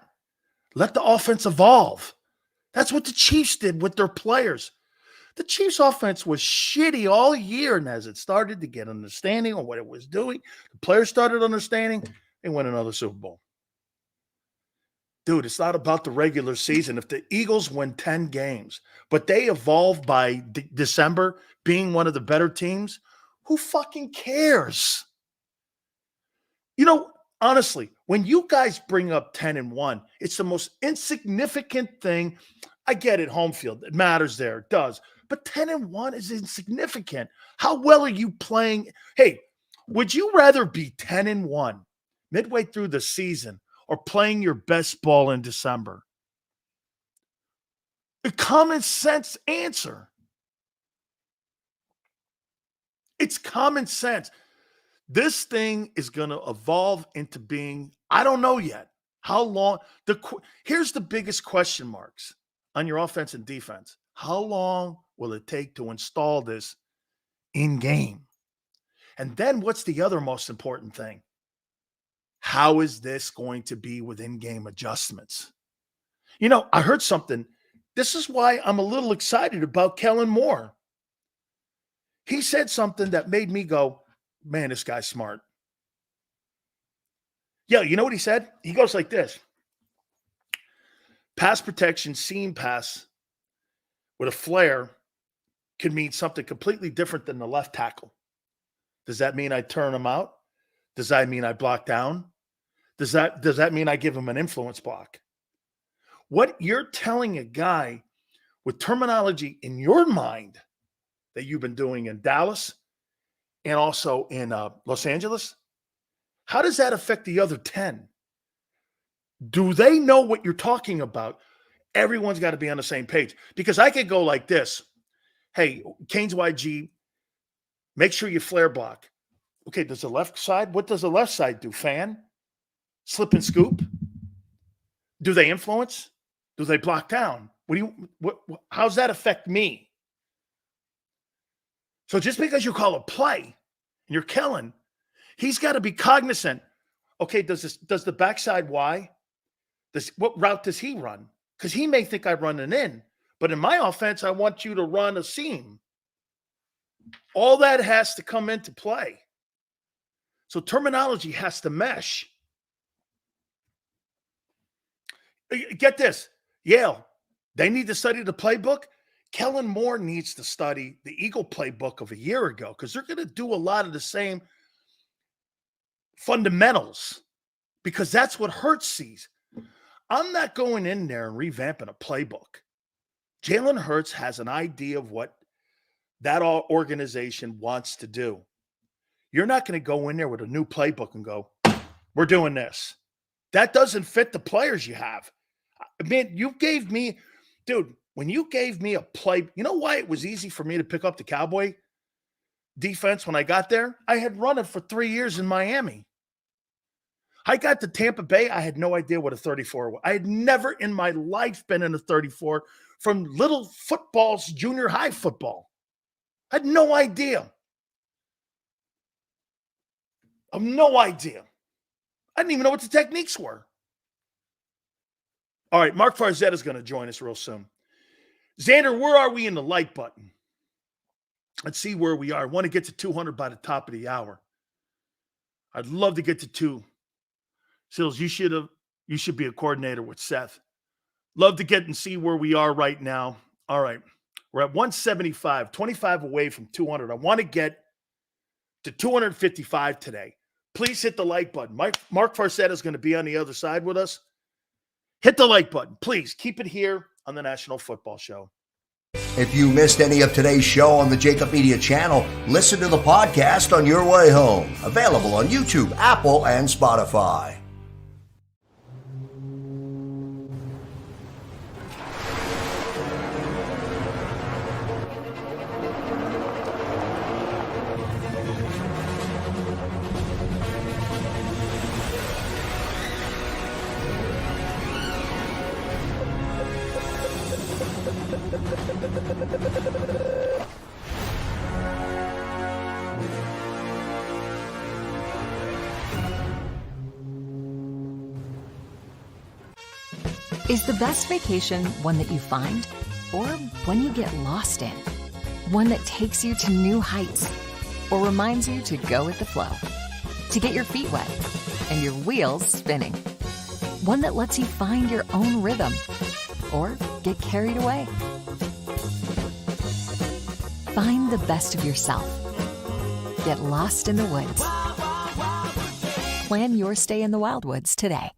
Let the offense evolve. That's what the Chiefs did with their players. The Chiefs' offense was shitty all year, and as it started to get understanding on what it was doing, the players started understanding, they win another Super Bowl. Dude, it's not about the regular season. If the Eagles win 10 games, but they evolve by December being one of the better teams, who fucking cares? You know, honestly, when you guys bring up 10-1, it's the most insignificant thing. I get it, home field. It matters there. It does. But 10-1 is insignificant. How well are you playing? Hey, would you rather be 10-1 midway through the season or playing your best ball in December? A common sense answer. It's common sense. This thing is going to evolve into being, I don't know yet. How long? Here's the biggest question marks on your offense and defense. How long will it take to install this in game? And then what's the other most important thing? How is this going to be with in-game adjustments? You know, I heard something. This is why I'm a little excited about Kellen Moore. He said something that made me go, man, this guy's smart. Yeah, you know what he said? He goes like this. Pass protection, seam pass with a flare could mean something completely different than the left tackle. Does that mean I turn him out? Does that mean I block down? Does that mean I give him an influence block? What you're telling a guy with terminology in your mind that you've been doing in Dallas and also in Los Angeles, how does that affect the other 10? Do they know what you're talking about? Everyone's got to be on the same page. Because I could go like this. Hey, Canes YG, make sure you flare block. Okay, does the left side, what does the left side do? Fan? Slip and scoop? Do they influence? Do they block down? How's that affect me? So just because you call a play and you're killing, he's got to be cognizant. Okay, does the backside Y? What route does he run? Because he may think I run an in, but in my offense, I want you to run a seam. All that has to come into play. So terminology has to mesh. Get this, Yale, they need to study the playbook. Kellen Moore needs to study the Eagle playbook of a year ago because they're going to do a lot of the same fundamentals because that's what Hurts sees. I'm not going in there and revamping a playbook. Jalen Hurts has an idea of what that organization wants to do. You're not going to go in there with a new playbook and go, we're doing this. That doesn't fit the players you have. I mean, you gave me, dude, when you gave me a play, you know why it was easy for me to pick up the Cowboy defense when I got there? I had run it for 3 years in Miami. I got to Tampa Bay. I had no idea what a 34 was. I had never in my life been in a 34 from little footballs, junior high football. I had no idea. I have no idea. I didn't even know what the techniques were. All right, Mark Farzetta is going to join us real soon. Xander, where are we in the like button? Let's see where we are. I want to get to 200 by the top of the hour. I'd love to get to 2. Sills, you should be a coordinator with Seth. Love to get and see where we are right now. All right. We're at 175, 25 away from 200. I want to get to 255 today. Please hit the like button. Mark Farzetta is going to be on the other side with us. Hit the like button. Please keep it here on the National Football Show. If you missed any of today's show on the JAKIB Media channel, listen to the podcast on your way home. Available on YouTube, Apple, and Spotify. Is the best vacation one that you find or one you get lost in? One that takes you to new heights or reminds you to go with the flow? To get your feet wet and your wheels spinning? One that lets you find your own rhythm or get carried away? Find the best of yourself. Get lost in the woods. Plan your stay in the Wildwoods today.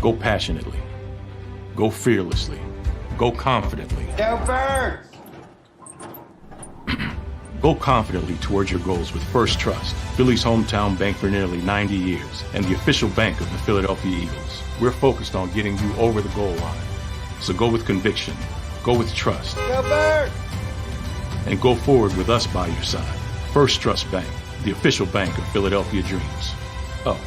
Go passionately. Go fearlessly. Go confidently. Go Birds! Go confidently towards your goals with First Trust, Philly's hometown bank for nearly 90 years, and the official bank of the Philadelphia Eagles. We're focused on getting you over the goal line. So go with conviction, go with trust, Go Birds! and go forward with us by your side. First Trust Bank, the official bank of Philadelphia Dreams. Oh,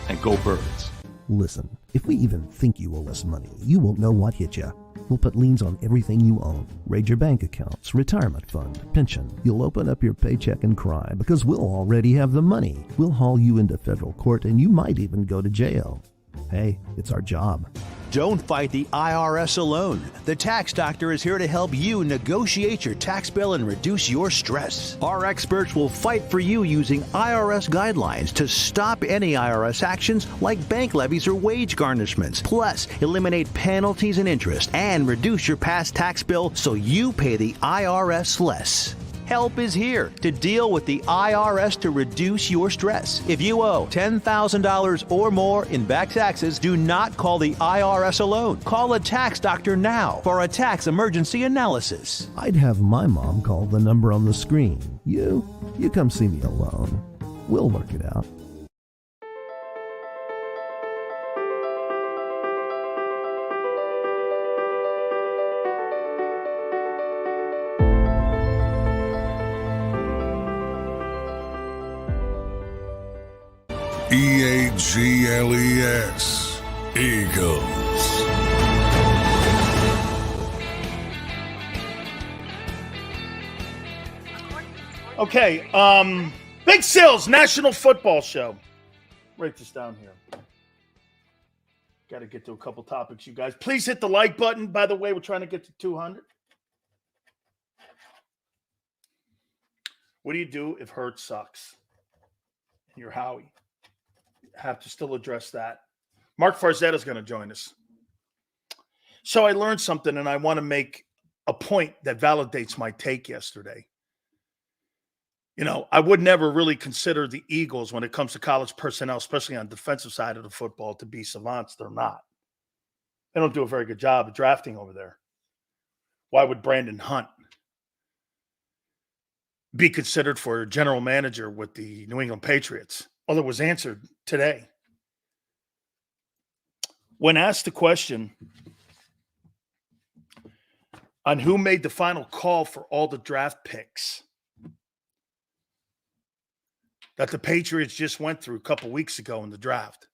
and go Birds. Listen, if we even think you owe us money, you won't know what hit you. We'll put liens on everything you own. Raid your bank accounts, retirement fund, pension. You'll open up your paycheck and cry because we'll already have the money. We'll haul you into federal court and you might even go to jail. Hey, it's our job. Don't fight the IRS alone. The Tax Doctor is here to help you negotiate your tax bill and reduce your stress. Our experts will fight for you using IRS guidelines to stop any IRS actions like bank levies or wage garnishments. Plus, eliminate penalties and interest and reduce your past tax bill so you pay the IRS less. Help is here to deal with the IRS to reduce your stress. If you owe $10,000 or more in back taxes, do not call the IRS alone. Call a tax doctor now for a tax emergency analysis. I'd have my mom call the number on the screen. You come see me alone. We'll work it out. EAGLES, Eagles. Okay, Big Sills, National Football Show. Write this down here. Got to get to a couple topics, you guys. Please hit the like button. By the way, we're trying to get to 200. What do you do if Hurts sucks? And you're Howie. Have to still address that. Mark Farzetta is going to join us. So I learned something, and I want to make a point that validates my take yesterday. You know, I would never really consider the Eagles when it comes to college personnel, especially on the defensive side of the football, to be savants. They're not. They don't do a very good job of drafting over there. Why would Brandon Hunt be considered for general manager with the New England Patriots? Well, it was answered today. When asked the question, on who made the final call for all the draft picks that the Patriots just went through a couple weeks ago in the draft.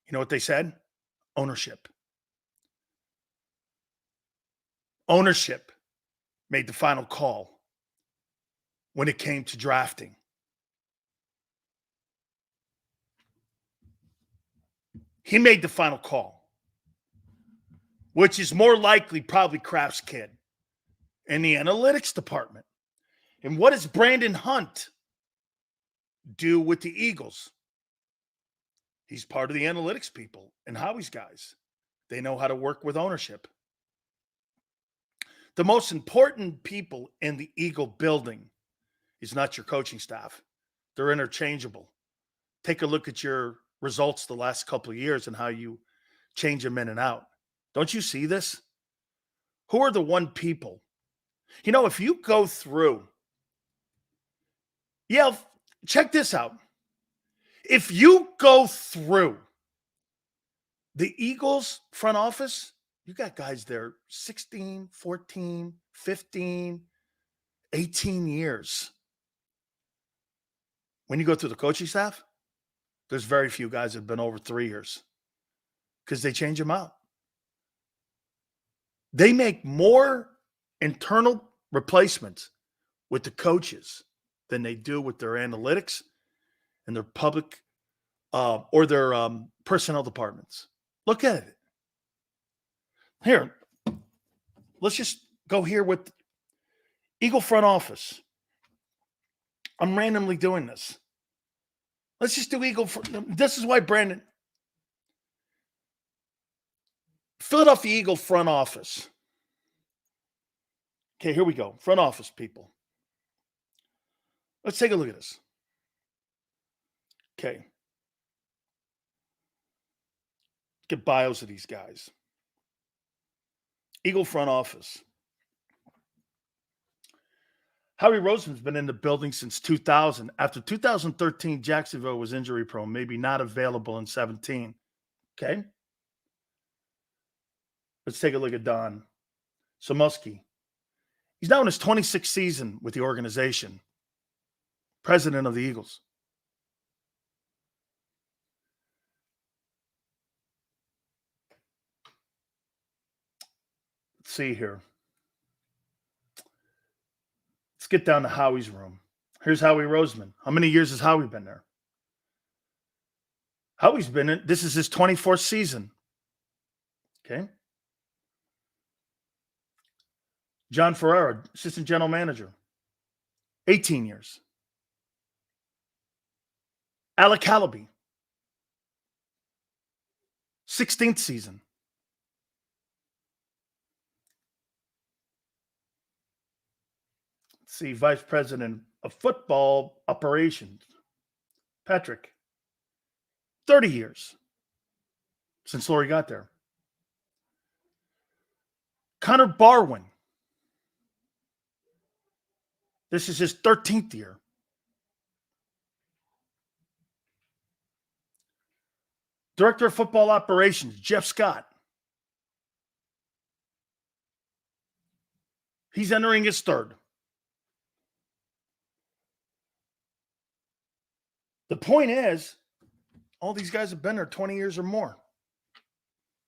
You know what they said? Ownership. Ownership made the final call when it came to drafting. He made the final call, which is more likely probably Kraft's kid in the analytics department. And what does Brandon Hunt do with the Eagles? He's part of the analytics people and Howie's guys. They know how to work with ownership. The most important people in the Eagle building is not your coaching staff. They're interchangeable. Take a look at your results the last couple of years and how you change them in and out. Don't you see this? Who are the one people? You know, if you go through, check this out. If you go through the Eagles front office, you got guys there 16, 14, 15, 18 years. When you go through the coaching staff, there's very few guys that have been over 3 years because they change them out. They make more internal replacements with the coaches than they do with their analytics and their public or their personnel departments. Look at it. Here, let's just go here with Eagle front office. I'm randomly doing this. Let's just do Eagle. This is why Brandon. Philadelphia Eagle front office. Okay, here we go. Front office people. Let's take a look at this. Okay. Get bios of these guys. Eagle front office. Howie Roseman's been in the building since 2000. After 2013, Jacksonville was injury prone, maybe not available in 17. Okay. Let's take a look at Don Samuski. He's now in his 26th season with the organization. President of the Eagles. Let's see here. Let's get down to Howie's room. Here's Howie Roseman. How many years has Howie been there? Howie's been in, this is his 24th season. Okay. John Ferrara, assistant general manager. 18 years. Alec Halaby. 16th season. Let's see, Vice President of Football Operations. Patrick. 30 years since Lori got there. Connor Barwin. This is his 13th year. Director of Football Operations, Jeff Scott. He's entering his third. The point is, all these guys have been there 20 years or more.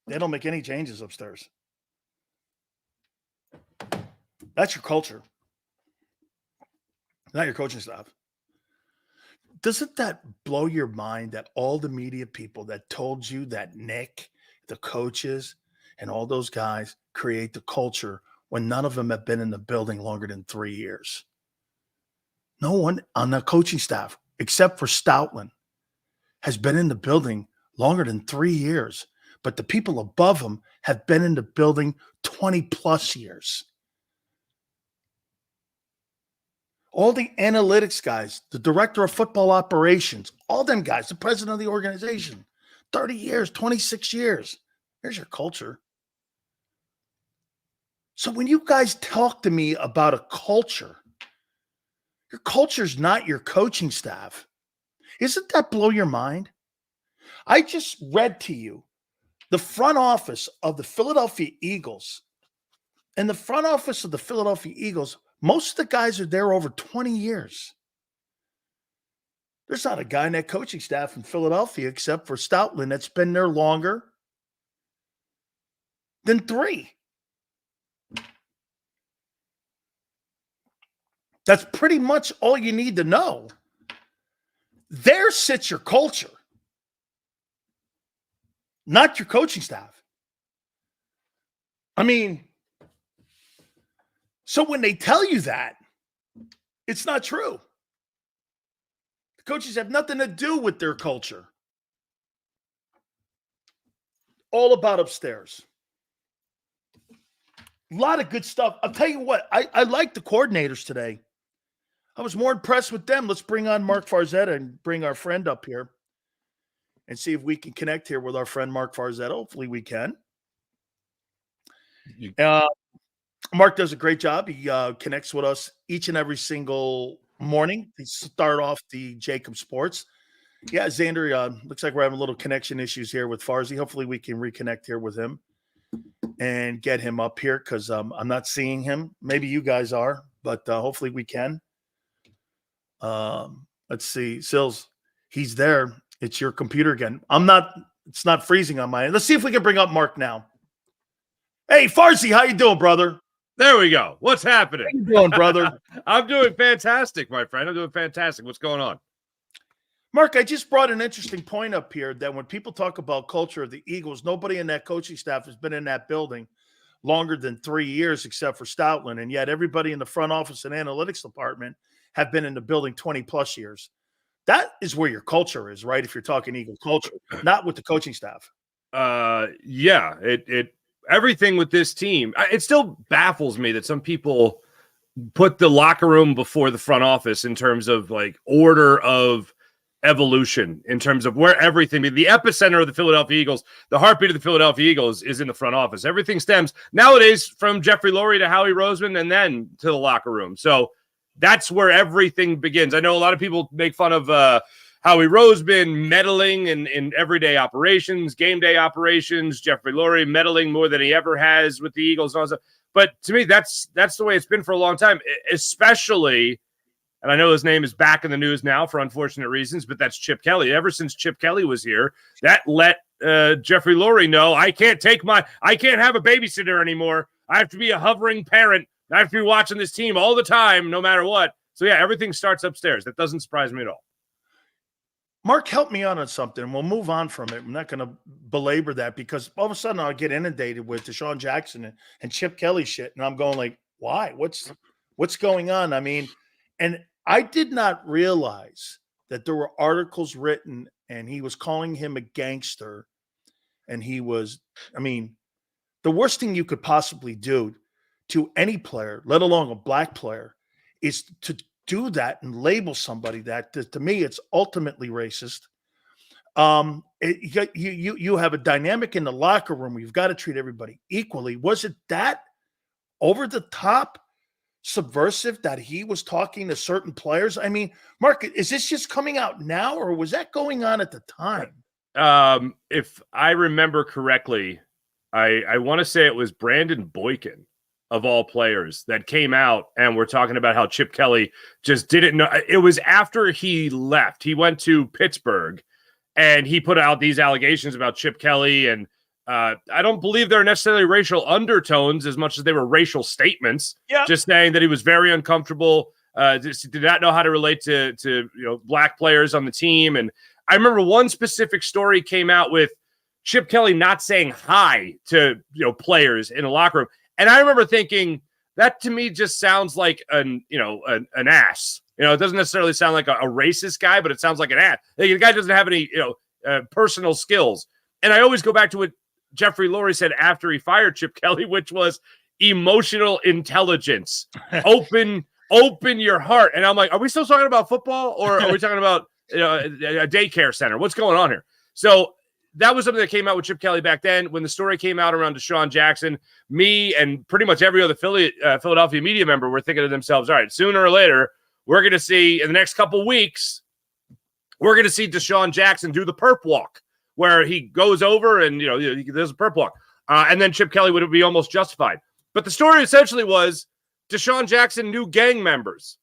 They don't make any changes upstairs. That's your culture. Not your coaching staff. Doesn't that blow your mind that all the media people that told you that Nick, the coaches, and all those guys create the culture when none of them have been in the building longer than 3 years? No one on the coaching staff, except for Stoutland, has been in the building longer than 3 years. But the people above them have been in the building 20 plus years. All the analytics guys, the director of football operations, all them guys, the president of the organization, 30 years, 26 years. Here's your culture. So when you guys talk to me about a culture, your culture's not your coaching staff. Isn't that blow your mind? I just read to you the front office of the Philadelphia Eagles in the front office of the Philadelphia Eagles, most of the guys are there over 20 years. There's not a guy in that coaching staff in Philadelphia except for Stoutland that's been there longer than 3. That's pretty much all you need to know. There sits your culture, not your coaching staff. I mean, so when they tell you that, it's not true. The coaches have nothing to do with their culture. All about upstairs. A lot of good stuff. I'll tell you what, I like the coordinators today. I was more impressed with them. Let's bring on Mark Farzetta and bring our friend up here and see if we can connect here with our friend Mark Farzetta. Hopefully we can. Mark does a great job. He connects with us each and every single morning. He start off the JAKIB Sports. Yeah, Xander, looks like we're having a little connection issues here with Farzi. Hopefully we can reconnect here with him and get him up here because I'm not seeing him. Maybe you guys are, but hopefully we can. Let's see. Sills, he's there. It's your computer again. It's not freezing on my end. Let's see if we can bring up Mark now. Hey, Farzi, how you doing, brother? There we go. What's happening? How you doing, brother? I'm doing fantastic, my friend. I'm doing fantastic. What's going on? Mark, I just brought an interesting point up here that when people talk about culture of the Eagles, nobody in that coaching staff has been in that building longer than 3 years except for Stoutland, and yet everybody in the front office and analytics department have been in the building 20-plus years. That is where your culture is, right? If you're talking Eagle culture, not with the coaching staff. Yeah, everything with this team, it still baffles me that some people put the locker room before the front office in terms of like order of evolution, in terms of where everything, the epicenter of the Philadelphia Eagles, the heartbeat of the Philadelphia Eagles is in the front office. Everything stems nowadays from Jeffrey Lurie to Howie Roseman and then to the locker room. So that's where everything begins. I know a lot of people make fun of Howie Roseman meddling in everyday operations, game day operations, Jeffrey Lurie meddling more than he ever has with the Eagles and all that. But to me, that's the way it's been for a long time, especially, and I know his name is back in the news now for unfortunate reasons, but that's Chip Kelly. Ever since Chip Kelly was here, that let Jeffrey Lurie know, I can't have a babysitter anymore. I have to be a hovering parent. I have to be watching this team all the time, no matter what. So, yeah, everything starts upstairs. That doesn't surprise me at all. Mark, help me out on something. We'll move on from it. I'm not going to belabor that because all of a sudden I'll get inundated with Deshaun Jackson and Chip Kelly shit. And I'm going like, why? What's going on? I mean, and I did not realize that there were articles written and he was calling him a gangster. And he was, I mean, the worst thing you could possibly do to any player, let alone a black player, is to do that and label somebody that. To me, it's ultimately racist. You have a dynamic in the locker room where you've got to treat everybody equally. Was it that over the top subversive that he was talking to certain players? I mean, Mark, is this just coming out now or was that going on at the time? If I remember correctly, I want to say it was Brandon Boykin, of all players, that came out and we're talking about how Chip Kelly just didn't know. It was after he left. He went to Pittsburgh and he put out these allegations about Chip Kelly. And I don't believe they're necessarily racial undertones as much as they were racial statements. Yeah. Just saying that he was very uncomfortable, just did not know how to relate to black players on the team. And I remember one specific story came out with Chip Kelly not saying hi to players in the locker room. And I remember thinking that to me just sounds like an ass. It doesn't necessarily sound like a racist guy, but it sounds like an ass. The guy doesn't have any personal skills. And I always go back to what Jeffrey Lurie said after he fired Chip Kelly, which was emotional intelligence. Open your heart. And I'm like, are we still talking about football or are we talking about a daycare center? What's going on here? So that was something that came out with Chip Kelly back then. When the story came out around Deshaun Jackson, me and pretty much every other Philadelphia media member were thinking to themselves, all right, sooner or later, we're going to see in the next couple of weeks, we're going to see Deshaun Jackson do the perp walk where he goes over and, there's a perp walk. And then Chip Kelly would be almost justified. But the story essentially was Deshaun Jackson knew gang members.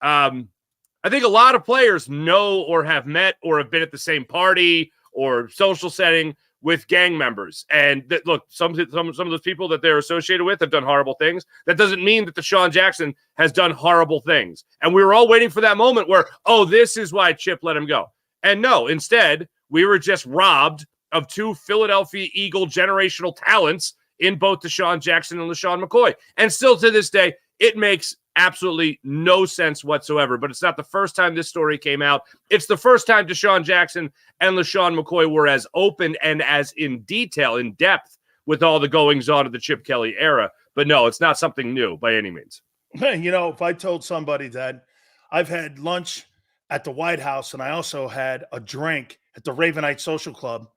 I think a lot of players know or have met or have been at the same party or social setting with gang members. And look, some of those people that they're associated with have done horrible things. That doesn't mean that Deshaun Jackson has done horrible things. And we were all waiting for that moment where, oh, this is why Chip let him go. And no, instead, we were just robbed of two Philadelphia Eagle generational talents in both Deshaun Jackson and LaShawn McCoy. And still to this day, it makes absolutely no sense whatsoever. But it's not the first time this story came out. It's the first time Deshaun Jackson and LaShawn McCoy were as open and as in detail, in depth with all the goings on of the Chip Kelly era. But no, it's not something new by any means. You know, if I told somebody that I've had lunch at the White House and I also had a drink at the Ravenite Social Club,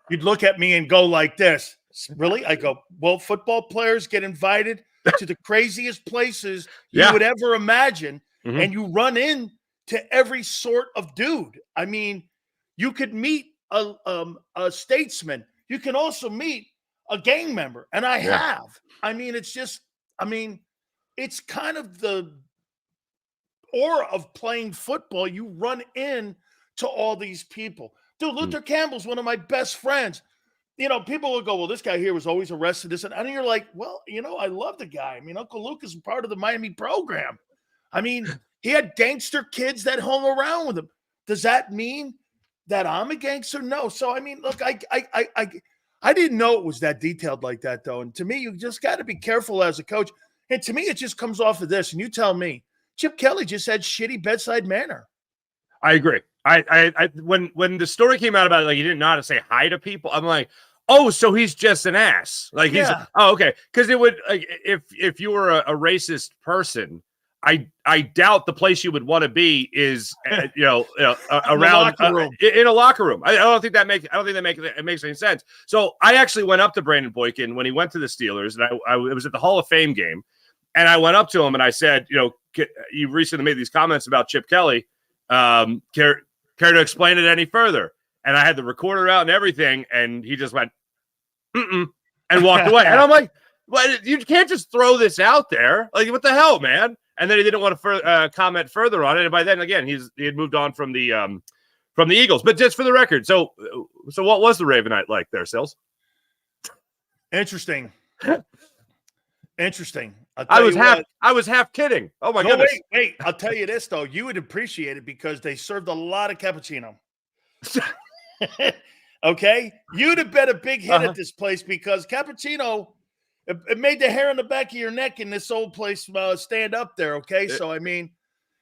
you'd look at me and go like this. Really? I go, well, football players get invited to the craziest places you would ever imagine, and you run in to every sort of dude. I mean, you could meet a statesman. You can also meet a gang member, and I have. I mean, it's just, it's kind of the aura of playing football. You run in to all these people. Dude, Luther Campbell's one of my best friends. You know, people will go, well, this guy here was always arrested. This and you're like, well, you know, I love the guy. I mean, Uncle Luke is part of the Miami program. I mean, he had gangster kids that hung around with him. Does that mean that I'm a gangster? No. So, I mean, look, I didn't know it was that detailed like that, though. And to me, you just got to be careful as a coach. And to me, it just comes off of this. And you tell me, Chip Kelly just had shitty bedside manner. I agree. When the story came out about it, like he didn't know how to say hi to people, I'm like, oh, so he's just an ass. Like he's okay. Because it would, like, if you were a racist person, I doubt the place you would want to be is around in a locker room. I don't think that makes any sense. So I actually went up to Brandon Boykin when he went to the Steelers, and I was at the Hall of Fame game, and I went up to him and I said, you know, you recently made these comments about Chip Kelly. Care to explain it any further? And I had the recorder out and everything, and he just went, and walked away. And I'm like, well, you can't just throw this out there. Like, what the hell, man? And then he didn't want to comment further on it. And by then, again, he had moved on from the Eagles. But just for the record, so what was the Ravenite like there, Sills? Interesting. I was half kidding. Oh my goodness. Wait. I'll tell you this though. You would appreciate it because they served a lot of cappuccino. Okay? You'd have bet a big hit at this place because cappuccino, it made the hair on the back of your neck in this old place stand up there. Okay. So, I mean,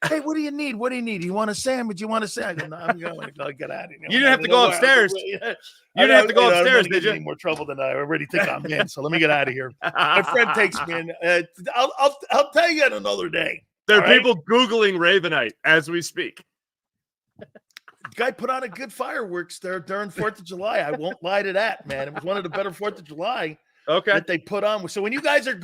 hey, what do you need? What do you need? You want a sandwich? You want a sandwich? No, I'm going to go get out of here. You didn't have to go upstairs. You didn't have to go upstairs, did you? Any more trouble than I already think I'm in. So let me get out of here. My friend takes me in. I'll tell you another day. There are people Googling Ravenite as we speak. Guy put on a good fireworks there during 4th of July. I won't lie to that, man. It was one of the better 4th of July that they put on. So when you guys are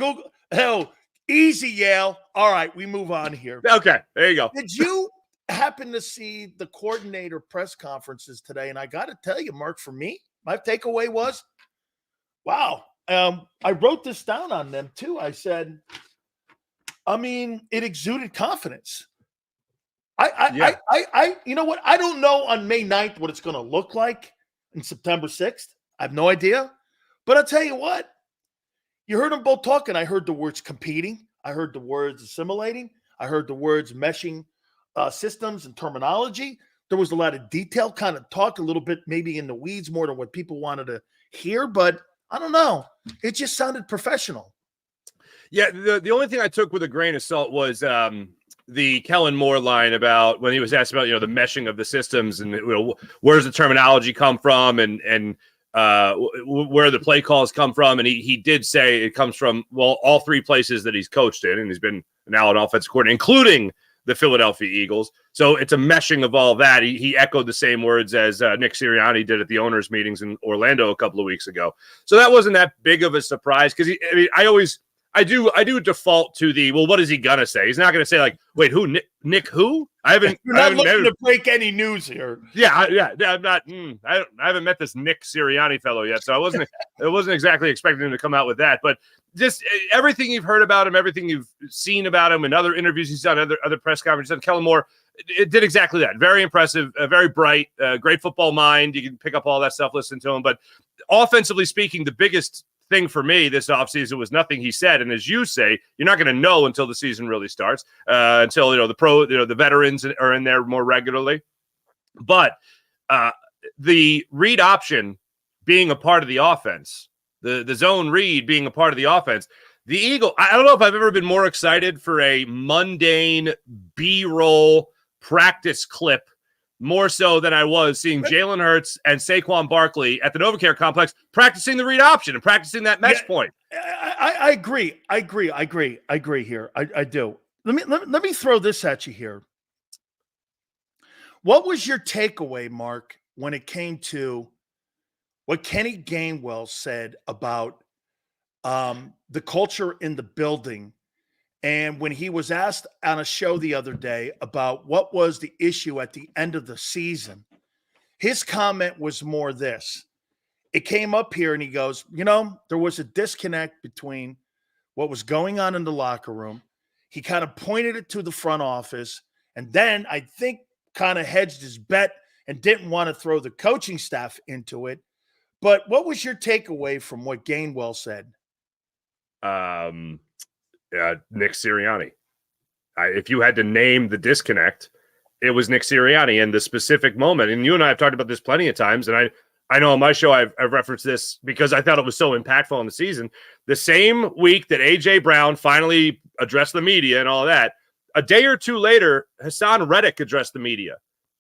easy, Yale. All right, we move on here. Okay, there you go. Did you happen to see the coordinator press conferences today? And I got to tell you, Mark, for me, my takeaway was, wow. I wrote this down on them too. I said, it exuded confidence. You know what? I don't know on May 9th what it's going to look like in September 6th. I have no idea. But I'll tell you what. You heard them both talking. I heard the words competing. I heard the words assimilating. I heard the words meshing systems and terminology. There was a lot of detail kind of talk, a little bit maybe in the weeds more than what people wanted to hear. But I don't know. It just sounded professional. Yeah, the only thing I took with a grain of salt was the Kellen Moore line about when he was asked about, the meshing of the systems and where does the terminology come from and where the play calls come from. And he did say it comes from, all three places that he's coached in. And he's been now an offensive coordinator, including the Philadelphia Eagles. So it's a meshing of all that. He echoed the same words as Nick Sirianni did at the owners' meetings in Orlando a couple of weeks ago. So that wasn't that big of a surprise because I I do default to the, well, what is he gonna say? He's not gonna say like, wait, who? Nick who? You're not looking to break any news here. Yeah, I'm not. I haven't met this Nick Sirianni fellow yet, so I wasn't exactly expecting him to come out with that. But just everything you've heard about him, everything you've seen about him, and other interviews he's done, other press conferences, and Kellen Moore, it did exactly that. Very impressive, very bright, great football mind. You can pick up all that stuff, listen to him. But offensively speaking, the biggest thing for me this offseason was nothing he said. And as you say, you're not going to know until the season really starts, until the veterans are in there more regularly. But the read option being a part of the offense, the zone read being a part of the offense, the Eagle, I don't know if I've ever been more excited for a mundane B-roll practice clip, more so than I was seeing Jalen Hurts and Saquon Barkley at the NovaCare complex practicing the read option and practicing that mesh point. I agree. I agree here. I do. Let me throw this at you here. What was your takeaway, Mark, when it came to what Kenny Gainwell said about the culture in the building? And when he was asked on a show the other day about what was the issue at the end of the season, his comment was more this. It came up here and he goes, there was a disconnect between what was going on in the locker room. He kind of pointed it to the front office, and then I think kind of hedged his bet and didn't want to throw the coaching staff into it. But what was your takeaway from what Gainwell said? Nick Sirianni. If you had to name the disconnect, it was Nick Sirianni and the specific moment. And you and I have talked about this plenty of times. And I know on my show I've referenced this because I thought it was so impactful in the season. The same week that A.J. Brown finally addressed the media and all that, a day or two later, Hassan Reddick addressed the media.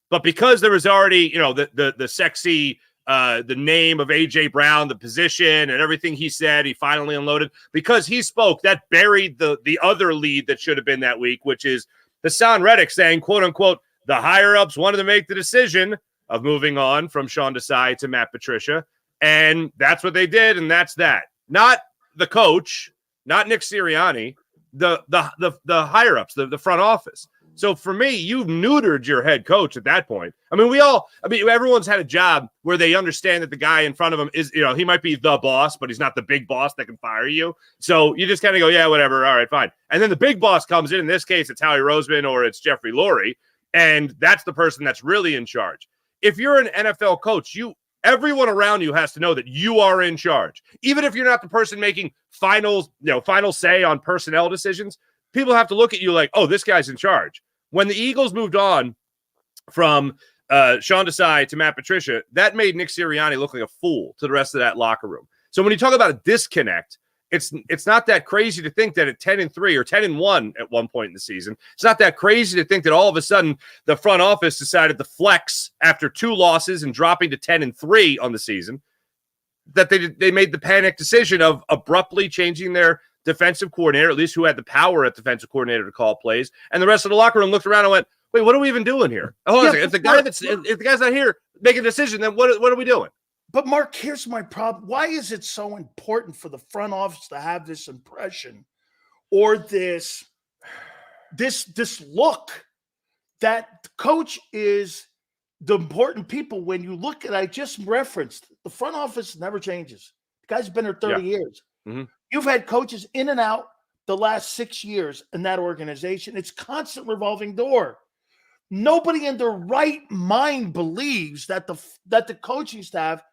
But because there was already, the sexy the name of A.J. Brown, the position, and everything he said, he finally unloaded. Because he spoke, that buried the other lead that should have been that week, which is Hassan Reddick saying, quote unquote, the higher-ups wanted to make the decision of moving on from Sean Desai to Matt Patricia. And that's what they did, and that's that. Not the coach, not Nick Sirianni, the higher-ups, the front office. So for me, you've neutered your head coach at that point. Everyone's had a job where they understand that the guy in front of them is, he might be the boss, but he's not the big boss that can fire you. So you just kind of go, yeah, whatever. All right, fine. And then the big boss comes in this case, it's Howie Roseman or it's Jeffrey Lurie. And that's the person that's really in charge. If you're an NFL coach, everyone around you has to know that you are in charge. Even if you're not the person making final say on personnel decisions, people have to look at you like, oh, this guy's in charge. When the Eagles moved on from Sean Desai to Matt Patricia, that made Nick Sirianni look like a fool to the rest of that locker room. So when you talk about a disconnect, it's not that crazy to think that at 10-3 or 10-1 at one point in the season, it's not that crazy to think that all of a sudden the front office decided to flex after 2 losses and dropping to 10-3 on the season, that they made the panic decision of abruptly changing their defensive coordinator, at least who had the power at defensive coordinator to call plays. And the rest of the locker room looked around and went, wait, what are we even doing here? Hold on a second. If the guy's not here making a decision, then what are we doing? But Mark, here's my problem. Why is it so important for the front office to have this impression or this look that the coach is the important people? When you look at, I just referenced, the front office never changes. The guy's been there 30 years. Mm-hmm. You've had coaches in and out the last 6 years in that organization. It's constant revolving door. Nobody in their right mind believes that the coaching staff,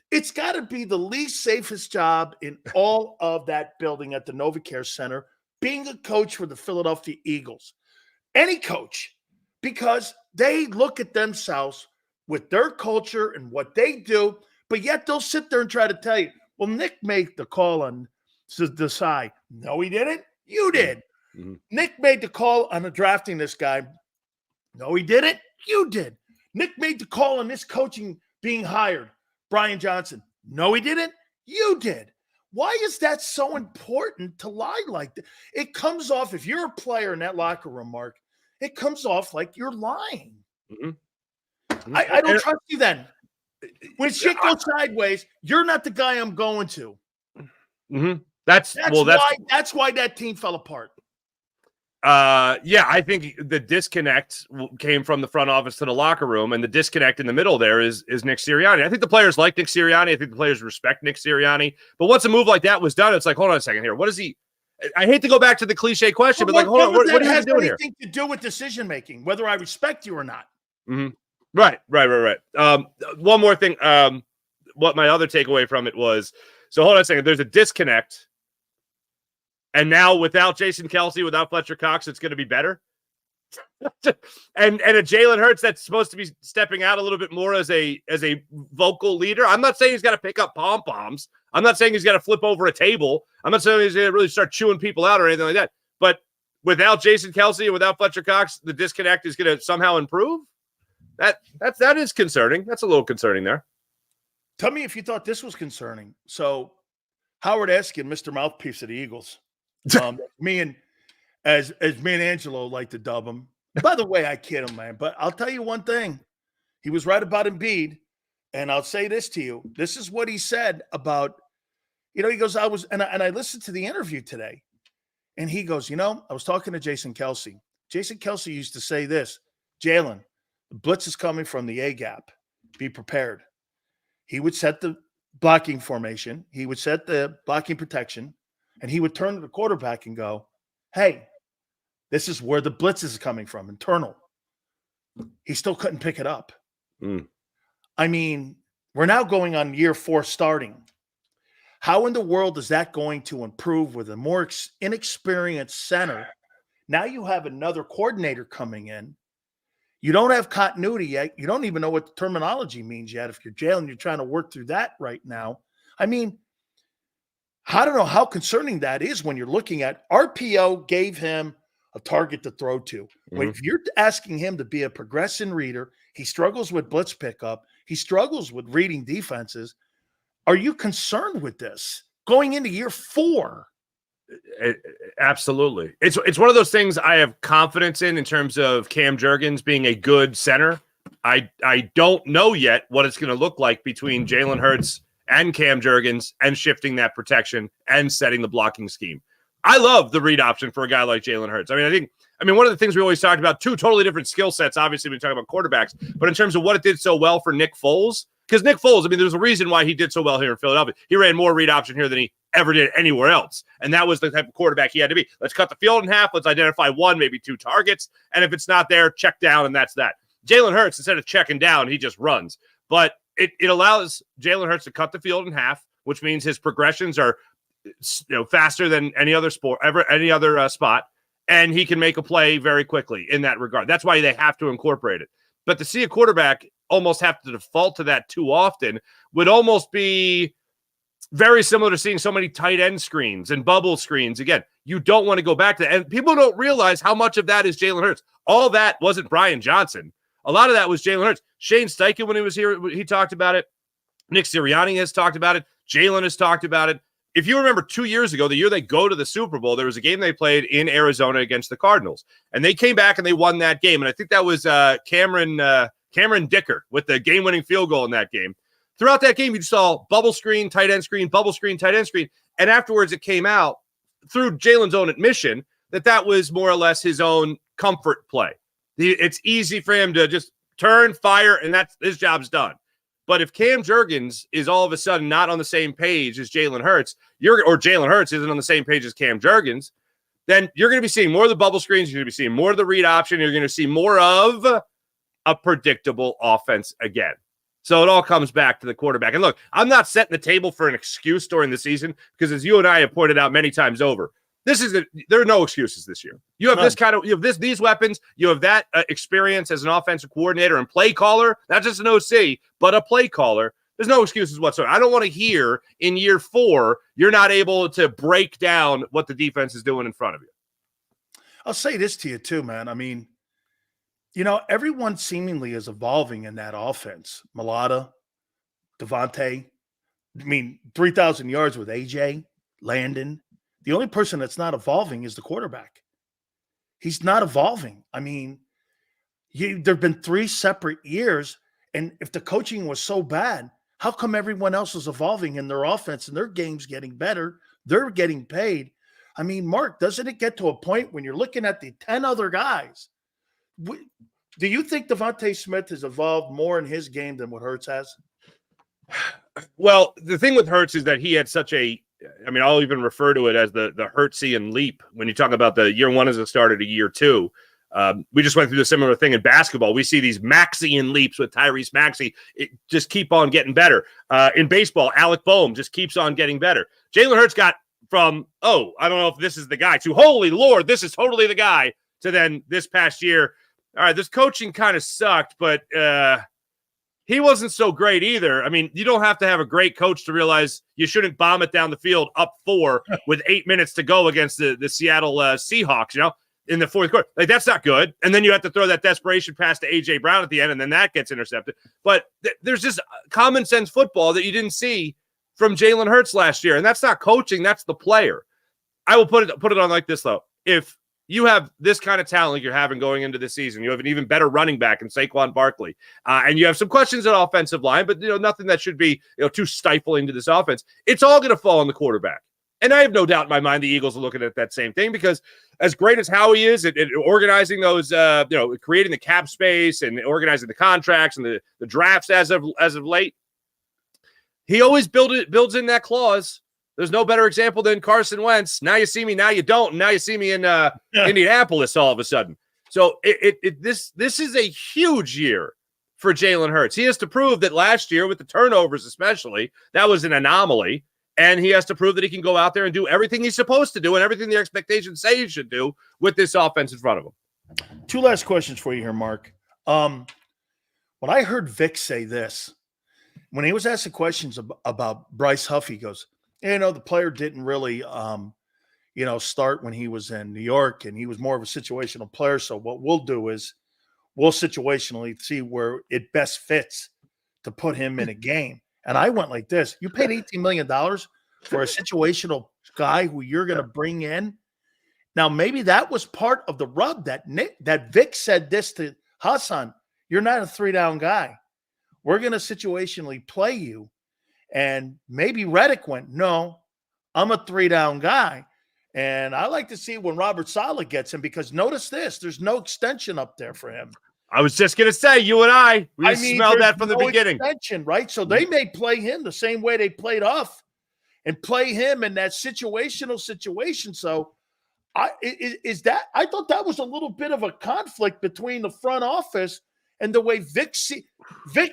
it's got to be the least safest job in all of that building at the NovaCare Center, being a coach for the Philadelphia Eagles. Any coach, because they look at themselves with their culture and what they do, but yet they'll sit there and try to tell you, well, Nick made the call on Desai. No, he didn't. You did. Mm-hmm. Nick made the call on drafting this guy. No, he didn't. You did. Nick made the call on this coaching being hired. Brian Johnson. No, he didn't. You did. Why is that so important to lie like that? It comes off, if you're a player in that locker room, Mark, it comes off like you're lying. Mm-hmm. I don't trust you then. When shit goes sideways, you're not the guy I'm going to. Mm-hmm. That's why that team fell apart. Yeah, I think the disconnect came from the front office to the locker room, and the disconnect in the middle there is Nick Sirianni. I think the players like Nick Sirianni. I think the players respect Nick Sirianni. But once a move like that was done, it's like, hold on a second here. What is he? I hate to go back to the cliche question, but like, hold on, what are you doing here? Anything to do with decision making, whether I respect you or not. Mm-hmm. Right. One more thing. What my other takeaway from it was, so hold on a second. There's a disconnect. And now without Jason Kelce, without Fletcher Cox, it's going to be better. and a Jalen Hurts that's supposed to be stepping out a little bit more as a vocal leader. I'm not saying he's got to pick up pom-poms. I'm not saying he's got to flip over a table. I'm not saying he's going to really start chewing people out or anything like that. But without Jason Kelce and without Fletcher Cox, the disconnect is going to somehow improve. That is concerning. That's a little concerning there. Tell me if you thought this was concerning. So Howard Eskin, Mr. Mouthpiece of the Eagles. Me and Angelo like to dub him. By the way, I kid him, man. But I'll tell you one thing. He was right about Embiid. And I'll say this to you. This is what he said about, he goes, I listened to the interview today. And he goes, I was talking to Jason Kelce. Jason Kelce used to say this, Jalen, the blitz is coming from the A gap. Be prepared. He would set the blocking formation. He would set the blocking protection. And he would turn to the quarterback and go, hey, this is where the blitz is coming from, internal. He still couldn't pick it up. I mean, we're now going on year 4 starting. How in the world is that going to improve with a more inexperienced center? Now you have another coordinator coming in. You don't have continuity yet. You don't even know what the terminology means yet. If you're Jalen, you're trying to work through that right now. I mean, I don't know how concerning that is when you're looking at RPO gave him a target to throw to. Mm-hmm. If you're asking him to be a progression reader, he struggles with blitz pickup. He struggles with reading defenses. Are you concerned with this going into year 4? Absolutely. It's one of those things I have confidence in terms of Cam Jurgens being a good center. I don't know yet what it's going to look like between Jalen Hurts and Cam Jurgens and shifting that protection and setting the blocking scheme. I love the read option for a guy like Jalen Hurts. I mean, one of the things we always talked about, 2 totally different skill sets, obviously, when we talk about quarterbacks, but in terms of what it did so well for Nick Foles, because Nick Foles, there's a reason why he did so well here in Philadelphia. He ran more read option here than he ever did anywhere else. And that was the type of quarterback he had to be. Let's cut the field in half. Let's identify 1, maybe 2 targets. And if it's not there, check down, and that's that. Jalen Hurts, instead of checking down, he just runs. But it allows Jalen Hurts to cut the field in half, which means his progressions are faster than any other sport, any other spot, and he can make a play very quickly in that regard. That's why they have to incorporate it. But to see a quarterback almost have to default to that too often would almost be very similar to seeing so many tight end screens and bubble screens. Again, you don't want to go back to that. And people don't realize how much of that is Jalen Hurts. All that wasn't Brian Johnson. A lot of that was Jalen Hurts. Shane Steichen, when he was here, he talked about it. Nick Sirianni has talked about it. Jalen has talked about it. If you remember 2 years ago, the year they go to the Super Bowl, there was a game they played in Arizona against the Cardinals. And they came back and they won that game. And I think that was Cameron Dicker with the game-winning field goal in that game. Throughout that game, you saw bubble screen, tight end screen, bubble screen, tight end screen. And afterwards, it came out through Jalen's own admission that was more or less his own comfort play. It's easy for him to just turn, fire, and his job's done. But if Cam Jurgens is all of a sudden not on the same page as Jalen Hurts, or Jalen Hurts isn't on the same page as Cam Jurgens, then you're going to be seeing more of the bubble screens. You're going to be seeing more of the read option. You're going to see more of a predictable offense again. So it all comes back to the quarterback. And look, I'm not setting the table for an excuse during the season because, as you and I have pointed out many times over, there are no excuses this year. You have these weapons. You have that experience as an offensive coordinator and play caller, not just an OC, but a play caller. There's no excuses whatsoever. I don't want to hear in year 4 you're not able to break down what the defense is doing in front of you. I'll say this to you too, man. I mean, everyone seemingly is evolving in that offense. Mulata, Devontae. 3,000 yards with AJ, Landon. The only person that's not evolving is the quarterback. He's not evolving. There have been 3 separate years, and if the coaching was so bad, how come everyone else is evolving in their offense and their game's getting better? They're getting paid. I mean, Mark, doesn't it get to a point when you're looking at the 10 other guys? Do you think Devontae Smith has evolved more in his game than what Hurts has? Well, the thing with Hurts is that he had such a, I mean, I'll even refer to it as the Hurtsian leap. When you talk about the year one as a starter to year two, we just went through the similar thing in basketball. We see these Maxian leaps with Tyrese Maxey. It just keep on getting better. In baseball, Alec Boehm just keeps on getting better. Jalen Hurts got from, oh, I don't know if this is the guy, to holy Lord, this is totally the guy, to then this past year, all right, this coaching kind of sucked, but he wasn't so great either. I mean, you don't have to have a great coach to realize you shouldn't bomb it down the field up 4 with 8 minutes to go against the Seattle Seahawks, you know, in the fourth quarter. Like, that's not good. And then you have to throw that desperation pass to A.J. Brown at the end, and then that gets intercepted. But there's just common sense football that you didn't see from Jalen Hurts last year. And that's not coaching, that's the player. I will put it on like this, though. If you have this kind of talent like you're having going into the season, you have an even better running back in Saquon Barkley, and you have some questions at offensive line, but nothing that should be too stifling to this offense. It's all going to fall on the quarterback. And I have no doubt in my mind the Eagles are looking at that same thing, because as great as Howie is at organizing those, creating the cap space and organizing the contracts and the drafts as of late, he always builds in that clause. There's no better example than Carson Wentz. Now you see me, now you don't. And now you see me in Indianapolis all of a sudden. So this is a huge year for Jalen Hurts. He has to prove that last year with the turnovers especially, that was an anomaly. And he has to prove that he can go out there and do everything he's supposed to do and everything the expectations say he should do with this offense in front of him. 2 last questions for you here, Mark. When I heard Vic say this, when he was asking questions about Bryce Huff, he goes, the player didn't really, start when he was in New York, and he was more of a situational player. So what we'll do is we'll situationally see where it best fits to put him in a game. And I went like this: you paid $18 million for a situational guy who you're going to bring in. Now, maybe that was part of the rub that Vic said this to Hassan: you're not a 3-down guy. We're going to situationally play you. And maybe Reddick went, no, I'm a 3-down guy. And I like to see when Robert Saleh gets him, because notice this, there's no extension up there for him. I was just going to say, you and I smelled that from the beginning. Extension, right? So they may play him the same way they played Huff and play him in that situational situation. So I thought that was a little bit of a conflict between the front office and the way Vic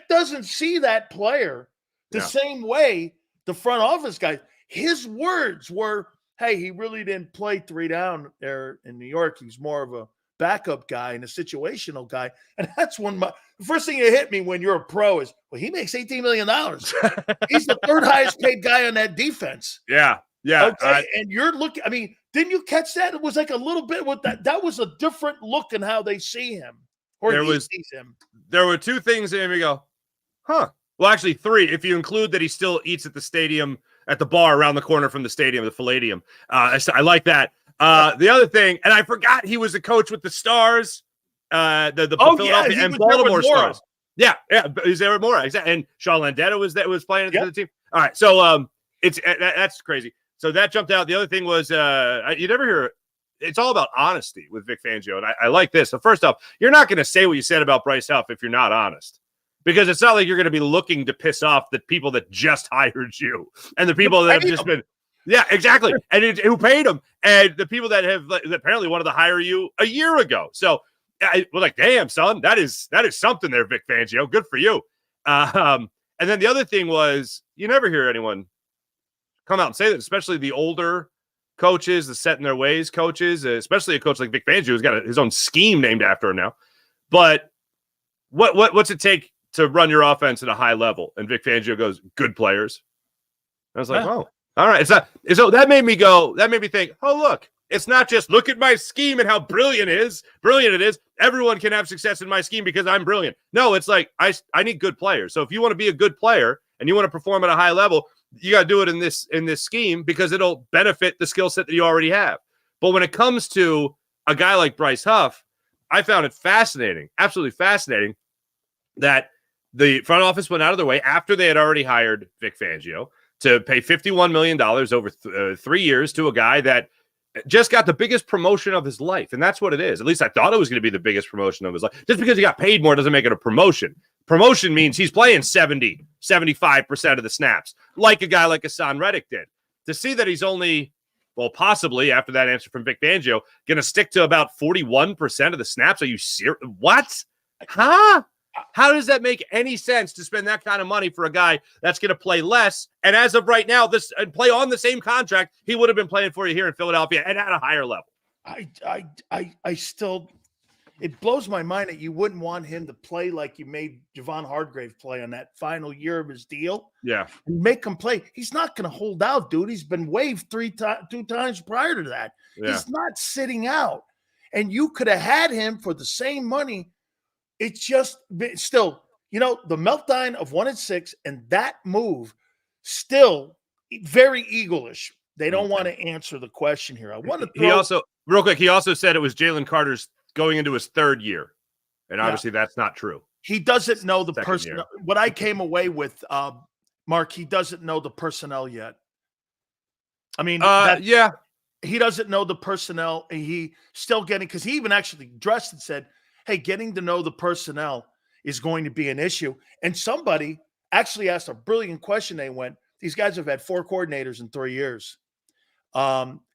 doesn't see that player the same way the front office guys. His words were, hey, he really didn't play 3-down there in New York. He's more of a backup guy and a situational guy. And that's when the first thing that hit me when you're a pro is, well, he makes $18 million. He's the 3rd highest paid guy on that defense. Yeah. Okay. And you're looking, I mean, didn't you catch that? It was like a little bit with that. That was a different look in how they see him. Or he sees him. There were 2 things that made me go, huh. Well, actually 3, if you include that he still eats at the stadium, at the bar around the corner from the stadium, the Palladium. I like that. The other thing, and I forgot he was a coach with the Stars, the Philadelphia and Baltimore Stars. Yeah, he's there with Mora. Exactly. And Sean Landeta was playing for the team. All right, so that's crazy. So that jumped out. The other thing was you never hear. It's all about honesty with Vic Fangio, and I like this. So first off, you're not going to say what you said about Bryce Huff if you're not honest. Because it's not like you're going to be looking to piss off the people that just hired you and the people that have just been, yeah, exactly, and who paid them, and the people that have apparently wanted to hire you a year ago. So we're like, damn, son, that is something there, Vic Fangio. Good for you. And then the other thing was, you never hear anyone come out and say that, especially the older coaches, the set in their ways coaches, especially a coach like Vic Fangio, who's got his own scheme named after him now. But what's it take to run your offense at a high level? And Vic Fangio goes, good players. I was like, oh, all right. So that made me think, oh, look, it's not just look at my scheme and how brilliant it is. Everyone can have success in my scheme because I'm brilliant. No, it's like, I need good players. So if you want to be a good player and you want to perform at a high level, you got to do it in this scheme because it'll benefit the skill set that you already have. But when it comes to a guy like Bryce Huff, I found it fascinating, absolutely fascinating, that the front office went out of their way after they had already hired Vic Fangio to pay $51 million over 3 years to a guy that just got the biggest promotion of his life. And that's what it is. At least I thought it was going to be the biggest promotion of his life. Just because he got paid more doesn't make it a promotion. Promotion means he's playing 70, 75% of the snaps, like a guy like Hassan Reddick did. To see that he's only, well, possibly after that answer from Vic Fangio, going to stick to about 41% of the snaps. Are you serious? What? Huh? How does that make any sense to spend that kind of money for a guy that's going to play less? And as of right now, this and play on the same contract he would have been playing for you here in Philadelphia and at a higher level. I still, it blows my mind that you wouldn't want him to play like you made Javon Hargrave play on that final year of his deal. Yeah, and make him play. He's not going to hold out, dude. He's been waived 2 times prior to that. Yeah. He's not sitting out, and you could have had him for the same money. It's just still, the meltdown of 1-6 and that move still very eagle-ish. They don't want to answer the question here. I want to He also, real quick, he also said it was Jalen Carter's going into his 3rd year. And obviously that's not true. He doesn't know the Second personnel. year. What I came away with, Mark, he doesn't know the personnel yet. I mean, yeah. He doesn't know the personnel. And he still getting, because he even actually dressed and said, hey, getting to know the personnel is going to be an issue. And somebody actually asked a brilliant question. They went, these guys have had 4 coordinators in 3 years.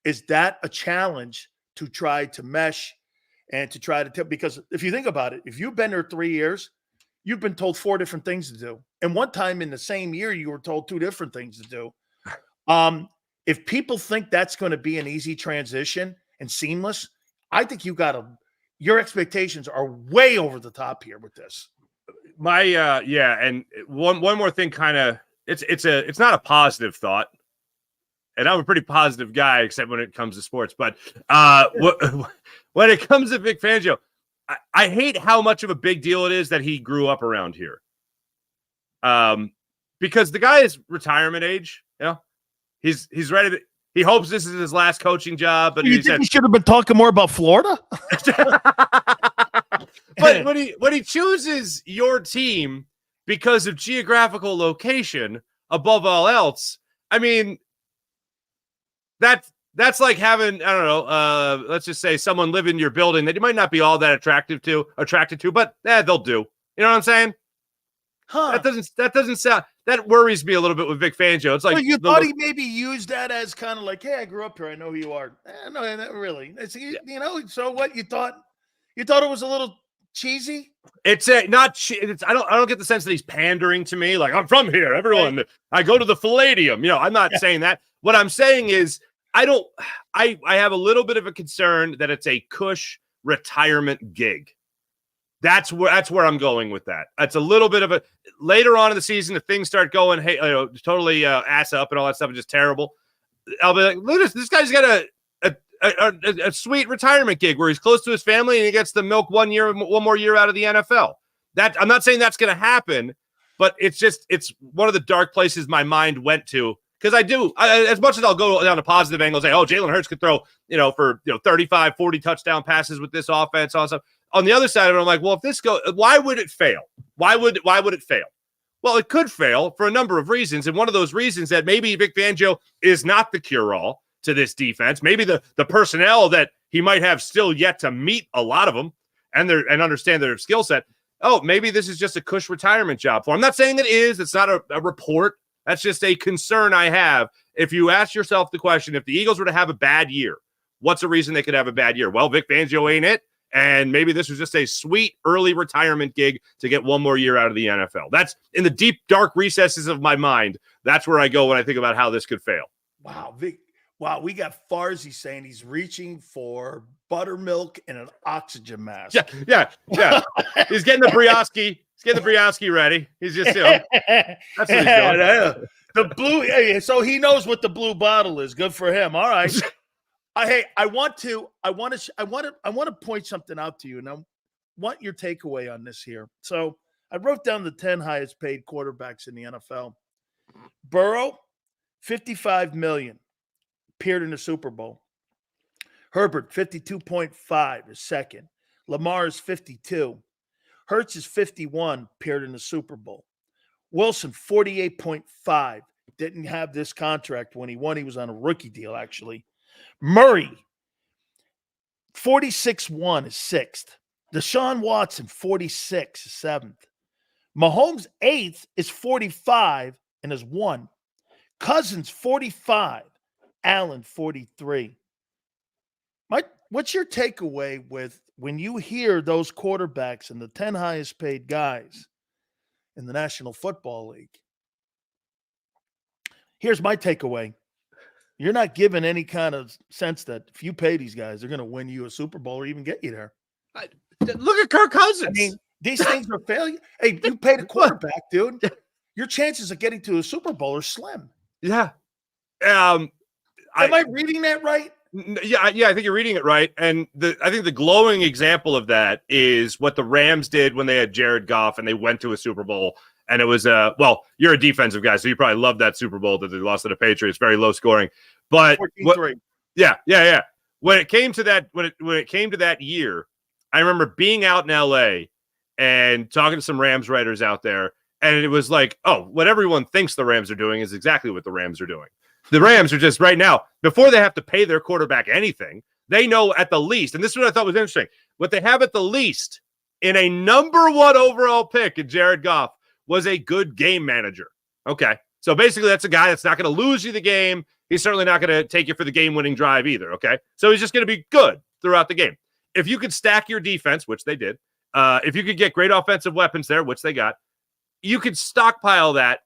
Is that a challenge to try to mesh and to try to because if you think about it, if you've been there 3 years, you've been told 4 different things to do. And one time in the same year, you were told 2 different things to do. If people think that's going to be an easy transition and seamless, I think your expectations are way over the top here with this. And one more thing, kind of, it's not a positive thought, and I'm a pretty positive guy, except when it comes to sports. But when it comes to Vic Fangio, I hate how much of a big deal it is that he grew up around here. Because the guy is retirement age, he's ready to. He hopes this is his last coaching job, but you should have been talking more about Florida. But when he chooses your team because of geographical location above all else, I mean, that's like having, I don't know, let's just say someone live in your building that you might not be all that attracted to, but they'll do. You know what I'm saying? Huh. That doesn't sound. That worries me a little bit with Vic Fangio. It's like you thought he maybe used that as kind of like, hey, I grew up here. I know who you are. No, not really. It's, so what you thought it was a little cheesy. It's not. I don't get the sense that he's pandering to me. Like, I'm from here. Everyone, right. I go to the Palladium. I'm not saying that. What I'm saying is I have a little bit of a concern that it's a cush retirement gig. That's where I'm going with that. It's a little bit of a later on in the season, if things start going, hey, totally ass up and all that stuff is just terrible. I'll be like, look, this guy's got a sweet retirement gig where he's close to his family and he gets to milk one more year out of the NFL. That I'm not saying that's going to happen, but it's one of the dark places my mind went to. Because as much as I'll go down a positive angle and say, oh, Jalen Hurts could throw, for 35, 40 touchdown passes with this offense, all stuff. On the other side of it, I'm like, well, if this goes, why would it fail? Why would it fail? Well, it could fail for a number of reasons. And one of those reasons that maybe Vic Fangio is not the cure-all to this defense. Maybe the personnel that he might have still yet to meet a lot of them and understand their skill set. Oh, maybe this is just a cush retirement job for him. I'm not saying it is. It's not a report. That's just a concern I have. If you ask yourself the question, if the Eagles were to have a bad year, what's a reason they could have a bad year? Well, Vic Fangio ain't it. And maybe this was just a sweet early retirement gig to get one more year out of the NFL. That's in the deep, dark recesses of my mind. That's where I go when I think about how this could fail. Wow, Vic. Wow, we got Farzy saying he's reaching for buttermilk and an oxygen mask. Yeah. He's getting the Brioski. He's getting the Brioski ready. He's just, that's what he's doing. The blue. So he knows what the blue bottle is. Good for him. All right. I want to point something out to you, and I want your takeaway on this here. So I wrote down the 10 highest paid quarterbacks in the NFL. Burrow, $55 million, appeared in the Super Bowl. Herbert, $52.5 is second. Lamar is $52. Hurts is 51, appeared in the Super Bowl. Wilson, 48.5. Didn't have this contract when he won. He was on a rookie deal, actually. Murray, 46-1 is 6th. Deshaun Watson, 46 is 7th. Mahomes, 8th, is 45 and is 1. Cousins, 45. Allen, 43. What's your takeaway with when you hear those quarterbacks and the 10 highest paid guys in the National Football League? Here's my takeaway. You're not given any kind of sense that if you pay these guys, they're going to win you a Super Bowl or even get you there. Look at Kirk Cousins. I mean, these things are failure. Hey, you paid a quarterback, dude. Your chances of getting to a Super Bowl are slim. Yeah. Am I reading that right? Yeah, I think you're reading it right. And I think the glowing example of that is what the Rams did when they had Jared Goff and they went to a Super Bowl. And it was well, you're a defensive guy, so you probably love that Super Bowl that they lost to the Patriots. Very low scoring, but yeah. When it came to that, when it came to that year, I remember being out in LA and talking to some Rams writers out there, and it was like, oh, what everyone thinks the Rams are doing is exactly what the Rams are doing. The Rams are just right now, before they have to pay their quarterback anything, they know at the least, and this is what I thought was interesting, what they have at the least in a number 1 overall pick in Jared Goff was a good game manager. Okay. So basically that's a guy that's not going to lose you the game. He's certainly not going to take you for the game-winning drive either. Okay. So he's just going to be good throughout the game. If you could stack your defense, which they did, if you could get great offensive weapons there, which they got, you could stockpile that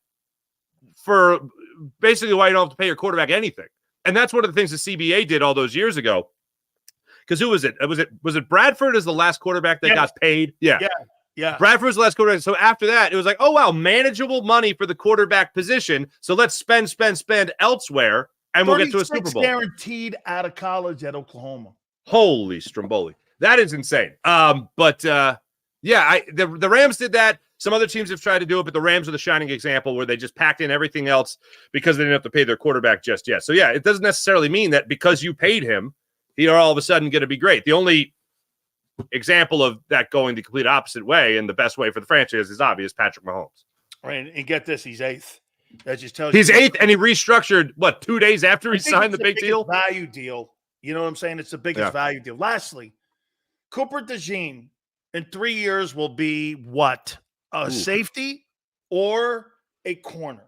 for basically why you don't have to pay your quarterback anything. And that's one of the things the CBA did all those years ago. Because who was it? Was it Bradford as the last quarterback that got paid? Yeah. Bradford was the last quarterback. So after that, it was like, oh, wow, manageable money for the quarterback position. So let's spend elsewhere, and we'll get to a Super Bowl. Guaranteed out of college at Oklahoma. Holy Stromboli. That is insane. The Rams did that. Some other teams have tried to do it, but the Rams are the shining example where they just packed in everything else because they didn't have to pay their quarterback just yet. So, yeah, it doesn't necessarily mean that because you paid him, he are all of a sudden going to be great. The only example of that going the complete opposite way and the best way for the franchise is obvious, Patrick Mahomes. Right, and get this, he's 8th. That just tells you. He's 8th, and he restructured, 2 days after he signed the big deal? Value deal. You know what I'm saying? It's the biggest value deal. Lastly, Cooper DeJean in 3 years will be what? A safety or a corner?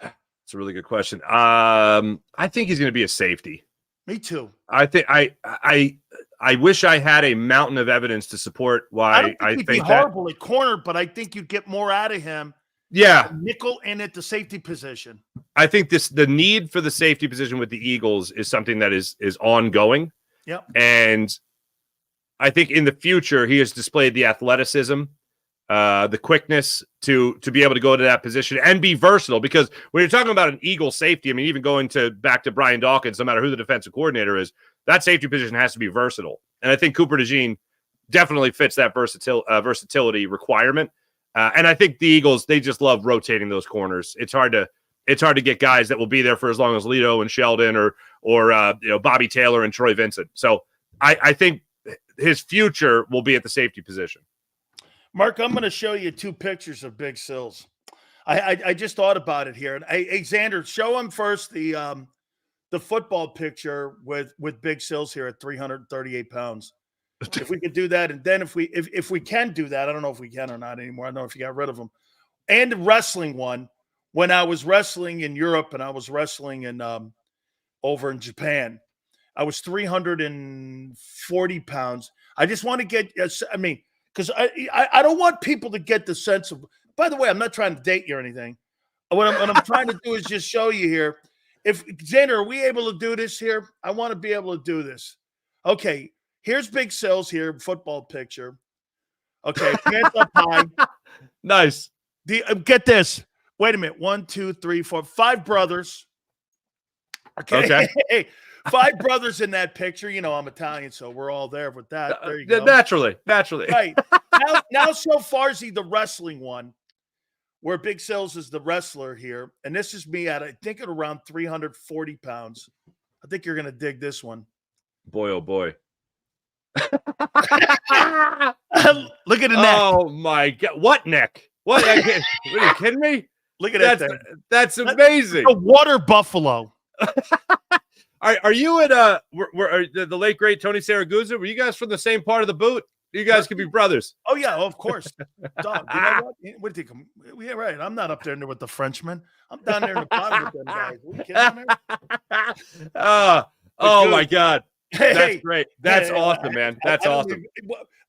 It's a really good question. I think he's going to be a safety. Me too. I think I wish I had a mountain of evidence to support why I think he'd be horrible at corner, but I think you'd get more out of him. Yeah, nickel and at the safety position. I think the need for the safety position with the Eagles is something that is ongoing. Yep. And I think in the future he has displayed the athleticism, the quickness to be able to go to that position and be versatile. Because when you're talking about an Eagle safety, I mean, even going back to Brian Dawkins, no matter who the defensive coordinator is, that safety position has to be versatile. And I think Cooper DeJean definitely fits that versatility requirement. And I think the Eagles, they just love rotating those corners. It's hard to get guys that will be there for as long as Lito and Sheldon or Bobby Taylor and Troy Vincent. So I think his future will be at the safety position. Mark, I'm going to show you 2 pictures of Big Sills. I just thought about it here. And hey, Xander, show him first the football picture with Big Sills here at 338 pounds. If we could do that, and then if we can do that, I don't know if we can or not anymore. I don't know if you got rid of them. And the wrestling one, when I was wrestling in Europe and I was wrestling in over in Japan, I was 340 pounds. I just want to get, because I don't want people to get the sense of, by the way, I'm not trying to date you or anything. What I'm trying to do is just show you here. If Xander, are we able to do this here? I want to be able to do this. Okay. Here's Big Sills here, football picture. Okay, hands up high. Nice. Get this. Wait a minute. 1, 2, 3, 4, 5 brothers. Okay. 5 brothers in that picture. You know, I'm Italian, so we're all there with that. There you go. Naturally. Right. Now so Farzy, the wrestling one, where Big Sills is the wrestler here. And this is me at, I think, at around 340 pounds. I think you're going to dig this one. Boy, oh boy. Look at the neck. Oh my God. What neck? What? Are you kidding me? Look at that thing. That's amazing. A water buffalo. Are you at the late great Tony Saragusa? Were you guys from the same part of the boot? You guys could be brothers. Oh yeah, of course. Dog, you know what do you think? Yeah, right. I'm not up there with the Frenchmen. I'm down there in the bottom with them guys. Are you kidding me? Oh my God. Hey, that's great. That's awesome, man. That's awesome.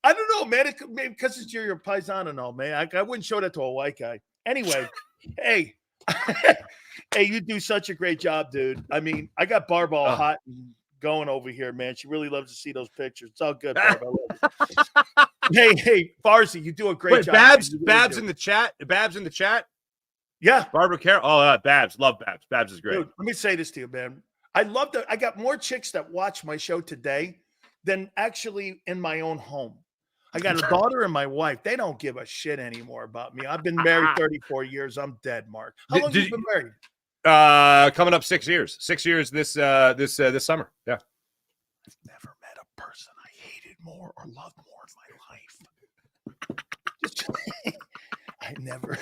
I don't know, man. Maybe because it's your paisan and all, man. I wouldn't show that to a white guy. Anyway, hey, hey, you do such a great job, dude. I mean, I got Barb all hot and going over here, man. She really loves to see those pictures. It's all good, Barb. Hey, Farzi, you do a great job. Babs in the chat. Babs in the chat. Yeah, Barbara Carroll. Oh, Babs. Love Babs. Babs is great. Dude, let me say this to you, man. I love that. I got more chicks that watch my show today than actually in my own home. I got a daughter and my wife. They don't give a shit anymore about me. I've been married 34 years. I'm dead, Mark. How long have you been married? Coming up 6 years. 6 years this summer. Yeah. I've never met a person I hated more or loved more in my life. I never.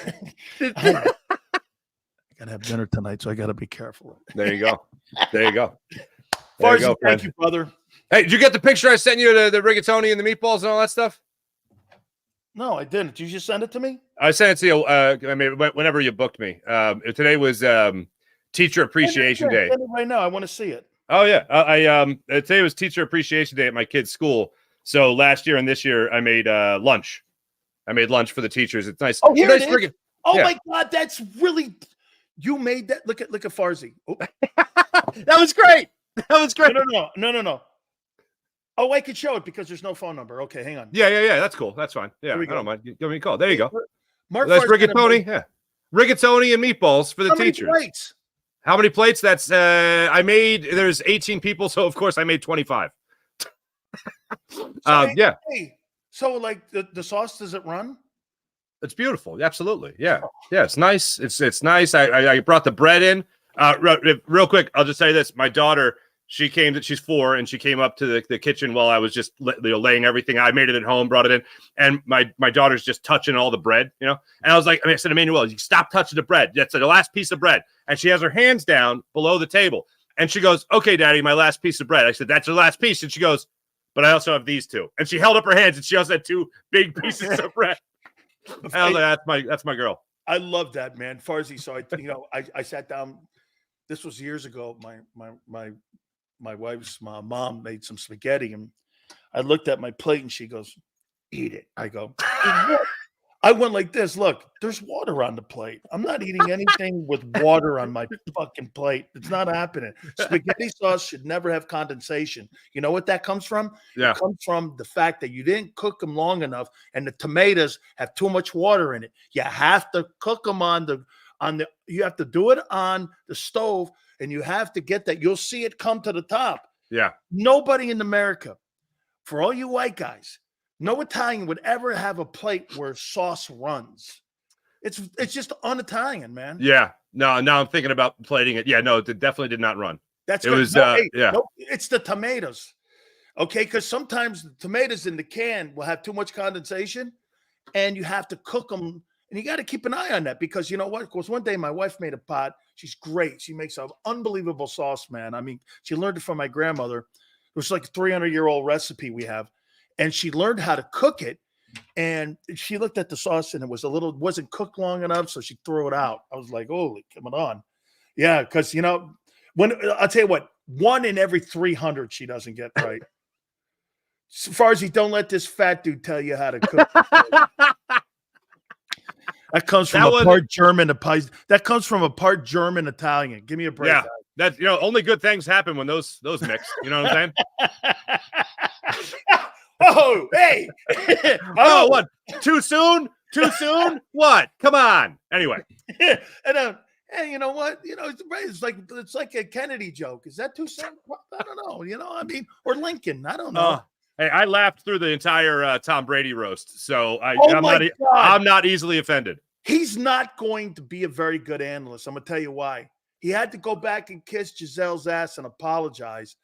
I gotta have dinner tonight, so I gotta be careful. There you go. There you go. Farzi, thank you, brother. Hey, did you get the picture I sent you, the rigatoni and the meatballs and all that stuff? No, I didn't. Did you just send it to me? I sent it to you. I mean, whenever you booked me. Today was Teacher Appreciation Day. Send it right now. I want to see it. Oh yeah, today was Teacher Appreciation Day at my kid's school. So last year and this year, I made lunch. I made lunch for the teachers. It's nice. Oh, here nice it is. My God, that's really. You made that. Look at Farzi. Oh. That was great. That was great. No. Oh, I could show it because there's no phone number. Okay, hang on. Yeah. That's cool. That's fine. Yeah, I don't mind. Give me a call. There you go. Mark, that's rigatoni. Yeah, rigatoni and meatballs for the teachers. Many plates? How many plates? That's I made. There's 18 people, so of course I made 25. Yeah. Hey, so like the sauce, does it run? It's beautiful. Absolutely. Yeah. Yeah. It's nice. It's nice. I brought the bread in. Real quick, I'll just say this. My daughter, she's 4, and she came up to the kitchen while I was just laying everything. I made it at home, brought it in, and my daughter's just touching all the bread, And I was like, I said, Emmanuel, you stop touching the bread. That's the last piece of bread. And she has her hands down below the table, and she goes, "Okay, Daddy, my last piece of bread." I said, "That's your last piece," and she goes, "But I also have these 2." And she held up her hands, and she also had 2 big pieces of bread. I was like, that's my girl. I love that, man. Farzi. So I sat down. This was years ago. My wife's mom made some spaghetti, and I looked at my plate, and she goes, "Eat it." I go, "What?" I went like this. Look, there's water on the plate. I'm not eating anything with water on my fucking plate. It's not happening. Spaghetti sauce should never have condensation. You know what that comes from? Yeah. It comes from the fact that you didn't cook them long enough, and the tomatoes have too much water in it. You have to cook them you have to do it on the stove, and you have to get that. You'll see it come to the top. Yeah. Nobody in America, for all you white guys, no Italian would ever have a plate where sauce runs. It's just un-Italian, man. Yeah. No, now I'm thinking about plating it. Yeah, no, it definitely did not run. It's the tomatoes. Okay, because sometimes the tomatoes in the can will have too much condensation, and you have to cook them. And you got to keep an eye on that, because you know what? Because one day my wife made a pot. She's great. She makes an unbelievable sauce, man. I mean, she learned it from my grandmother. It was like a 300-year-old recipe we have. And she learned how to cook it. And she looked at the sauce, and it wasn't cooked long enough, so she threw it out. I was like, holy, come on. Yeah, because, when I'll tell you what, 1 in every 300 she doesn't get right. Farzi, don't let this fat dude tell you how to cook. That comes from a part German. That comes from a part German Italian. Give me a break. Yeah, that's only good things happen when those mix. You know what I'm saying? Oh, hey! Oh, what? Too soon? Too soon? What? Come on. Anyway, and hey, you know what? It's like a Kennedy joke. Is that too soon? I don't know. I mean, or Lincoln. I don't know. Hey, I laughed through the entire Tom Brady roast, so I'm not easily offended. He's not going to be a very good analyst. I'm going to tell you why. He had to go back and kiss Giselle's ass and apologize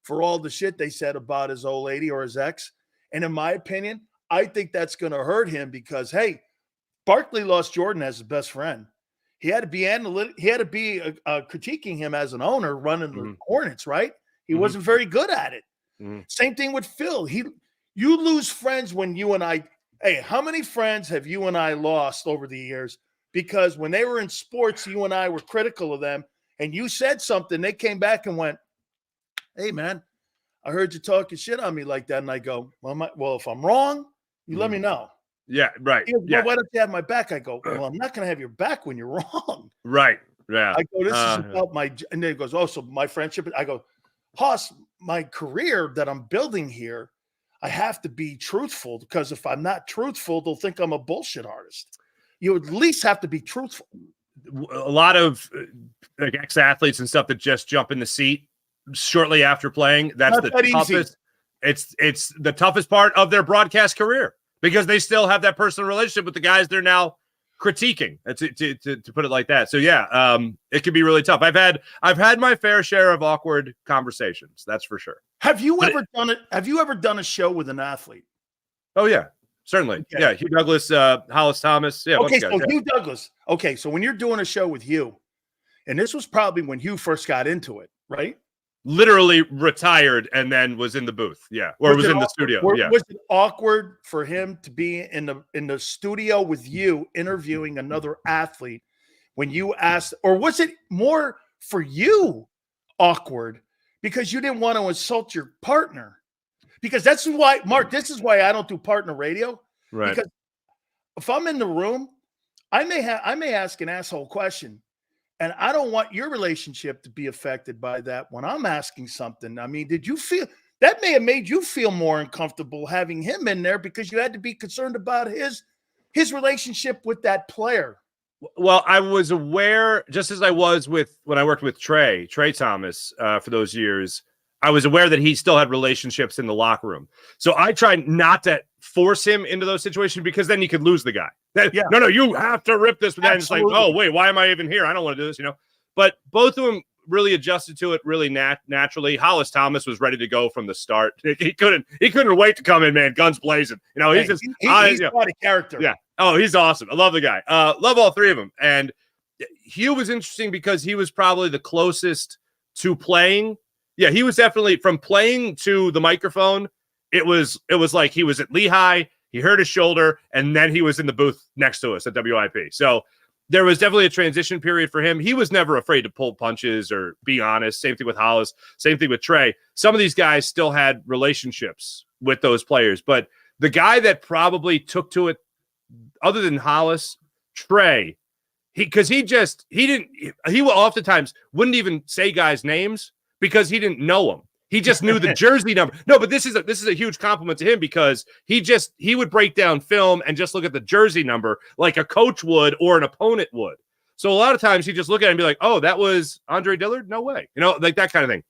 for all the shit they said about his old lady or his ex. And in my opinion, I think that's going to hurt him because, hey, Barkley lost Jordan as his best friend. He had to be critiquing him as an owner running the Hornets, right? He wasn't very good at it. Same thing with Phil. You lose friends when you and I. Hey, how many friends have you and I lost over the years because when they were in sports, you and I were critical of them, and you said something, they came back and went, "Hey, man, I heard you talking shit on me like that," and I go, "Well, if I'm wrong, you let me know." Yeah, right. He goes, "Well, why don't you have my back?" I go, "Well, I'm not going to have your back when you're wrong." Right. Yeah. I go, "This is about my," and then he goes, "Oh, so my friendship." I go, "Hoss, my career that I'm building here, I have to be truthful because if I'm not truthful, they'll think I'm a bullshit artist. You at least have to be truthful." A lot of like ex-athletes and stuff that just jump in the seat shortly after playing. That's the toughest. It's the toughest part of their broadcast career because they still have that personal relationship with the guys they're now critiquing. To put it like that. So yeah, it can be really tough. I've had my fair share of awkward conversations. That's for sure. Have you ever done it? Have you ever done a show with an athlete? Oh yeah, certainly. Okay. Yeah, Hugh Douglas, Hollis Thomas. Yeah. Okay, so Hugh Douglas. Okay, so when you're doing a show with Hugh, and this was probably when Hugh first got into it, right? Literally retired and then was in the booth. Yeah, or was in the studio. Yeah. Was it awkward for him to be in the studio with you interviewing another athlete when you asked, or was it more for you awkward because you didn't want to insult your partner? Because that's why, Mark, this is why I don't do partner radio. Right. Because if I'm in the room, I may ask an asshole question, and I don't want your relationship to be affected by that when I'm asking something. I mean, did you feel that may have made you feel more uncomfortable having him in there because you had to be concerned about his relationship with that player? Well, I was aware, just as I was when I worked with Trey Thomas for those years, I was aware that he still had relationships in the locker room. So I tried not to force him into those situations because then you could lose the guy. No, you have to rip this. But then it's like, oh, wait, why am I even here? I don't want to do this, But both of them really adjusted to it really naturally. Hollis Thomas was ready to go from the start. He couldn't wait to come in, man. Guns blazing. He's quite a character. Yeah. Oh, he's awesome. I love the guy. Love all three of them. And Hugh was interesting because he was probably the closest to playing. Yeah, he was definitely from playing to the microphone. It was like he was at Lehigh. He hurt his shoulder, and then he was in the booth next to us at WIP. So there was definitely a transition period for him. He was never afraid to pull punches or be honest. Same thing with Hollis. Same thing with Trey. Some of these guys still had relationships with those players, but the guy that probably took to it, other than Hollis, Trey, he oftentimes wouldn't even say guys' names because he didn't know them. He just knew the jersey number. No, but this is a huge compliment to him because he would break down film and just look at the jersey number like a coach would or an opponent would. So a lot of times he just look at it and be like, "Oh, that was Andre Dillard? No way." Like that kind of thing.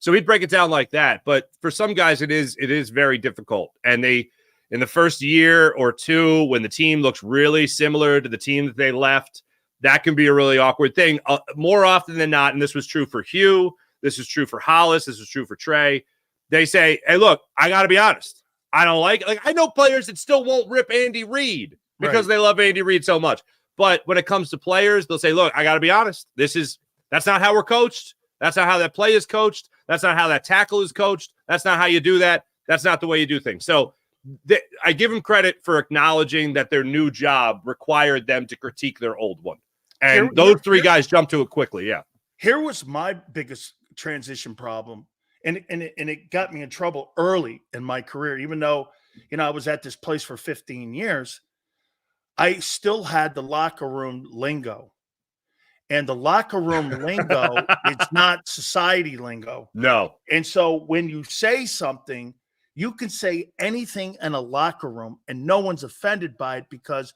So he'd break it down like that. But for some guys, it is very difficult. And in the first year or two, when the team looks really similar to the team that they left, that can be a really awkward thing. More often than not, and this was true for Hugh, this is true for Hollis, this is true for Trey. They say, "Hey, look, I got to be honest. I don't like I know players that still won't rip Andy Reid because they love Andy Reid so much. But when it comes to players, they'll say, look, I got to be honest. That's not how we're coached. That's not how that play is coached. That's not how that tackle is coached. That's not how you do that. That's not the way you do things." So I give them credit for acknowledging that their new job required them to critique their old one. And those three guys jumped to it quickly. Yeah. Here was my biggest transition problem. And it got me in trouble early in my career, even though, I was at this place for 15 years. I still had the locker room lingo. And the locker room lingo, it's not society lingo. No. And so when you say something, you can say anything in a locker room and no one's offended by it because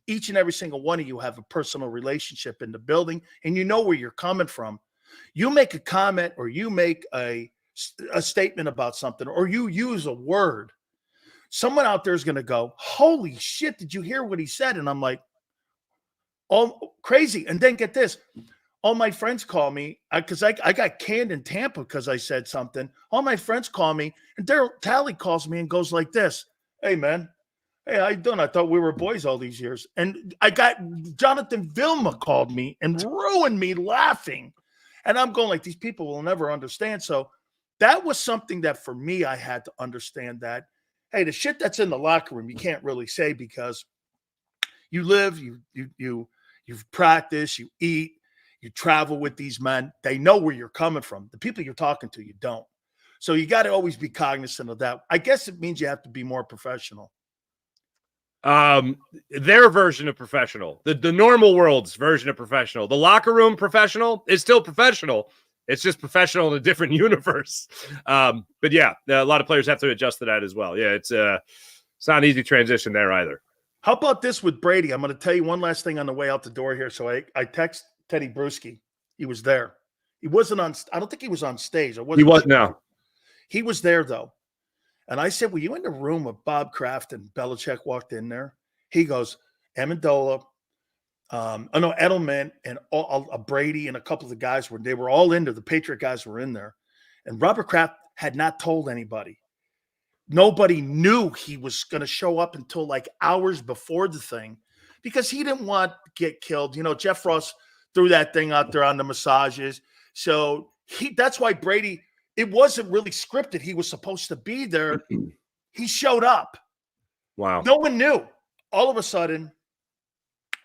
each and every single one of you have a personal relationship in the building and you know where you're coming from. You make a comment or you make a statement about something or you use a word. Someone out there is going to go, "Holy shit, did you hear what he said?" And I'm like, "Oh, crazy." And then get this. all my friends call me because I got canned in Tampa because I said something. All my friends call me, and Daryl Talley calls me and goes like this: "Hey, man, hey, how you doing? I thought we were boys all these years." And I got Jonathan Vilma called me and ruined me laughing. And I'm going like, these people will never understand. So that was something that for me, I had to understand that, hey, the shit that's in the locker room, you can't really say because you live, you've practiced, you eat, you travel with these men. They know where you're coming from. The people you're talking to, you don't. So you got to always be cognizant of that. I guess it means you have to be more professional. Their version of professional, the normal world's version of professional, the locker room professional is still professional. It's just professional in a different universe. But yeah, a lot of players have to adjust to that as well. Yeah, it's not an easy transition there either. How about this with Brady? I'm going to tell you one last thing on the way out the door here. So I text Teddy Bruschi. He was there. He wasn't on. I don't think he was on stage. He was no. He was there though. And I said, "Were you in the room with Bob Kraft and Belichick walked in there?" He goes, Amendola, Edelman, and Brady and a couple of the guys they were all in there. The Patriot guys were in there, and Robert Kraft had not told anybody. Nobody knew he was going to show up until like hours before the thing because he didn't want to get killed. You know, Jeff Ross threw that thing out there on the massages. So that's why Brady, it wasn't really scripted. He was supposed to be there. He showed up. Wow. No one knew. All of a sudden,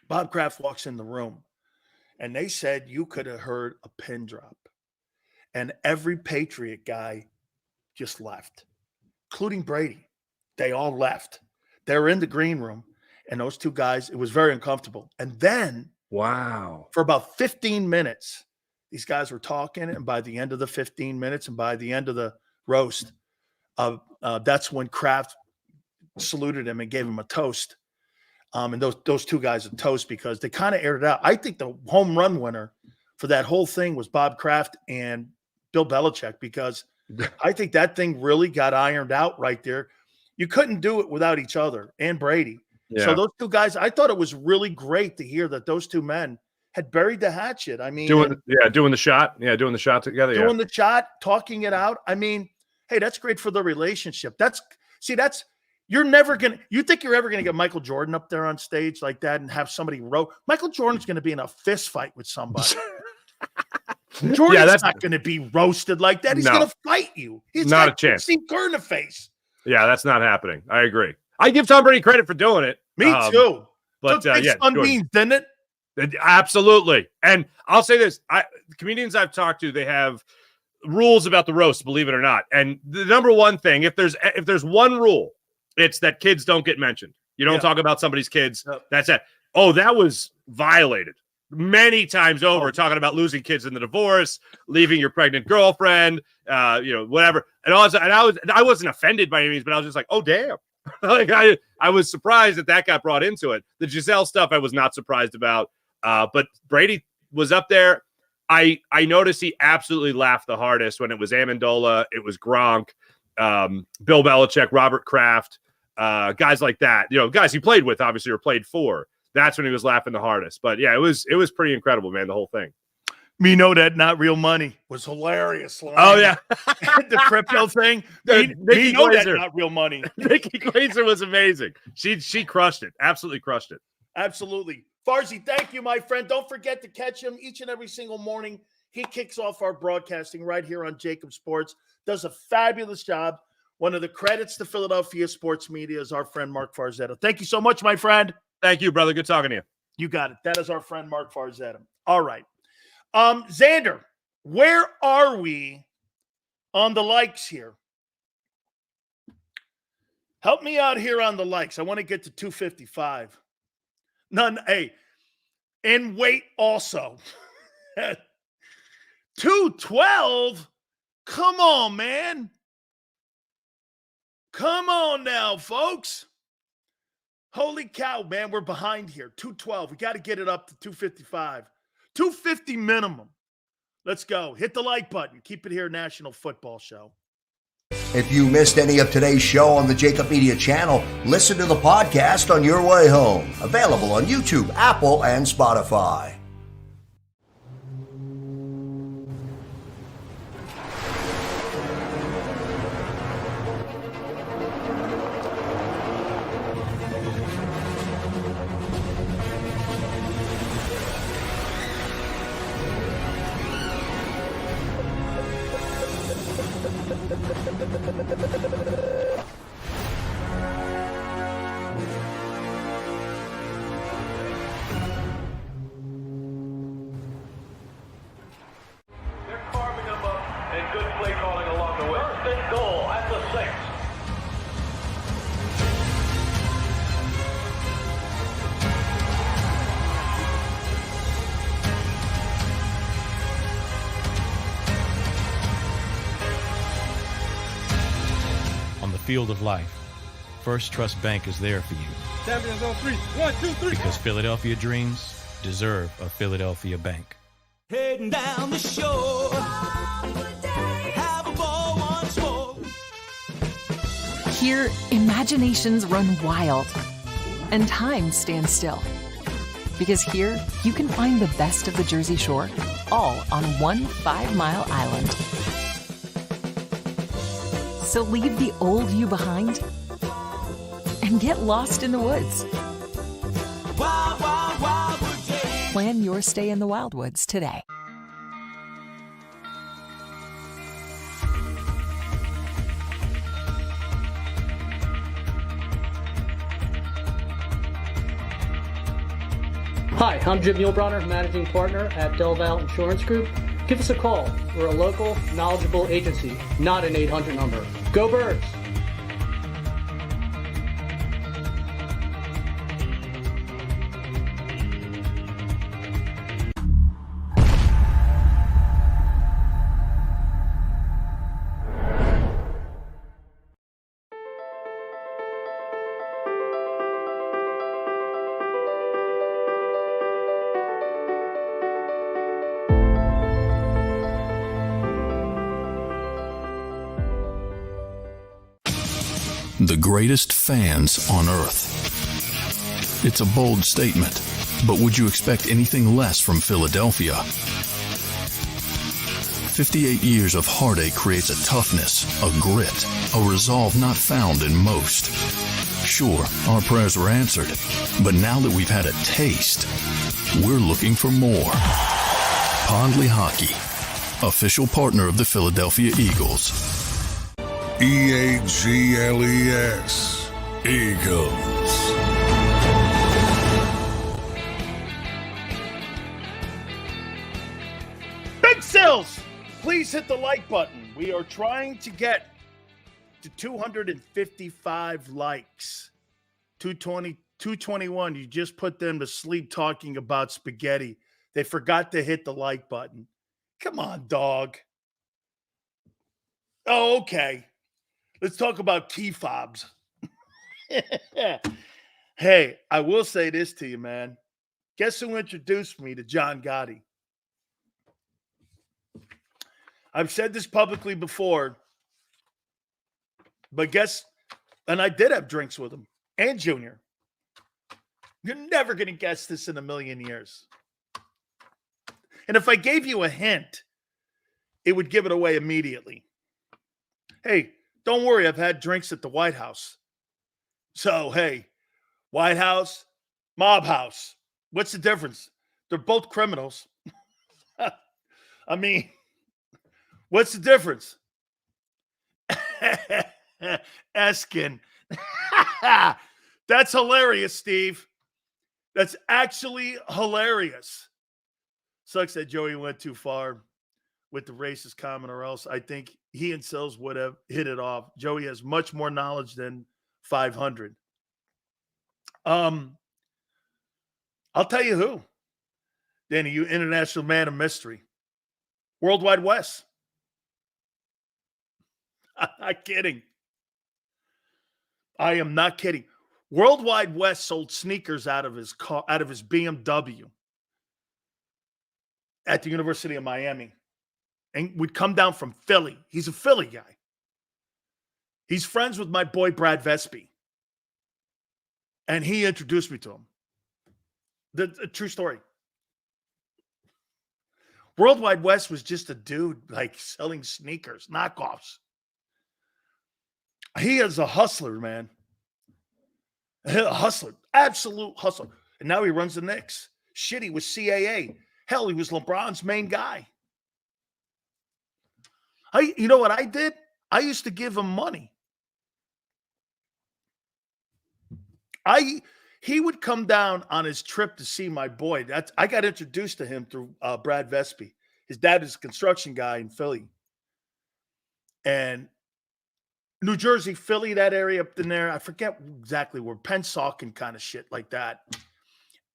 Bob Kraft walks in the room and they said you could have heard a pin drop. And every Patriot guy just left, including Brady. They all left. They were in the green room, and those two guys, it was very uncomfortable. And then, wow, for about 15 minutes, these guys were talking, and by the end of the 15 minutes and by the end of the roast, that's when Kraft saluted him and gave him a toast. And those two guys a toast because they kind of aired it out. I think the home run winner for that whole thing was Bob Kraft and Bill Belichick because I think that thing really got ironed out right there. You couldn't do it without each other and Brady. Yeah. So those two guys, I thought it was really great to hear that those two men had buried the hatchet. I mean, doing the shot. Yeah, doing the shot together. Doing the shot, talking it out. I mean, hey, that's great for the relationship. You're never going to – you think you're ever going to get Michael Jordan up there on stage like that and have somebody Michael Jordan's going to be in a fist fight with somebody. Jordan's not going to be roasted like that. He's going to fight you. He's not a chance. Steve Kerr in the face. Yeah, that's not happening. I agree. I give Tom Brady credit for doing it. Me too. But Sunbeams, didn't it? Absolutely. And I'll say this: comedians I've talked to, they have rules about the roast, believe it or not. And the number one thing, if there's one rule, it's that kids don't get mentioned. You don't talk about somebody's kids. That's it. Oh, that was violated many times over, talking about losing kids in the divorce, leaving your pregnant girlfriend, whatever. And I wasn't offended by any means, but I was just like, oh, damn. Like I was surprised that got brought into it. The Giselle stuff I was not surprised about. But Brady was up there. I noticed he absolutely laughed the hardest when it was Amendola, it was Gronk, Bill Belichick, Robert Kraft, guys like that. Guys he played with, obviously, or played for. That's when he was laughing the hardest. But yeah, it was pretty incredible, man. The whole thing. Me know that not real money was hilarious. Oh yeah, the crypto thing. Me know that not real money. Nikki Glaser was amazing. She crushed it. Absolutely crushed it. Absolutely. Farzy, thank you, my friend. Don't forget to catch him each and every single morning. He kicks off our broadcasting right here on JAKIB Sports. Does a fabulous job. One of the credits to Philadelphia sports media is our friend Mark Farzetta. Thank you so much, my friend. Thank you, brother. Good talking to you. You got it. That is our friend Mark Farzetta. All right. Xander, where are we on the likes here? Help me out here on the likes. I want to get to 255. None. Hey, and wait also. 212? Come on, man. Come on now, folks. Holy cow, man. We're behind here. 212. We got to get it up to 255. 250 minimum. Let's go. Hit the like button. Keep it here, National Football Show. If you missed any of today's show on the JAKIB Media channel, listen to the podcast on your way home. Available on YouTube, Apple, and Spotify. good play calling along the way. First and goal at the 6. On the field of life, First Trust Bank is there for you. Champions on 3. 1, 2, 3. Because Philadelphia dreams deserve a Philadelphia bank. Heading down the shore. Have a ball once more. Here, imaginations run wild and time stands still. Because here, you can find the best of the Jersey Shore, all on one 5-mile island. So leave the old you behind and get lost in the woods. Wild, wild, wildwood days. Plan your stay in the Wildwoods today. Hi, I'm Jim Muehlbronner, Managing Partner at Del Valle Insurance Group. Give us a call. We're a local, knowledgeable agency, not an 800 number. Go Birds! The greatest fans on earth. It's a bold statement, but would you expect anything less from Philadelphia? 58 years of heartache creates a toughness, a grit, a resolve not found in most. Sure, our prayers were answered, but now that we've had a taste, we're looking for more. Pondley Hockey, official partner of the Philadelphia Eagles. EAGLES. Eagles. Big Sills, please hit the like button. We are trying to get to 255 likes. 220, 221. You just put them to sleep talking about spaghetti. They forgot to hit the like button. Come on, dog. Oh, okay. Let's talk about key fobs. Hey, I will say this to you, man. Guess who introduced me to John Gotti? I've said this publicly before, but and I did have drinks with him and Junior. You're never going to guess this in a million years. And if I gave you a hint, it would give it away immediately. Hey, don't worry, I've had drinks at the White House. So, hey, White House, Mob House. What's the difference? They're both criminals. I mean, what's the difference? Eskin. That's hilarious, Steve. That's actually hilarious. Sucks that Joey went too far with the racist comment, or else I think he and Sills would have hit it off. Joey has much more knowledge than 500. I'll tell you who. Danny, you international man of mystery. Worldwide Wes. I'm not kidding. I am not kidding. Worldwide Wes sold sneakers out of his car, out of his BMW at the University of Miami. And would come down from Philly. He's a Philly guy. He's friends with my boy Brad Vespi. And he introduced me to him. The true story. Worldwide West was just a dude like selling sneakers, knockoffs. He is a hustler, man. A hustler. Absolute hustler. And now he runs the Knicks. Shit, he was CAA. Hell, he was LeBron's main guy. You know what I did? I used to give him money. He would come down on his trip to see my boy. I got introduced to him through Brad Vespi. His dad is a construction guy in Philly. And New Jersey, Philly, that area up in there, I forget exactly where, Pennsauken kind of shit like that.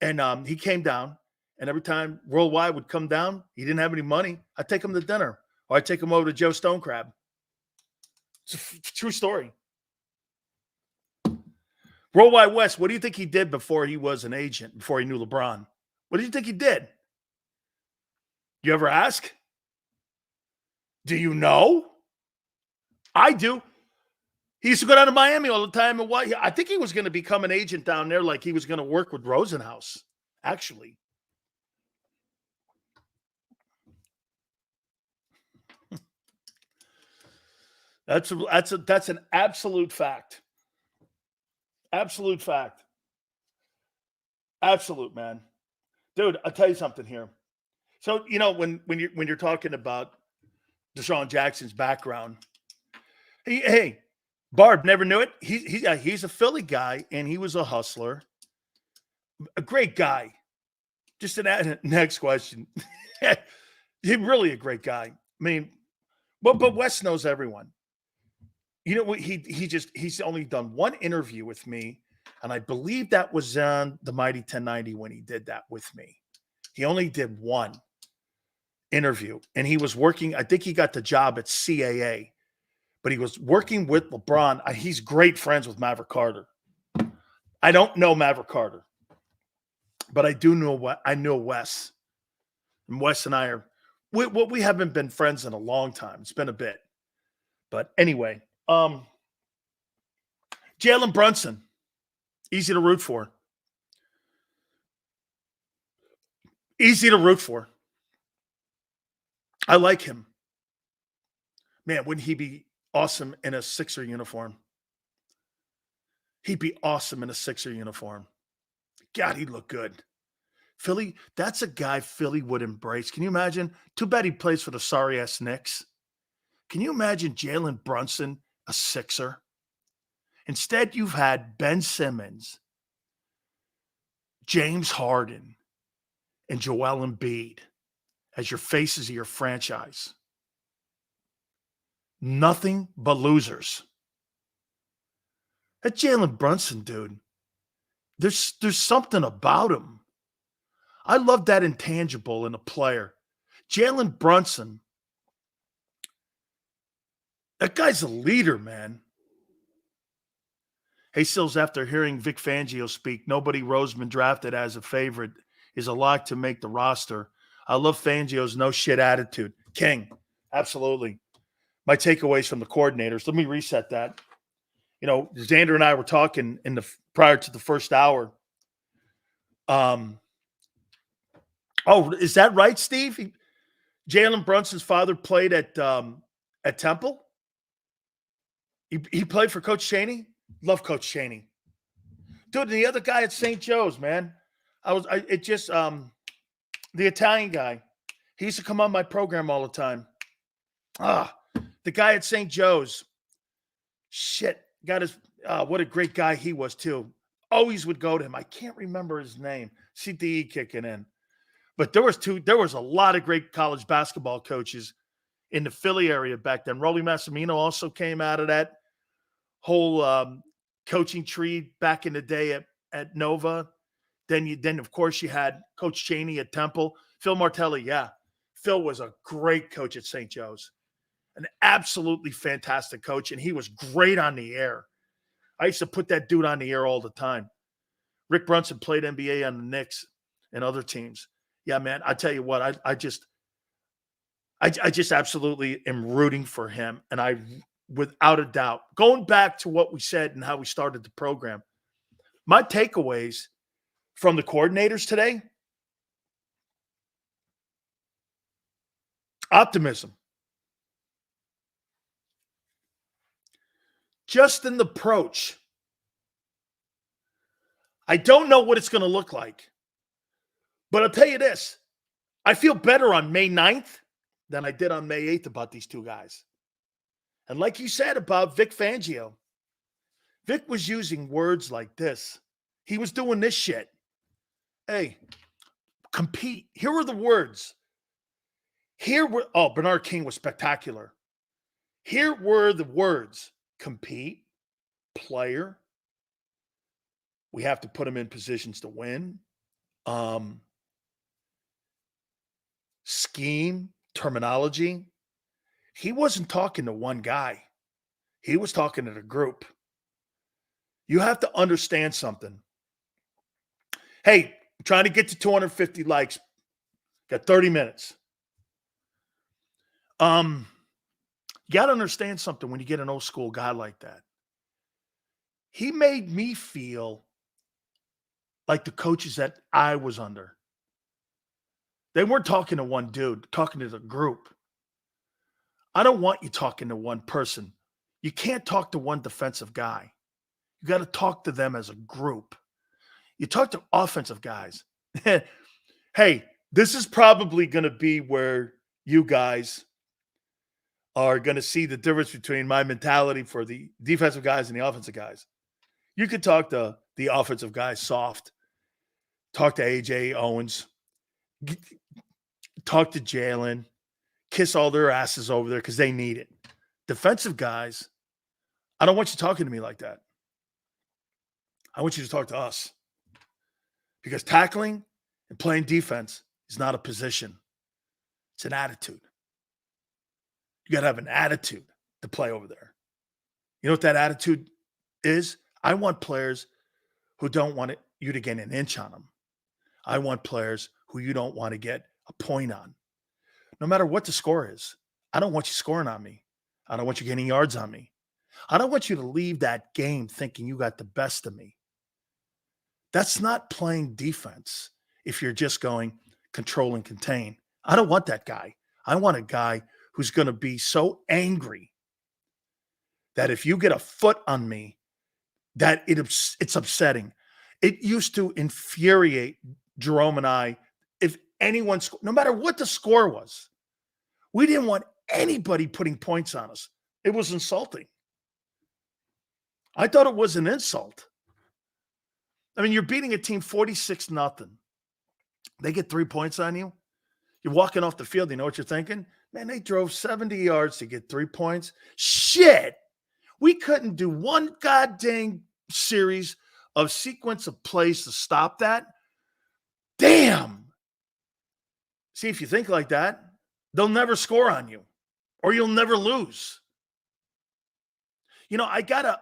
And he came down, and every time Worldwide would come down, he didn't have any money. I'd take him to dinner, or I'd take him over to Joe Stonecrab. It's a true story. Worldwide West, what do you think he did before he was an agent, before he knew LeBron? What do you think he did? You ever ask? Do you know? I do. He used to go down to Miami all the time. And I think he was going to become an agent down there, like he was going to work with Rosenhaus, actually. That's an absolute fact. Absolute fact. Absolute, man. Dude, I'll tell you something here. So, when you're talking about Deshaun Jackson's background, hey, Barb, never knew it. He's a Philly guy, and he was a hustler. A great guy. Just an next question. He's really a great guy. I mean, but Wes knows everyone. He's only done one interview with me, and I believe that was on the Mighty 1090 when he did that with me. He only did one interview, and he was working. I think he got the job at CAA. But he was working with LeBron. He's great friends with Maverick Carter. I don't know Maverick Carter, but I do know I know Wes. And Wes and I we haven't been friends in a long time. It's been a bit. But anyway, Jalen Brunson, easy to root for. Easy to root for. I like him. Man, wouldn't he be awesome in a Sixer uniform? He'd be awesome in a Sixer uniform. God, he'd look good. Philly, that's a guy Philly would embrace. Can you imagine? Too bad he plays for the sorry-ass Knicks. Can you imagine Jalen Brunson, a Sixer? Instead, you've had Ben Simmons, James Harden, and Joel Embiid as your faces of your franchise. Nothing but losers. That Jalen Brunson dude, there's something about him. I love that intangible in a player. Jalen Brunson, that guy's a leader, man. Hey, Sills, after hearing Vic Fangio speak, nobody Roseman drafted as a favorite is a lock to make the roster. I love Fangio's no shit attitude. King, absolutely. My takeaways from the coordinators. Let me reset that. Xander and I were talking prior to the first hour. Is that right, Steve? Jalen Brunson's father played at Temple. He played for Coach Chaney. Love Coach Chaney, dude. And the other guy at St. Joe's, man. The Italian guy. He used to come on my program all the time. The guy at St. Joe's. Shit. What a great guy he was, too. Always would go to him. I can't remember his name. CTE kicking in. But there was a lot of great college basketball coaches in the Philly area back then. Rolly Massimino also came out of that whole coaching tree back in the day at Nova. Then of course you had Coach Chaney at Temple. Phil Martelli, yeah. Phil was a great coach at St. Joe's. An absolutely fantastic coach, and he was great on the air. I used to put that dude on the air all the time. Rick Brunson played NBA on the Knicks and other teams. Yeah, man, I tell you what, I just absolutely am rooting for him, and I, without a doubt, going back to what we said and how we started the program, my takeaways from the coordinators today: optimism. Just in the approach. I don't know what it's going to look like. But I'll tell you this. I feel better on May 9th than I did on May 8th about these two guys. And like you said about Vic Fangio, Vic was using words like this. He was doing this shit. Hey, compete. Here were the words. Bernard King was spectacular. Here were the words: compete, player. We have to put them in positions to win. Scheme, terminology. He wasn't talking to one guy. He was talking to the group. You have to understand something. Hey, I'm trying to get to 250 likes. Got 30 minutes. You got to understand something when you get an old school guy like that. He made me feel like the coaches that I was under. They weren't talking to one dude, talking to the group. I don't want you talking to one person. You can't talk to one defensive guy. You got to talk to them as a group. You talk to offensive guys. Hey, this is probably going to be where you guys are going to see the difference between my mentality for the defensive guys and the offensive guys. You could talk to the offensive guys soft. Talk to A.J. Owens. Talk to Jalen. Kiss all their asses over there because they need it. Defensive guys, I don't want you talking to me like that. I want you to talk to us. Because tackling and playing defense is not a position. It's an attitude. You got to have an attitude to play over there. You know what that attitude is? I want players who don't want you to get an inch on them. I want players who you don't want to get a point on. No matter what the score is, I don't want you scoring on me. I don't want you getting yards on me. I don't want you to leave that game thinking you got the best of me. That's not playing defense if you're just going control and contain. I don't want that guy. I want a guy who's going to be so angry that if you get a foot on me, that it's upsetting. It used to infuriate Jerome and I if anyone, no matter what the score was. We didn't want anybody putting points on us. It was insulting. I thought it was an insult. I mean, you're beating a team 46-0. They get 3 points on you. You're walking off the field. You know what you're thinking? Man, they drove 70 yards to get 3 points. Shit. We couldn't do one goddamn series of sequence of plays to stop that. Damn. See, if you think like that, they'll never score on you or you'll never lose. You know, I got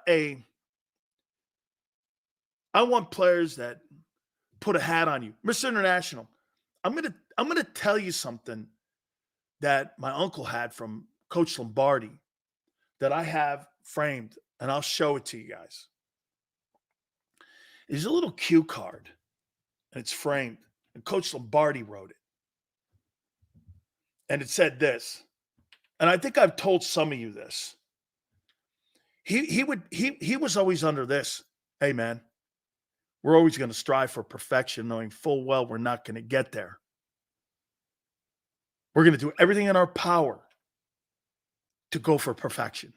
I want players that put a hat on you. Mr. International, I'm gonna tell you something that my uncle had from Coach Lombardi that I have framed, and I'll show it to you guys. It's a little cue card, and it's framed, and Coach Lombardi wrote it. And it said this, and I think I've told some of you this. He was always under this. Hey, man, we're always going to strive for perfection, knowing full well we're not going to get there. We're going to do everything in our power to go for perfection.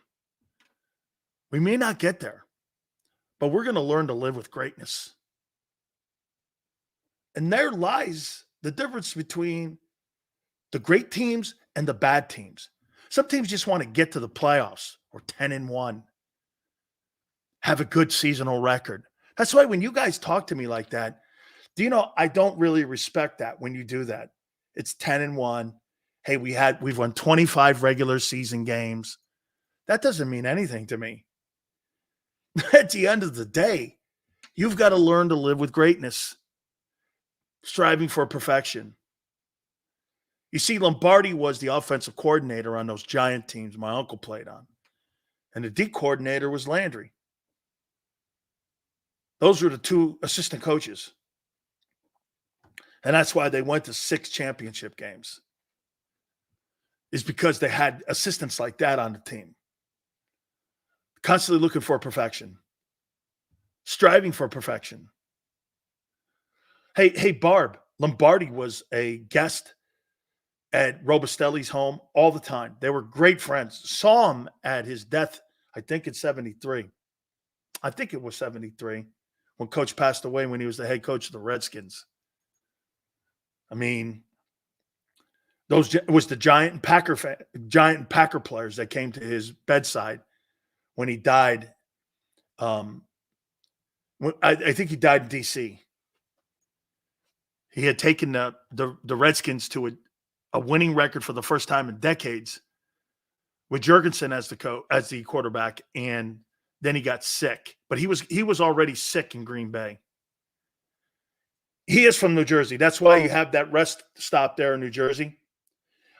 We may not get there, but we're going to learn to live with greatness. And there lies the difference between the great teams and the bad teams. Some teams just want to get to the playoffs or 10-1, have a good seasonal record. That's why when you guys talk to me like that, do you know I don't really respect that when you do that. It's 10-1. Hey, we've won 25 regular season games. That doesn't mean anything to me. At the end of the day, you've got to learn to live with greatness, striving for perfection. You see, Lombardi was the offensive coordinator on those giant teams my uncle played on. And the D coordinator was Landry. Those were the two assistant coaches. And that's why they went to 6 championship games. Is because they had assistants like that on the team. Constantly looking for perfection. Striving for perfection. Hey, Barb, Lombardi was a guest at Robustelli's home all the time. They were great friends. Saw him at his death, I think in 73. I think it was 73 when Coach passed away when he was the head coach of the Redskins. I mean, It was the Giant and Packer players that came to his bedside when he died. I think he died in D.C. He had taken the Redskins to a winning record for the first time in decades with Jurgensen as the quarterback, and then he got sick. But he was already sick in Green Bay. He is from New Jersey. That's why you have that rest stop there in New Jersey.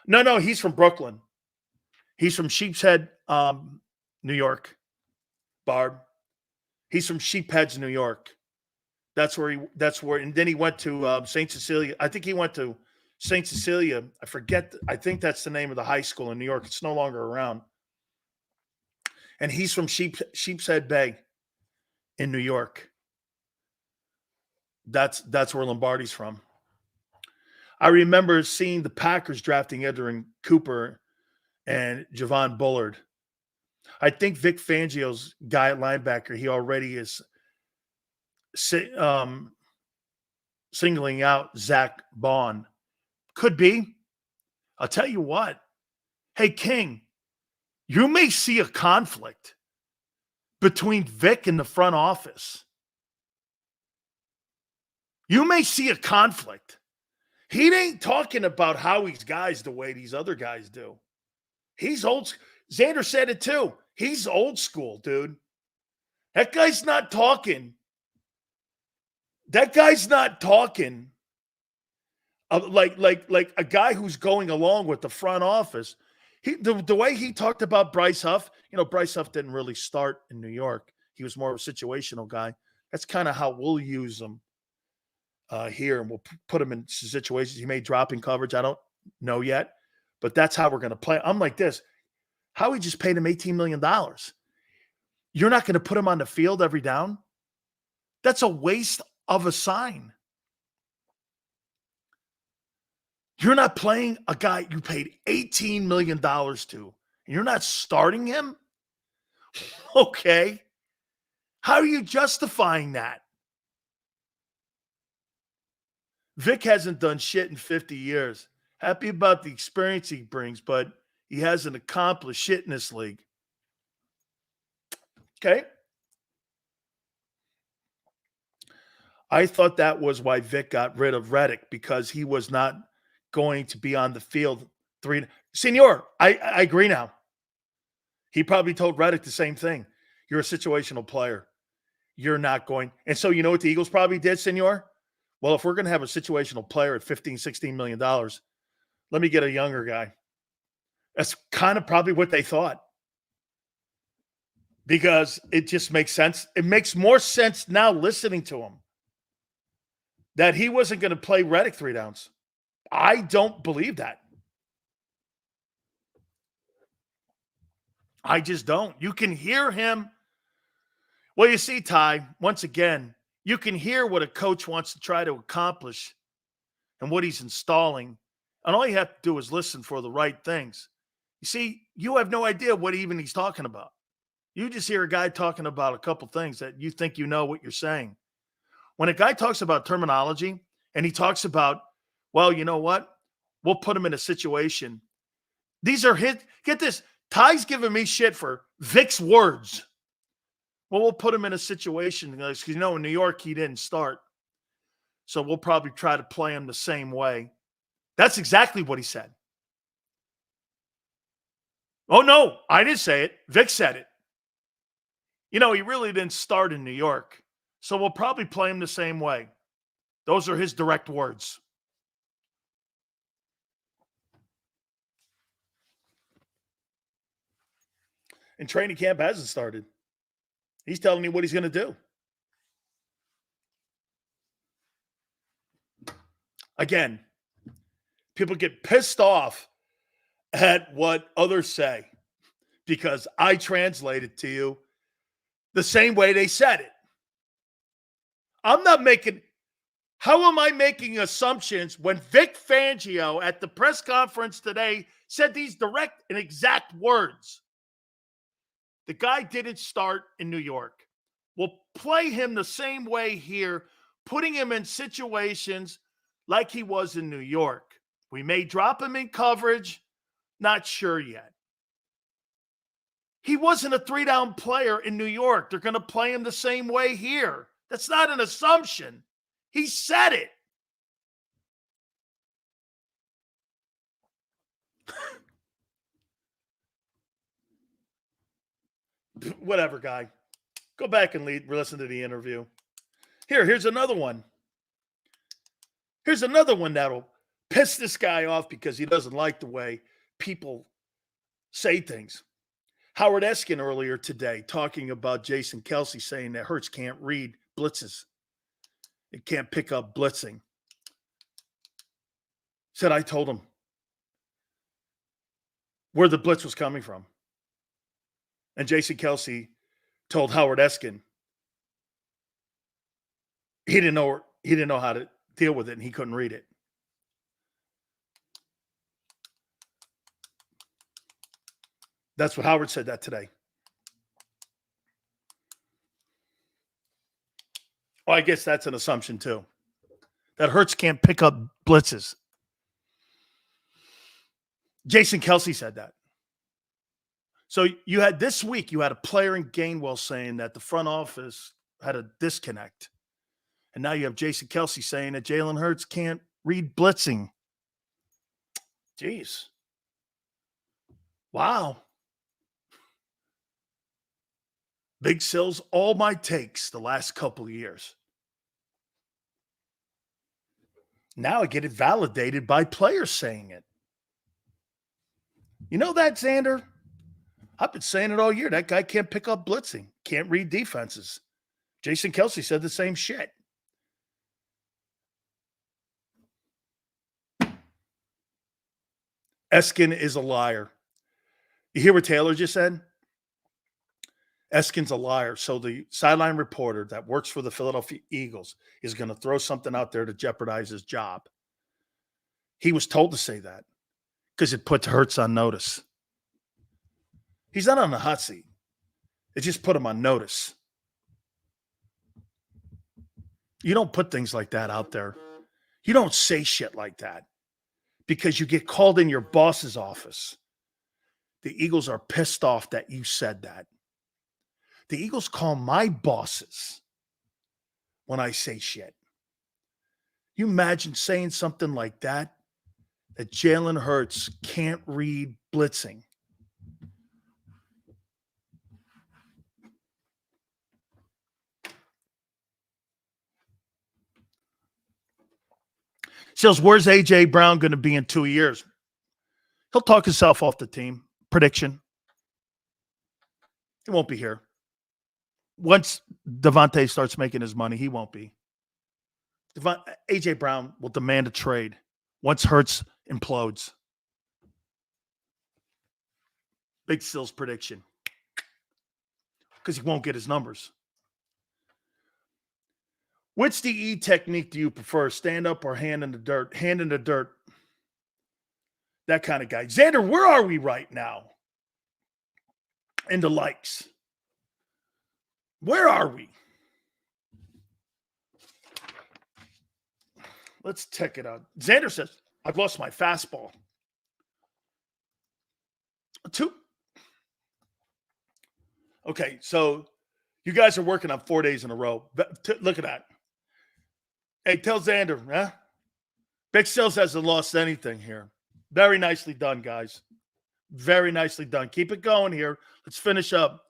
No, he's from Brooklyn. He's from Sheepshead, New York. Barb. He's from Sheepheads, New York. That's where, and then he went to St. Cecilia. I think he went to St. Cecilia. I think that's the name of the high school in New York. It's no longer around. And he's from Sheepshead Bay in New York. That's where Lombardi's from. I remember seeing the Packers drafting Edwin Cooper and Javon Bullard. I think Vic Fangio's guy at linebacker, he already is singling out Zach Bond. Could be. I'll tell you what. Hey, King, you may see a conflict between Vic and the front office. You may see a conflict. He ain't talking about Howie's guys the way these other guys do. He's old. Xander said it too. He's old school, dude. That guy's not talking. Like a guy who's going along with the front office. The way he talked about Bryce Huff, Bryce Huff didn't really start in New York. He was more of a situational guy. That's kind of how we'll use him here, and we'll put him in situations. He may drop in coverage. I don't know yet, but that's how we're going to play. I'm like this. Howie just paid him $18 million. You're not going to put him on the field every down? That's a waste of a sign. You're not playing a guy you paid $18 million to, and you're not starting him? Okay. How are you justifying that? Vic hasn't done shit in 50 years. Happy about the experience he brings, but he hasn't accomplished shit in this league. Okay. I thought that was why Vic got rid of Reddick, because he was not going to be on the field. Senor, I agree now. He probably told Reddick the same thing. You're a situational player. You're not going. And so you know what the Eagles probably did, Senor? Well, if we're going to have a situational player at $15, $16 million, let me get a younger guy. That's kind of probably what they thought. Because it just makes sense. It makes more sense now listening to him that he wasn't going to play Reddick 3 downs. I don't believe that. I just don't. You can hear him. Well, you see, Ty, once again, you can hear what a coach wants to try to accomplish and what he's installing. And all you have to do is listen for the right things. You see, you have no idea what even he's talking about. You just hear a guy talking about a couple things that you think you know what you're saying. When a guy talks about terminology and he talks about, well, you know what? We'll put him in a situation. These are his. Get this. Ty's giving me shit for Vic's words. Well, we'll put him in a situation because, in New York, he didn't start. So we'll probably try to play him the same way. That's exactly what he said. Oh, no, I didn't say it. Vic said it. He really didn't start in New York. So we'll probably play him the same way. Those are his direct words. And training camp hasn't started. He's telling me what he's going to do. Again, people get pissed off at what others say because I translate it to you the same way they said it. How am I making assumptions when Vic Fangio at the press conference today said these direct and exact words? The guy didn't start in New York. We'll play him the same way here, putting him in situations like he was in New York We may drop him in coverage. Not sure yet. He wasn't a 3-down player in New York. They're going to play him the same way here. That's not an assumption. He said it. Whatever, guy. Go back and listen to the interview. Here's another one. Here's another one that'll piss this guy off because he doesn't like the way people say things. Howard Eskin earlier today talking about Jason Kelce saying that Hurts can't read blitzes. It can't pick up blitzing. Said I told him where the blitz was coming from. And Jason Kelce told Howard Eskin he didn't know how to deal with it and he couldn't read it. That's what Howard said that today. Oh, I guess that's an assumption too. That Hurts can't pick up blitzes. Jason Kelce said that. So you had this week, you had a player in Gainwell saying that the front office had a disconnect. And now you have Jason Kelce saying that Jalen Hurts can't read blitzing. Jeez. Wow. Big Sills, all my takes the last couple of years. Now I get it validated by players saying it. You know that, Xander? I've been saying it all year. That guy can't pick up blitzing, can't read defenses. Jason Kelce said the same shit. Eskin is a liar. You hear what Taylor just said? Eskin's a liar. So the sideline reporter that works for the Philadelphia Eagles is going to throw something out there to jeopardize his job. He was told to say that because it puts Hurts on notice. He's not on the hot seat. It just put him on notice. You don't put things like that out there. You don't say shit like that because you get called in your boss's office. The Eagles are pissed off that you said that. The Eagles call my bosses when I say shit. You imagine saying something like that Jalen Hurts can't read blitzing. Says, where's A.J. Brown going to be in 2 years? He'll talk himself off the team. Prediction. He won't be here. Once Devontae starts making his money, he won't be. A.J. Brown will demand a trade once Hurts implodes. Big Sills prediction. Because he won't get his numbers. Which DE technique do you prefer? Stand up or hand in the dirt? Hand in the dirt. That kind of guy. Xander, where are we right now? In the likes. Where are we? Let's check it out. Xander says, I've lost my fastball. 2. Okay, so you guys are working on 4 days in a row. Look at that. Hey, tell Xander, huh? Big Sills hasn't lost anything here. Very nicely done, guys. Very nicely done. Keep it going here. Let's finish up.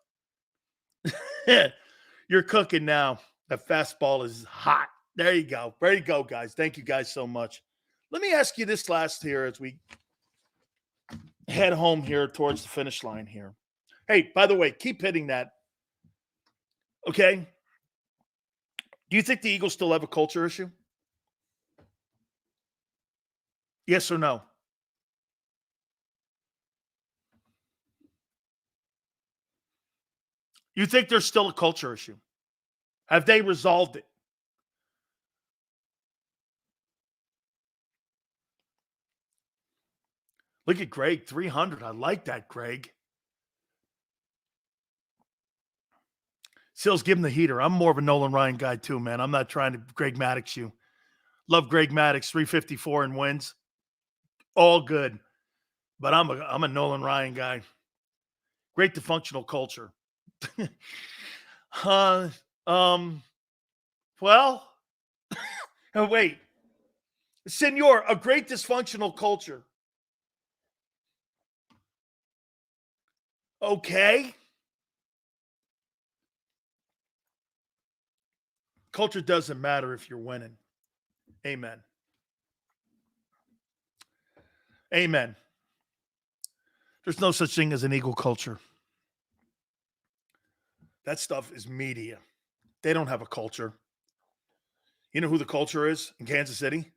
You're cooking now. That fastball is hot. There you go. There you go, guys. Thank you guys so much. Let me ask you this last here as we head home here towards the finish line here. Hey, by the way, keep hitting that. Okay? Do you think the Eagles still have a culture issue? Yes or no? You think there's still a culture issue? Have they resolved it? Look at Greg, 300. I like that, Greg. Sills, give him the heater. I'm more of a Nolan Ryan guy too, man. I'm not trying to Greg Maddux you. Love Greg Maddux, 354 and wins. All good. But I'm a Nolan Ryan guy. Great dysfunctional culture. Well, oh, wait. Senor, a great dysfunctional culture. Okay. Culture doesn't matter if you're winning. Amen. Amen. There's no such thing as an eagle culture. That stuff is media. They don't have a culture. You know who the culture is in Kansas City?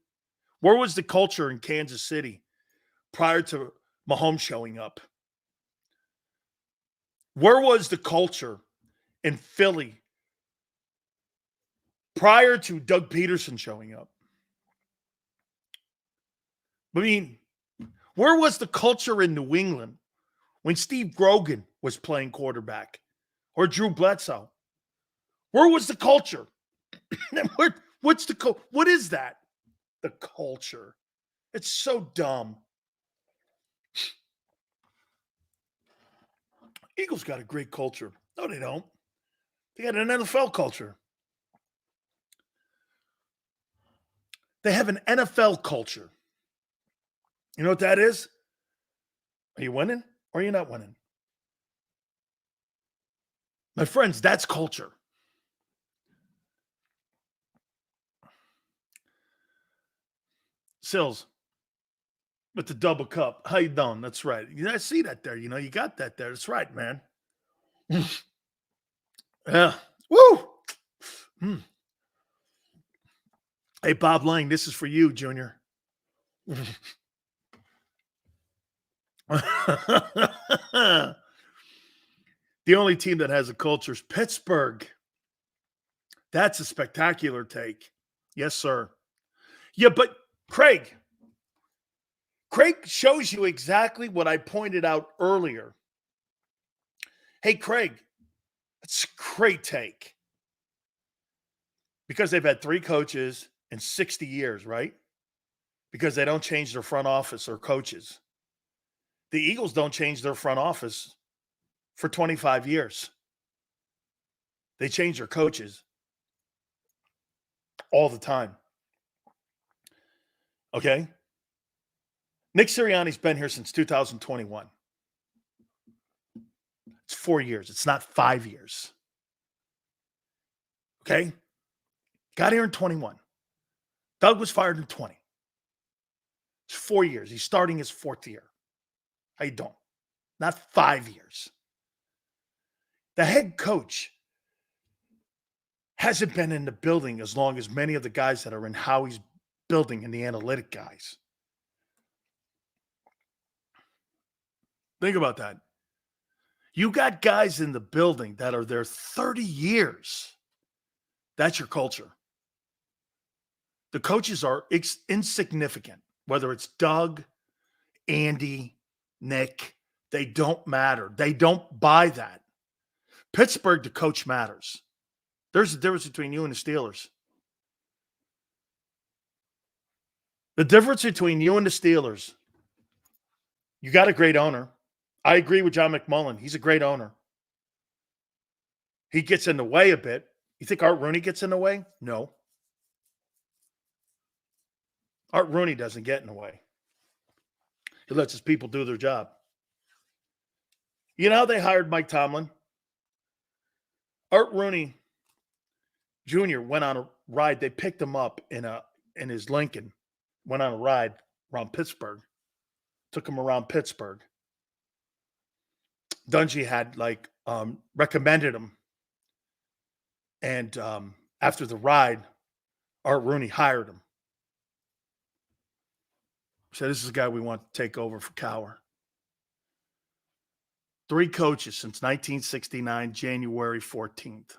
Where was the culture in Kansas City prior to Mahomes showing up? Where was the culture in Philly prior to Doug Peterson showing up? I mean, where was the culture in New England when Steve Grogan was playing quarterback or Drew Bledsoe? Where was the culture? What is that? The culture. It's so dumb. Eagles got a great culture. No, they don't. They got an NFL culture. They have an NFL culture. You know what that is? Are you winning or are you not winning? My friends, that's culture. Sills with the double cup. How you doing? That's right. I see that there. You know, you got that there. That's right, man. Yeah. Woo! Hey, Bob Lang, this is for you, Junior. The only team that has a culture is Pittsburgh. That's a spectacular take. Yes, sir. Yeah, but Craig shows you exactly what I pointed out earlier. Hey, Craig, that's a great take. Because they've had 3 coaches in 60 years, right? Because they don't change their front office or coaches. The Eagles don't change their front office for 25 years. They change their coaches all the time. Okay? Nick Sirianni's been here since 2021. It's 4 years. It's not 5 years. Okay? Got here in 21. Doug was fired in 20. It's 4 years. He's starting his 4th year. How you doing? Not 5 years. The head coach hasn't been in the building as long as many of the guys that are in Howie's building and the analytic guys. Think about that. You got guys in the building that are there 30 years. That's your culture. The coaches are insignificant, whether it's Doug, Andy, Nick. They don't matter. They don't buy that. Pittsburgh, the coach matters. There's a difference between you and the Steelers. The difference between you and the Steelers, you got a great owner. I agree with John McMullen. He's a great owner. He gets in the way a bit. You think Art Rooney gets in the way? No. Art Rooney doesn't get in the way. He lets his people do their job. You know how they hired Mike Tomlin? Art Rooney Jr. went on a ride. They picked him up in his Lincoln. Went on a ride around Pittsburgh. Took him around Pittsburgh. Dungy had recommended him. And after the ride, Art Rooney hired him. Said, this is the guy we want to take over for Cower. 3 coaches since 1969, January 14th.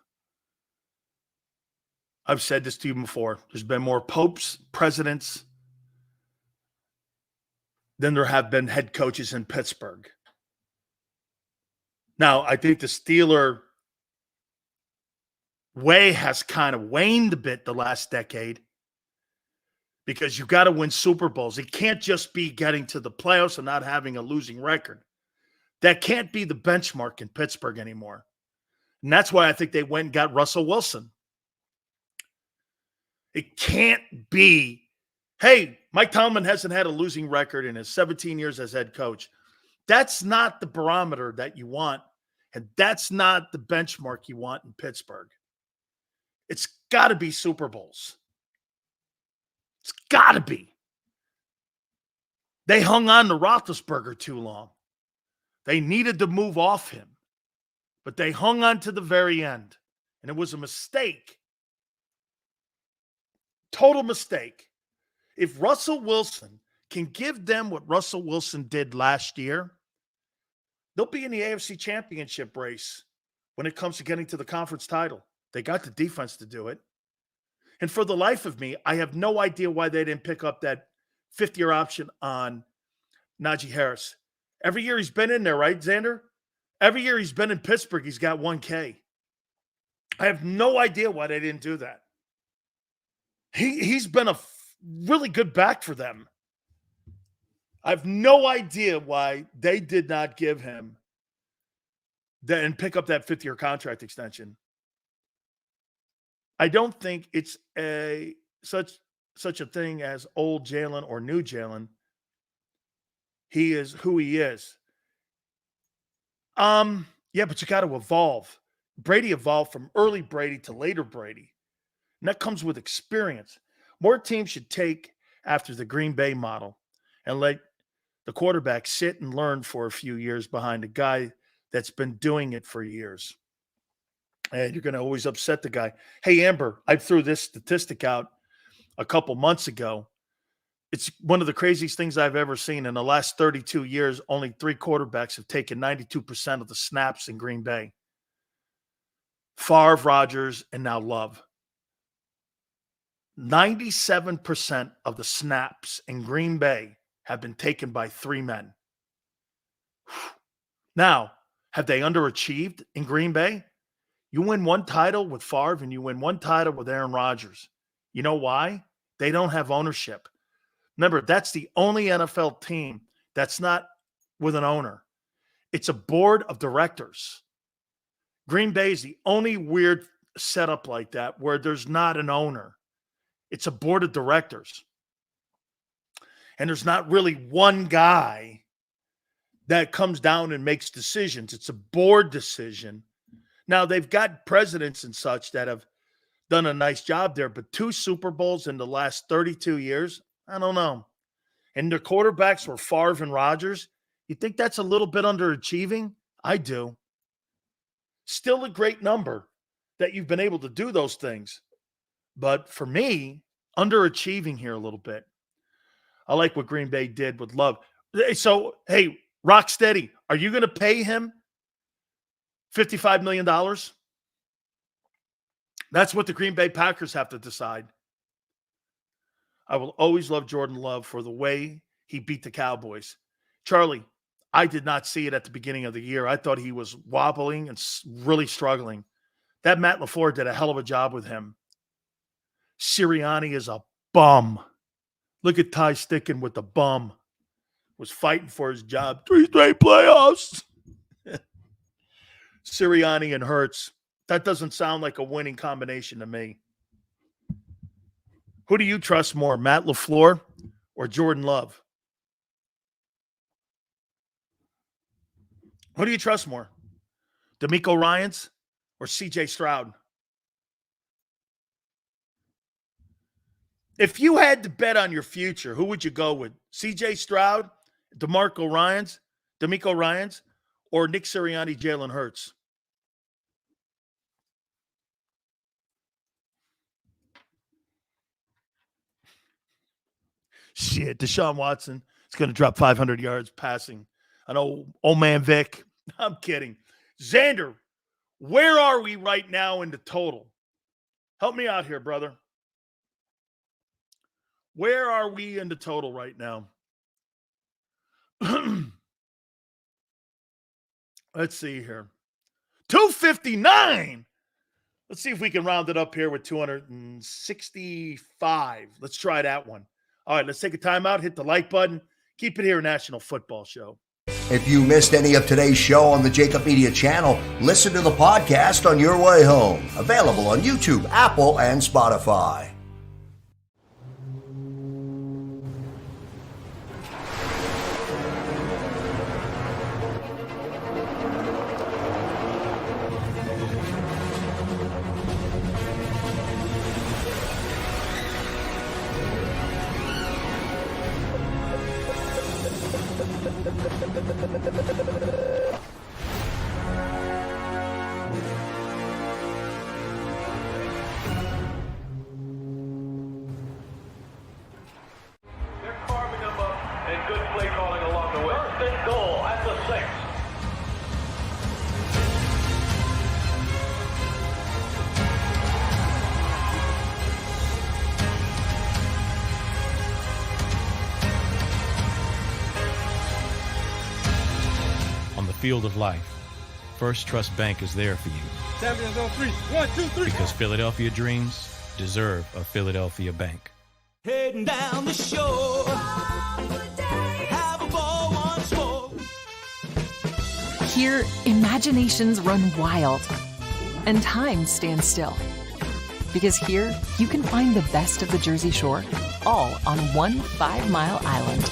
I've said this to you before. There's been more popes, presidents, than there have been head coaches in Pittsburgh. Now, I think the Steeler way has kind of waned a bit the last decade because you got to win Super Bowls. It can't just be getting to the playoffs and not having a losing record. That can't be the benchmark in Pittsburgh anymore. And that's why I think they went and got Russell Wilson. It can't be, hey, Mike Tomlin hasn't had a losing record in his 17 years as head coach. That's not the barometer that you want, and that's not the benchmark you want in Pittsburgh. It's got to be Super Bowls. It's got to be. They hung on to Roethlisberger too long. They needed to move off him, but they hung on to the very end, and it was a mistake. Total mistake. If Russell Wilson can give them what Russell Wilson did last year, they'll be in the AFC Championship race when it comes to getting to the conference title. They got the defense to do it. And for the life of me, I have no idea why they didn't pick up that fifth-year option on Najee Harris. Every year he's been in there, right, Xander? Every year he's been in Pittsburgh, he's got $1K. I have no idea why they didn't do that. He's been a really good back for them. I have no idea why they did not give him that and pick up that fifth-year contract extension. I don't think it's such a thing as old Jalen or new Jalen. He is who he is. Yeah, but you got to evolve. Brady evolved from early Brady to later Brady. And that comes with experience. More teams should take after the Green Bay model and let the quarterback sit and learn for a few years behind a guy that's been doing it for years. And you're going to always upset the guy. Hey, Amber, I threw this statistic out a couple months ago. It's one of the craziest things I've ever seen. In the last 32 years, only 3 quarterbacks have taken 92% of the snaps in Green Bay. Favre, Rodgers, and now Love. 97% of the snaps in Green Bay have been taken by 3 men. Now, have they underachieved in Green Bay? You win 1 title with Favre and you win 1 title with Aaron Rodgers. You know why? They don't have ownership. Remember, that's the only NFL team that's not with an owner. It's a board of directors. Green Bay is the only weird setup like that where there's not an owner. It's a board of directors. And there's not really one guy that comes down and makes decisions. It's a board decision. Now, they've got presidents and such that have done a nice job there, but 2 Super Bowls in the last 32 years, I don't know. And their quarterbacks were Favre and Rodgers. You think that's a little bit underachieving? I do. Still a great number that you've been able to do those things. But for me, underachieving here a little bit. I like what Green Bay did with Love. So, hey, Rocksteady, are you going to pay him $55 million? That's what the Green Bay Packers have to decide. I will always love Jordan Love for the way he beat the Cowboys. Charlie, I did not see it at the beginning of the year. I thought he was wobbling and really struggling. That Matt LaFleur did a hell of a job with him. Sirianni is a bum. Look at Ty sticking with the bum. Was fighting for his job. 3 straight playoffs. Sirianni and Hurts. That doesn't sound like a winning combination to me. Who do you trust more, Matt LaFleur or Jordan Love? Who do you trust more, D'Amico Ryans or C.J. Stroud? If you had to bet on your future, who would you go with? C.J. Stroud, D'Amico Ryans, or Nick Sirianni, Jalen Hurts? Shit, Deshaun Watson is going to drop 500 yards passing. I know, old man Vic. I'm kidding. Xander, where are we right now in the total? Help me out here, brother. Where are we in the total right now? Let's see here. 259. Let's see if we can round it up here with 265. Let's try that one. All right, let's take a timeout, hit the like button. Keep it here, National Football Show. If you missed any of today's show on the JAKIB Media channel, listen to the podcast on your way home. Available on YouTube, Apple, and Spotify. They're carving them up and good play calling along the way. First and goal at the 6. On the field of life, First Trust Bank is there for you Champions on 3. 1, 2, 3. because Philadelphia dreams deserve a Philadelphia bank. Heading down the shore. Have a ball once more. Here, imaginations run wild and time stands still. Because here, you can find the best of the Jersey Shore, all on one 5-mile island.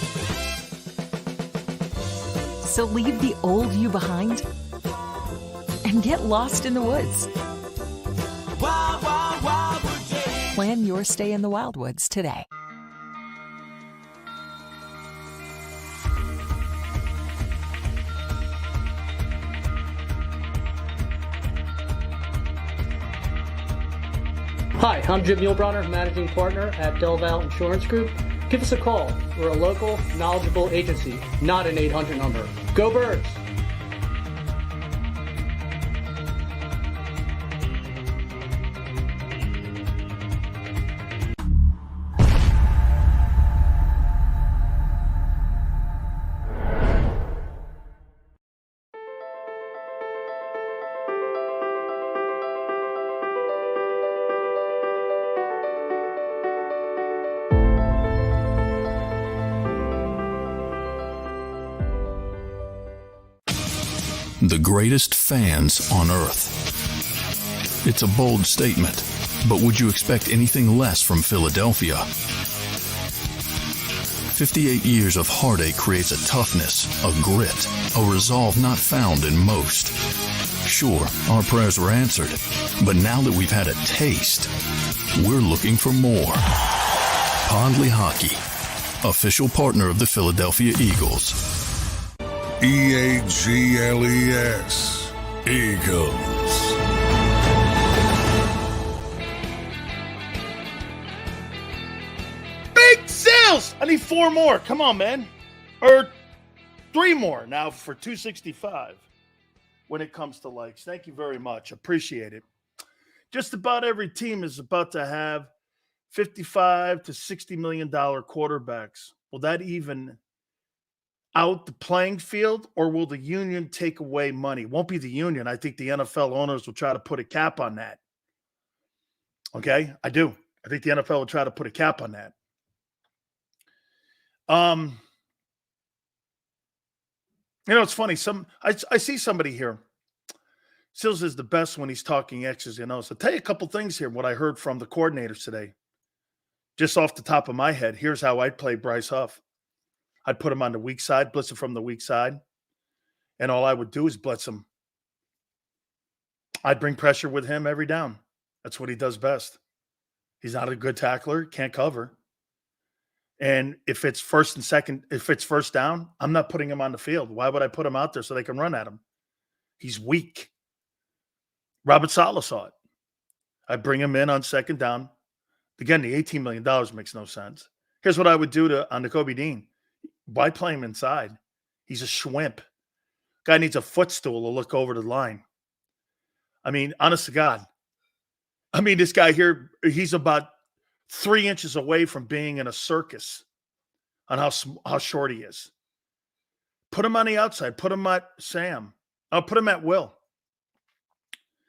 So leave the old you behind and get lost in the woods. Wild, wild, wildwood days. Plan your stay in the Wildwoods today. Hi, I'm Jim Muehlbronner, Managing Partner at Del Valle Insurance Group. Give us a call. We're a local, knowledgeable agency, not an 800 number. Go Birds! The greatest fans on earth. It's a bold statement, but would you expect anything less from Philadelphia? 58 years of heartache creates a toughness, a grit, a resolve not found in most. Sure, our prayers were answered, but now that we've had a taste, we're looking for more. Pondley Hockey, official partner of the Philadelphia Eagles. EAGLES. Eagles. Big sales! I need 4 more. Come on, man. Or 3 more now for 265 when it comes to likes. Thank you very much. Appreciate it. Just about every team is about to have $55 to $60 million quarterbacks. Will that even out the playing field, or will the union take away money? Won't be the union. I think the NFL owners will try to put a cap on that. Okay, I do. I think the NFL will try to put a cap on that. You know, it's funny. I see somebody here. Sills is the best when he's talking X's and O's. I'll tell you a couple things here, what I heard from the coordinators today. Just off the top of my head, here's how I'd play Bryce Huff. I'd put him on the weak side, blitz him from the weak side, and all I would do is blitz him. I'd bring pressure with him every down. That's what he does best. He's not a good tackler, can't cover. And if it's first down, I'm not putting him on the field. Why would I put him out there so they can run at him? He's weak. Robert Saleh saw it. I'd bring him in on second down. Again, the $18 million makes no sense. Here's what I would do on the Kobe Dean. Why play him inside? He's a schwimp. Guy needs a footstool to look over the line. I mean, honest to God. I mean, this guy here, he's about 3 inches away from being in a circus on how short he is. Put him on the outside. Put him at Sam. I'll put him at Will.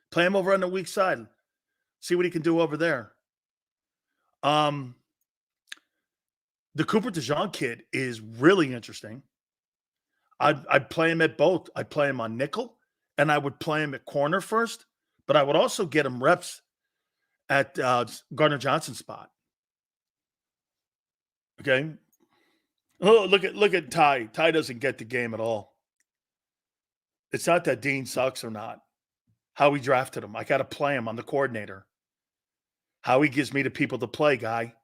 Play him over on the weak side. See what he can do over there. The Cooper DeJean kid is really interesting. I'd play him at both. I'd play him on nickel, and I would play him at corner first, but I would also get him reps at Gardner Johnson's spot. Okay. Oh, look at Ty. Ty doesn't get the game at all. It's not that Dean sucks or not. Howie drafted him. I got to play him. I'm the coordinator. Howie gives me the people to play, guy.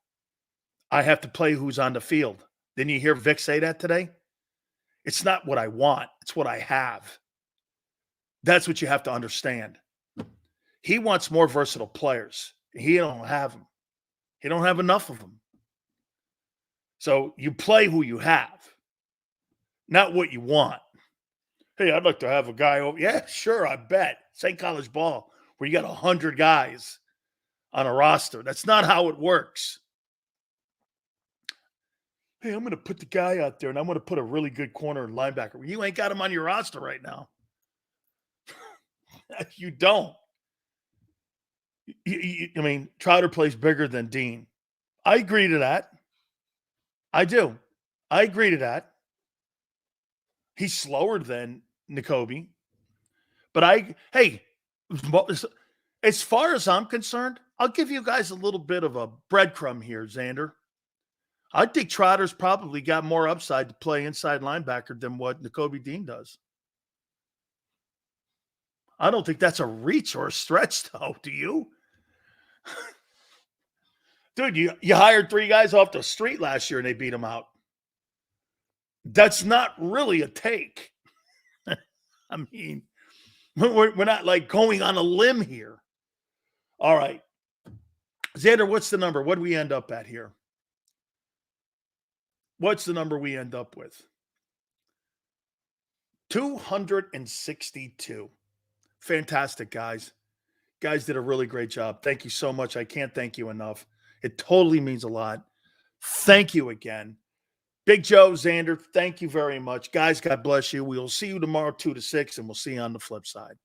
I have to play who's on the field. Didn't you hear Vic say that today? It's not what I want. It's what I have. That's what you have to understand. He wants more versatile players. He don't have them. He don't have enough of them. So you play who you have, not what you want. Hey, I'd like to have a guy over. Yeah, sure, I bet. St. College ball, where you got 100 guys on a roster. That's not how it works. Hey, I'm going to put the guy out there, and I'm going to put a really good corner and linebacker. You ain't got him on your roster right now. You don't. I mean, Trotter plays bigger than Dean. I agree to that. I do. I agree to that. He's slower than Nakobe. But hey, as far as I'm concerned, I'll give you guys a little bit of a breadcrumb here, Xander. I think Trotter's probably got more upside to play inside linebacker than what Nakobe Dean does. I don't think that's a reach or a stretch, though. Do you? Dude, you hired 3 guys off the street last year and they beat them out. That's not really a take. I mean, we're not like going on a limb here. All right. Xander, what's the number? What do we end up at here? What's the number we end up with? 262. Fantastic, guys. Guys did a really great job. Thank you so much. I can't thank you enough. It totally means a lot. Thank you again. Big Joe, Xander, thank you very much. Guys, God bless you. We'll see you tomorrow, 2 to 6, and we'll see you on the flip side.